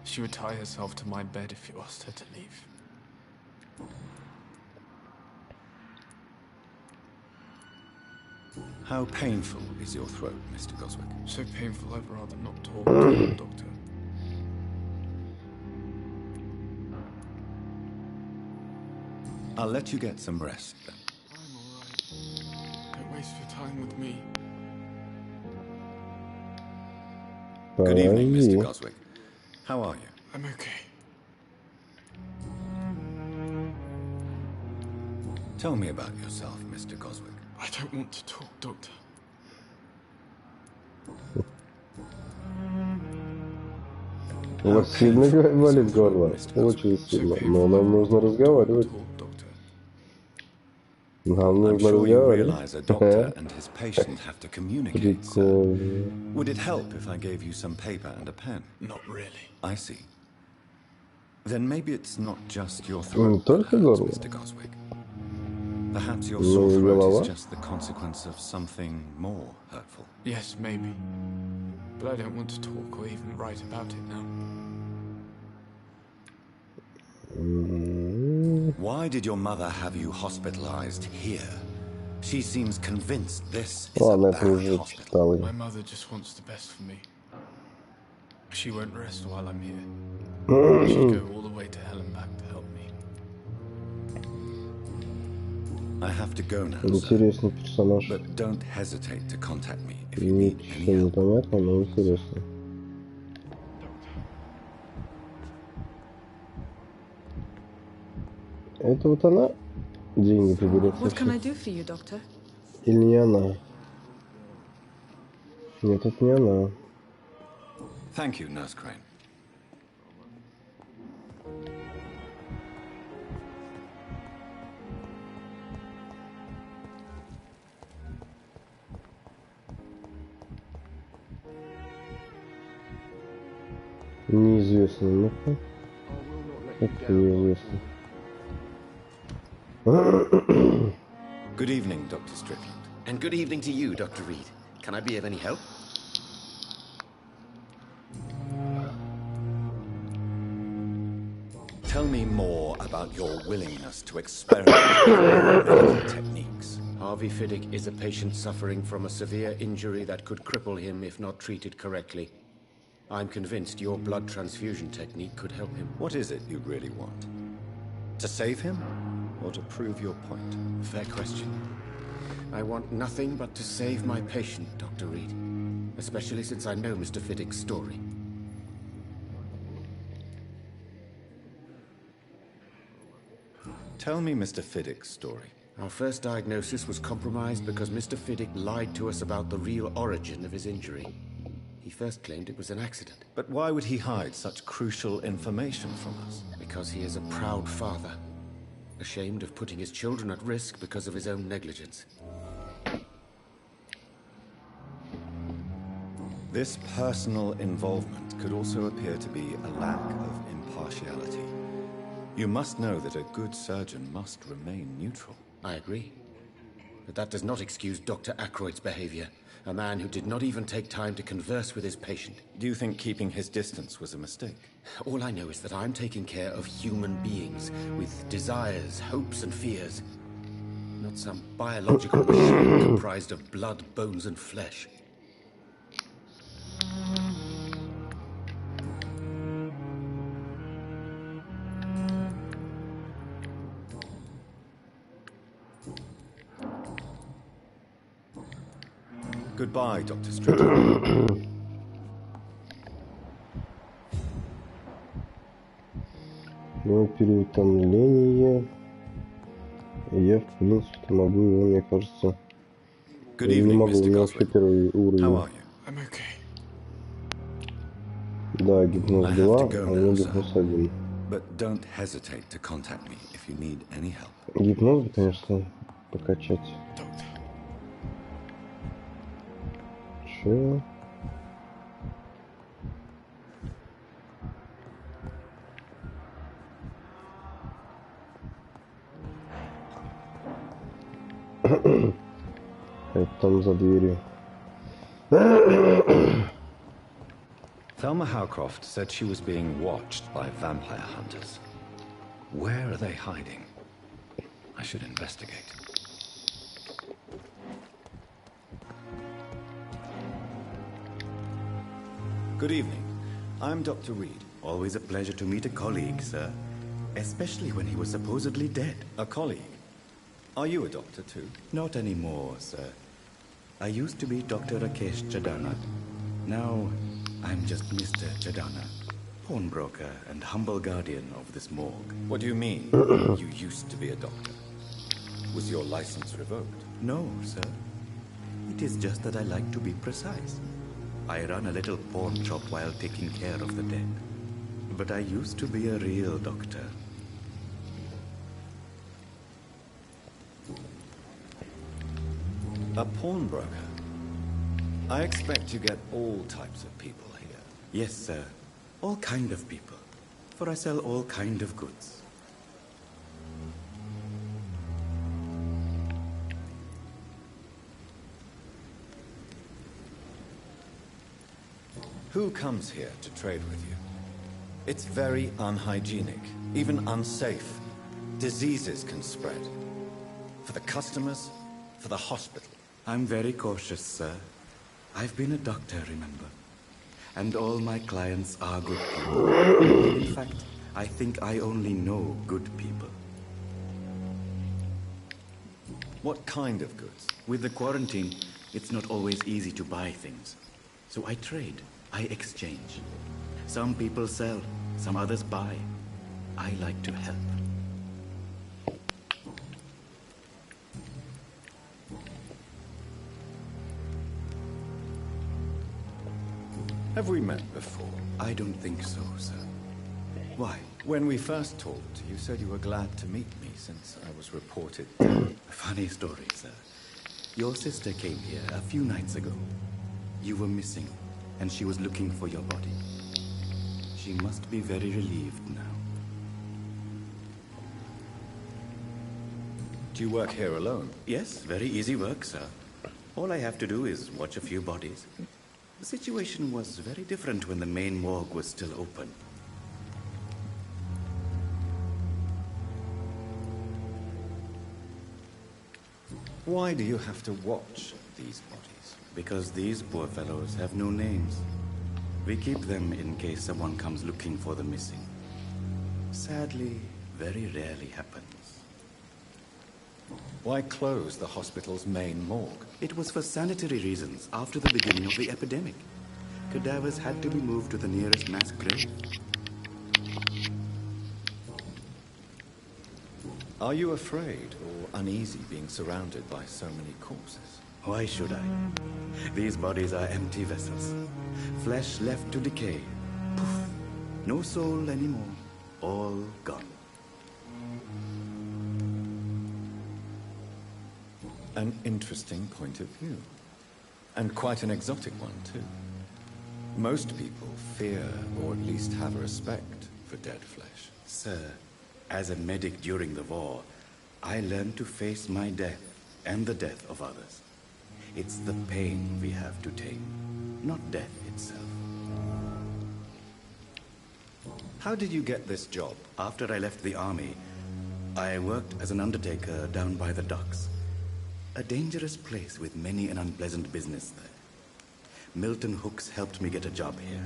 Speaker 17: She would tie herself to my bed if you asked her to leave.
Speaker 9: How painful is your throat, Mr. Goswick?
Speaker 17: So painful I'd rather not talk to you, Doctor.
Speaker 9: I'll let you get some rest, then.
Speaker 17: I'm alright. Don't waste your time with me.
Speaker 9: Good evening, Mr. Goswick. How are you?
Speaker 17: I'm okay.
Speaker 9: Tell me about yourself, Mr. Goswick.
Speaker 17: I don't want to talk, Doctor.
Speaker 1: У вас сильно болит горло? Очень сильно. Но нам нужно разговаривать. Нам нужно разговаривать. Прикольно.
Speaker 9: Would it help if I gave you some paper and a pen?
Speaker 17: Not really.
Speaker 9: I see. Then maybe it's not just your throat.
Speaker 1: Не только горло.
Speaker 9: Mr. Goswick. Perhaps your sore throat is just the consequence of something more hurtful.
Speaker 17: Yes, maybe. But I don't want to talk or even write about it now.
Speaker 9: Why did your mother have you hospitalized here? She seems convinced this is
Speaker 1: Ладно,
Speaker 9: a
Speaker 1: это уже
Speaker 9: bad hospital.
Speaker 1: читал.
Speaker 17: My mother just wants the best for me. She won't rest while I'm here. She'd go all the way to hell and back to help me.
Speaker 9: I have to go now,
Speaker 1: Интересный персонаж.
Speaker 9: but don't hesitate to contact me if you need any
Speaker 1: Ничего не
Speaker 9: help.
Speaker 1: понятно, но интересно. Это вот она деньги приберет?
Speaker 10: What can I do for you, Doctor?
Speaker 1: Или не она? Нет, это не она.
Speaker 9: Thank you, Nurse Crane.
Speaker 1: Неизвестно, ну-ка. Это неизвестно.
Speaker 9: Good evening, Dr. Strickland.
Speaker 18: And good evening to you, Dr. Reed. Can I be of any help?
Speaker 9: Tell me more about your willingness to experiment with medical techniques.
Speaker 4: Harvey Fiddick is a patient suffering from a severe injury that could cripple him if not treated correctly. I'm convinced your blood transfusion technique could help him.
Speaker 9: What is it you really want? To save him, or to prove your point?
Speaker 4: Fair question. I want nothing but to save my patient, Dr. Reed. Especially since I know Mr. Fiddick's story.
Speaker 9: Tell me Mr. Fiddick's story.
Speaker 4: Our first diagnosis was compromised because Mr. Fiddick lied to us about the real origin of his injury. He first claimed it was an accident.
Speaker 9: But why would he hide such crucial information from us?
Speaker 4: Because he is a proud father, ashamed of putting his children at risk because of his own negligence.
Speaker 9: This personal involvement could also appear to be a lack of impartiality. You must know that a good surgeon must remain neutral.
Speaker 18: I agree. But that does not excuse Dr. Aykroyd's behavior. A man who did not even take time to converse with his patient.
Speaker 9: Do you think keeping his distance was a mistake?
Speaker 18: All I know is that I'm taking care of human beings with desires, hopes, and fears. Not some biological machine comprised of blood, bones, and flesh.
Speaker 9: Goodbye, Dr. Strickland.
Speaker 1: Ну, переутомление. Я, в принципе, могу его, мне кажется... Я не могу, у меня вообще первый уровень. Да, гипноз 2, а у меня гипноз 1. Гипноз, конечно, покачать. Че? Это там за дверью.
Speaker 9: Thelma Howcroft said she was being watched by vampire hunters. Where are they hiding? I should investigate. Good evening. I'm Dr. Reed.
Speaker 19: Always a pleasure to meet a colleague, sir. Especially when he was supposedly dead.
Speaker 9: A colleague? Are you a doctor too?
Speaker 19: Not anymore, sir. I used to be Dr. Rakesh Chadana. Now, I'm just Mr. Chadana, pawnbroker and humble guardian of this morgue.
Speaker 9: What do you mean, you used to be a doctor? Was your license revoked?
Speaker 19: No, sir. It is just that I like to be precise. I run a little pawn shop while taking care of the dead. But I used to be a real doctor.
Speaker 9: A pawnbroker? I expect you get all types of people here.
Speaker 19: Yes, sir. All kind of people. For I sell all kind of goods.
Speaker 9: Who comes here to trade with you? It's very unhygienic, even unsafe. Diseases can spread. For the customers, for the hospital.
Speaker 19: I'm very cautious, sir. I've been a doctor, remember? And all my clients are good people. In fact, I think I only know good people.
Speaker 9: What kind of goods?
Speaker 19: With the quarantine, it's not always easy to buy things. So I trade. I exchange. Some people sell, some others buy. I like to help.
Speaker 9: Have we met before?
Speaker 19: I don't think so, sir. Why?
Speaker 9: When we first talked, you said you were glad to meet me since I was reported.
Speaker 19: Funny story, sir. Your sister came here a few nights ago. You were missing, and she was looking for your body. She must be very relieved now.
Speaker 9: Do you work here alone?
Speaker 19: Yes, very easy work, sir. All I have to do is watch a few bodies. The situation was very different when the main morgue was still open.
Speaker 9: Why do you have to watch these bodies?
Speaker 19: Because these poor fellows have no names. We keep them in case someone comes looking for the missing. Sadly, very rarely happens.
Speaker 9: Why close the hospital's main morgue?
Speaker 19: It was for sanitary reasons after the beginning of the epidemic. Cadavers had to be moved to the nearest mass grave.
Speaker 9: Are you afraid or uneasy being surrounded by so many corpses?
Speaker 19: Why should I? These bodies are empty vessels. Flesh left to decay. Poof. No soul anymore. All gone.
Speaker 9: An interesting point of view. And quite an exotic one, too. Most people fear, or at least have a respect for dead flesh.
Speaker 19: Sir, as a medic during the war, I learned to face my death and the death of others. It's the pain we have to tame, not death itself.
Speaker 9: How did you get this job?
Speaker 19: After I left the army, I worked as an undertaker down by the docks. A dangerous place with many an unpleasant business there. Milton Hooks helped me get a job here.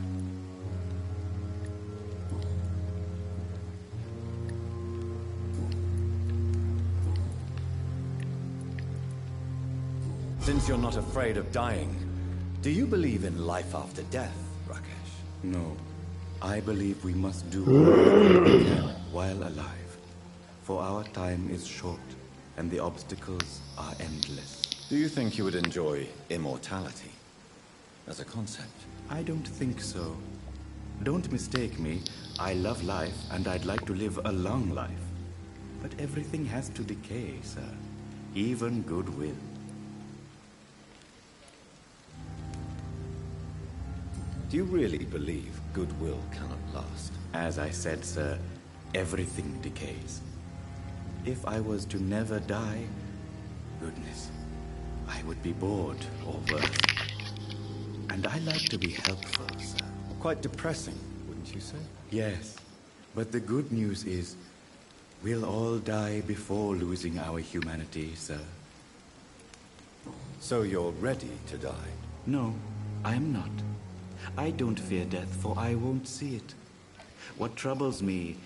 Speaker 9: Since you're not afraid of dying, do you believe in life after death, Rakesh?
Speaker 19: No. I believe we must do what we can while alive. For our time is short, and the obstacles are endless.
Speaker 9: Do you think you would enjoy immortality as a concept?
Speaker 19: I don't think so. Don't mistake me. I love life, and I'd like to live a long life. But everything has to decay, sir. Even goodwill.
Speaker 9: Do you really believe goodwill cannot last?
Speaker 19: As I said, sir, everything decays. If I was to never die, goodness, I would be bored or worse. And I like to be helpful, sir.
Speaker 9: Quite depressing, wouldn't you say?
Speaker 19: Yes, but the good news is, we'll all die before losing our humanity, sir.
Speaker 9: So you're ready to die?
Speaker 19: No, I am not. I don't fear death, for I won't see it. What troubles me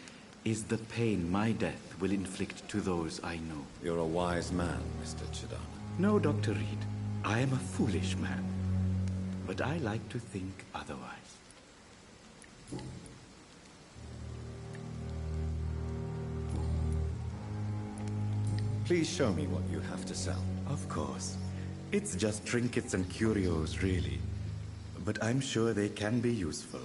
Speaker 19: is the pain my death will inflict to those I know.
Speaker 9: You're a wise man, Mr. Chidana.
Speaker 19: No, Dr. Reed. I am a foolish man. But I like to think otherwise.
Speaker 9: Please show me what you have to sell.
Speaker 19: Of course. It's just trinkets and curios, really. But I'm sure they can be useful.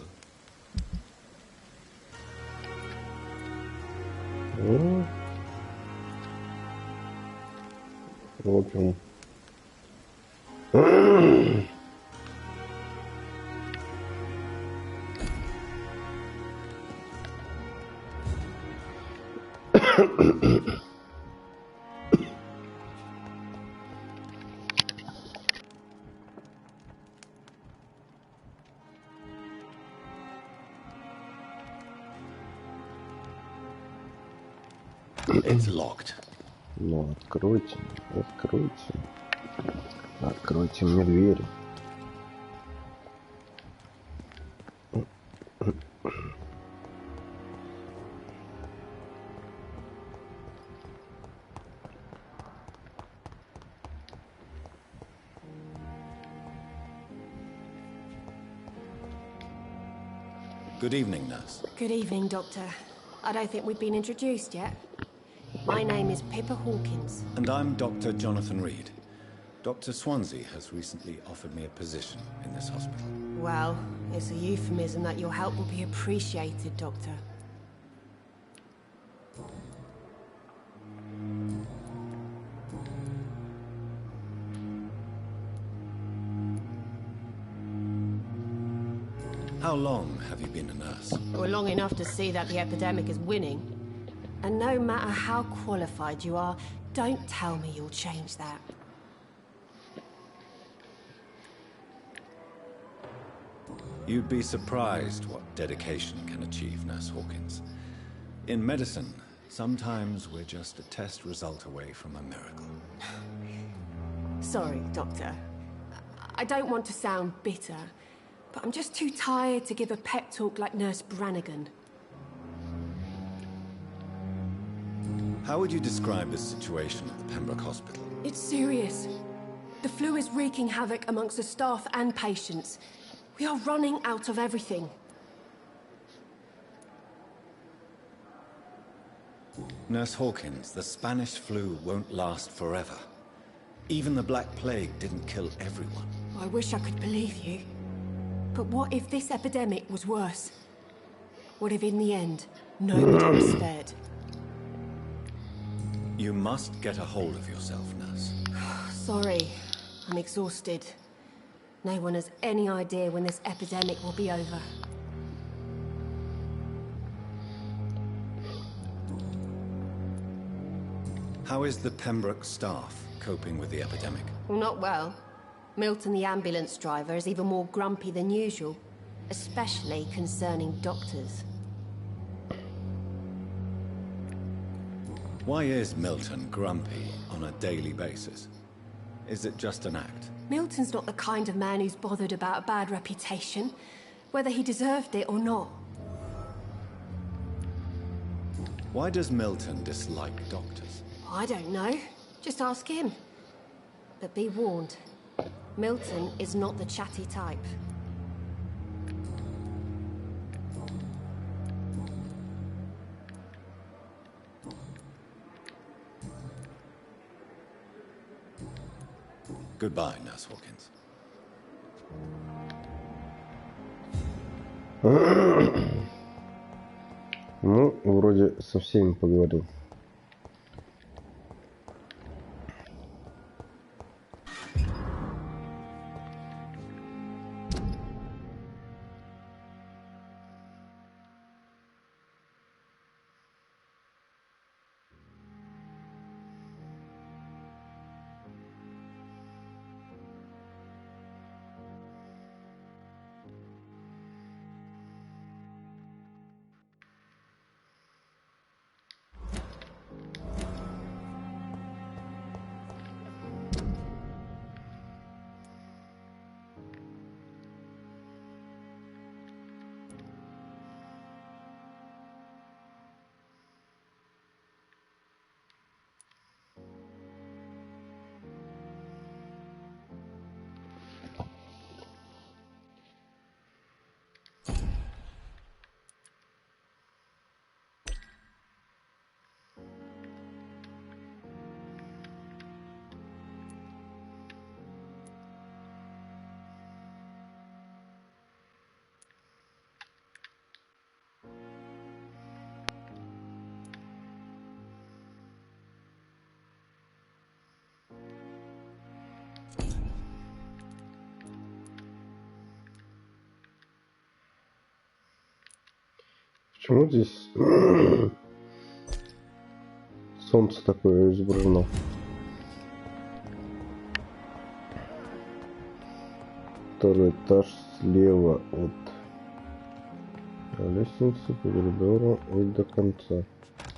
Speaker 1: Okay.
Speaker 9: It's locked.
Speaker 1: Ну, откройте, откройте. Откройте мне двери.
Speaker 9: Good evening, nurse.
Speaker 20: Good evening, Doctor. I don't think we've been introduced yet. My name is Pippa Hawkins.
Speaker 9: And I'm Dr. Jonathan Reed. Dr. Swansea has recently offered me a position in this hospital.
Speaker 20: Well, it's a euphemism that your help will be appreciated, Doctor.
Speaker 9: How long have you been a nurse?
Speaker 20: Well, long enough to see that the epidemic is winning. And no matter how qualified you are, don't tell me you'll change that.
Speaker 9: You'd be surprised what dedication can achieve, Nurse Hawkins. In medicine, sometimes we're just a test result away from a miracle.
Speaker 20: Sorry, Doctor. I don't want to sound bitter, but I'm just too tired to give a pep talk like Nurse Brannigan.
Speaker 9: How would you describe the situation at the Pembroke Hospital?
Speaker 20: It's serious. The flu is wreaking havoc amongst the staff and patients. We are running out of everything.
Speaker 9: Nurse Hawkins, the Spanish flu won't last forever. Even the Black Plague didn't kill everyone.
Speaker 20: I wish I could believe you. But what if this epidemic was worse? What if in the end, nobody was spared?
Speaker 9: You must get a hold of yourself, Nurse.
Speaker 20: Sorry, I'm exhausted. No one has any idea when this epidemic will be over.
Speaker 9: How is the Pembroke staff coping with the epidemic?
Speaker 20: Well, not well. Milton, the ambulance driver, is even more grumpy than usual, especially concerning doctors.
Speaker 9: Why is Milton grumpy on a daily basis? Is it just an act?
Speaker 20: Milton's not the kind of man who's bothered about a bad reputation, whether he deserved it or not.
Speaker 9: Why does Milton dislike doctors?
Speaker 20: I don't know. Just ask him. But be warned, Milton is not the chatty type.
Speaker 9: Goodbye, Nurse Hawkins.
Speaker 1: Ну, вроде со всеми поговорил. Почему здесь солнце такое изображено? Второй этаж слева от лестницы по коридору и до конца.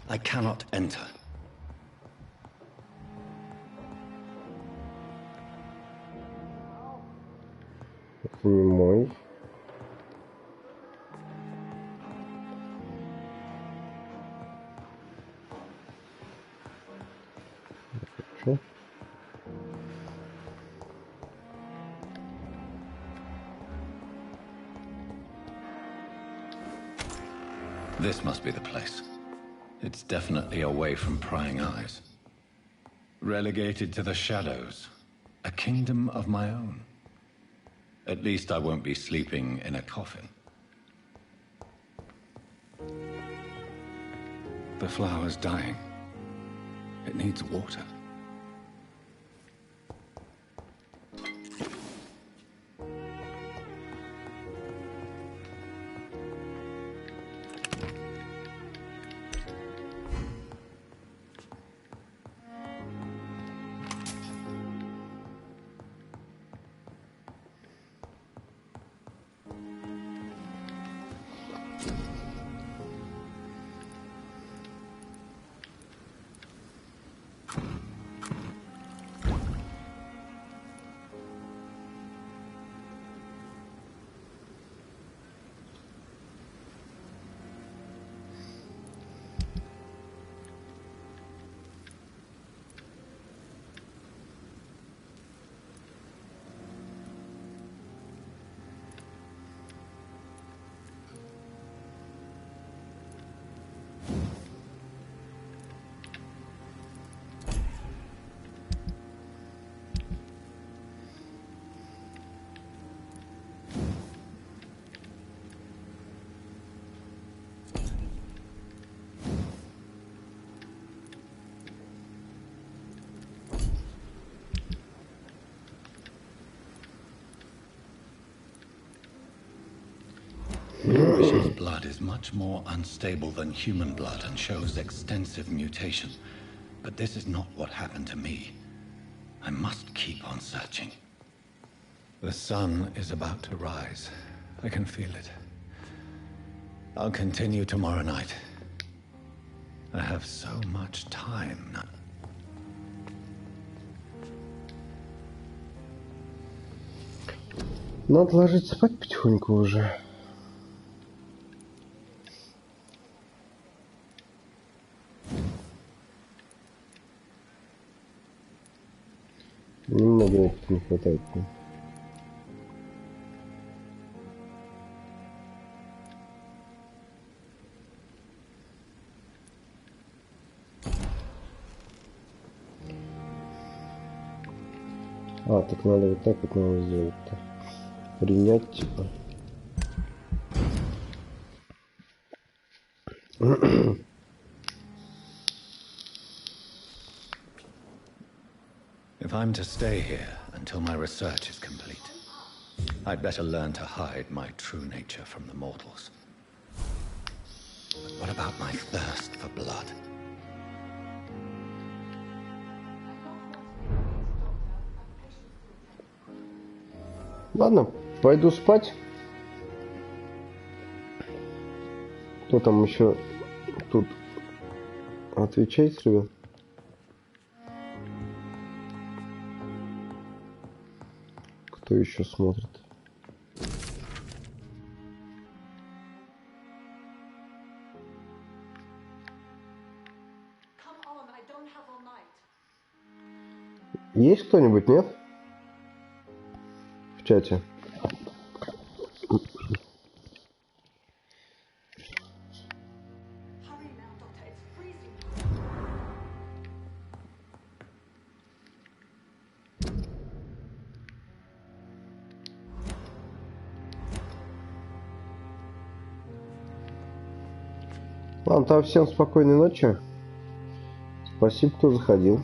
Speaker 9: I cannot enter.
Speaker 1: Это не мой.
Speaker 9: This must be the place. It's definitely away from prying eyes. Relegated to the shadows. A kingdom of my own. At least I won't be sleeping in a coffin. The flower's dying. It needs water. Nourish's blood is much more unstable than human blood and shows extensive mutation. But this is not what happened to me. I must keep on searching. The sun is about to rise. I can feel it. I'll continue tomorrow night. I have so much time now.
Speaker 1: Надо ложиться спать потихоньку уже. Немного опыта не хватает. А, так надо вот так вот надо сделать-то. Принять типа.
Speaker 9: If I'm to stay here until my research is complete, I'd better learn to hide my true nature from the mortals. But what about my thirst for blood?
Speaker 1: Ладно, пойду спать. Кто там еще тут отвечает, ребят? Кто еще смотрит? Есть кто-нибудь, нет? В чате. Ладно, там всем спокойной ночи. Спасибо, кто заходил.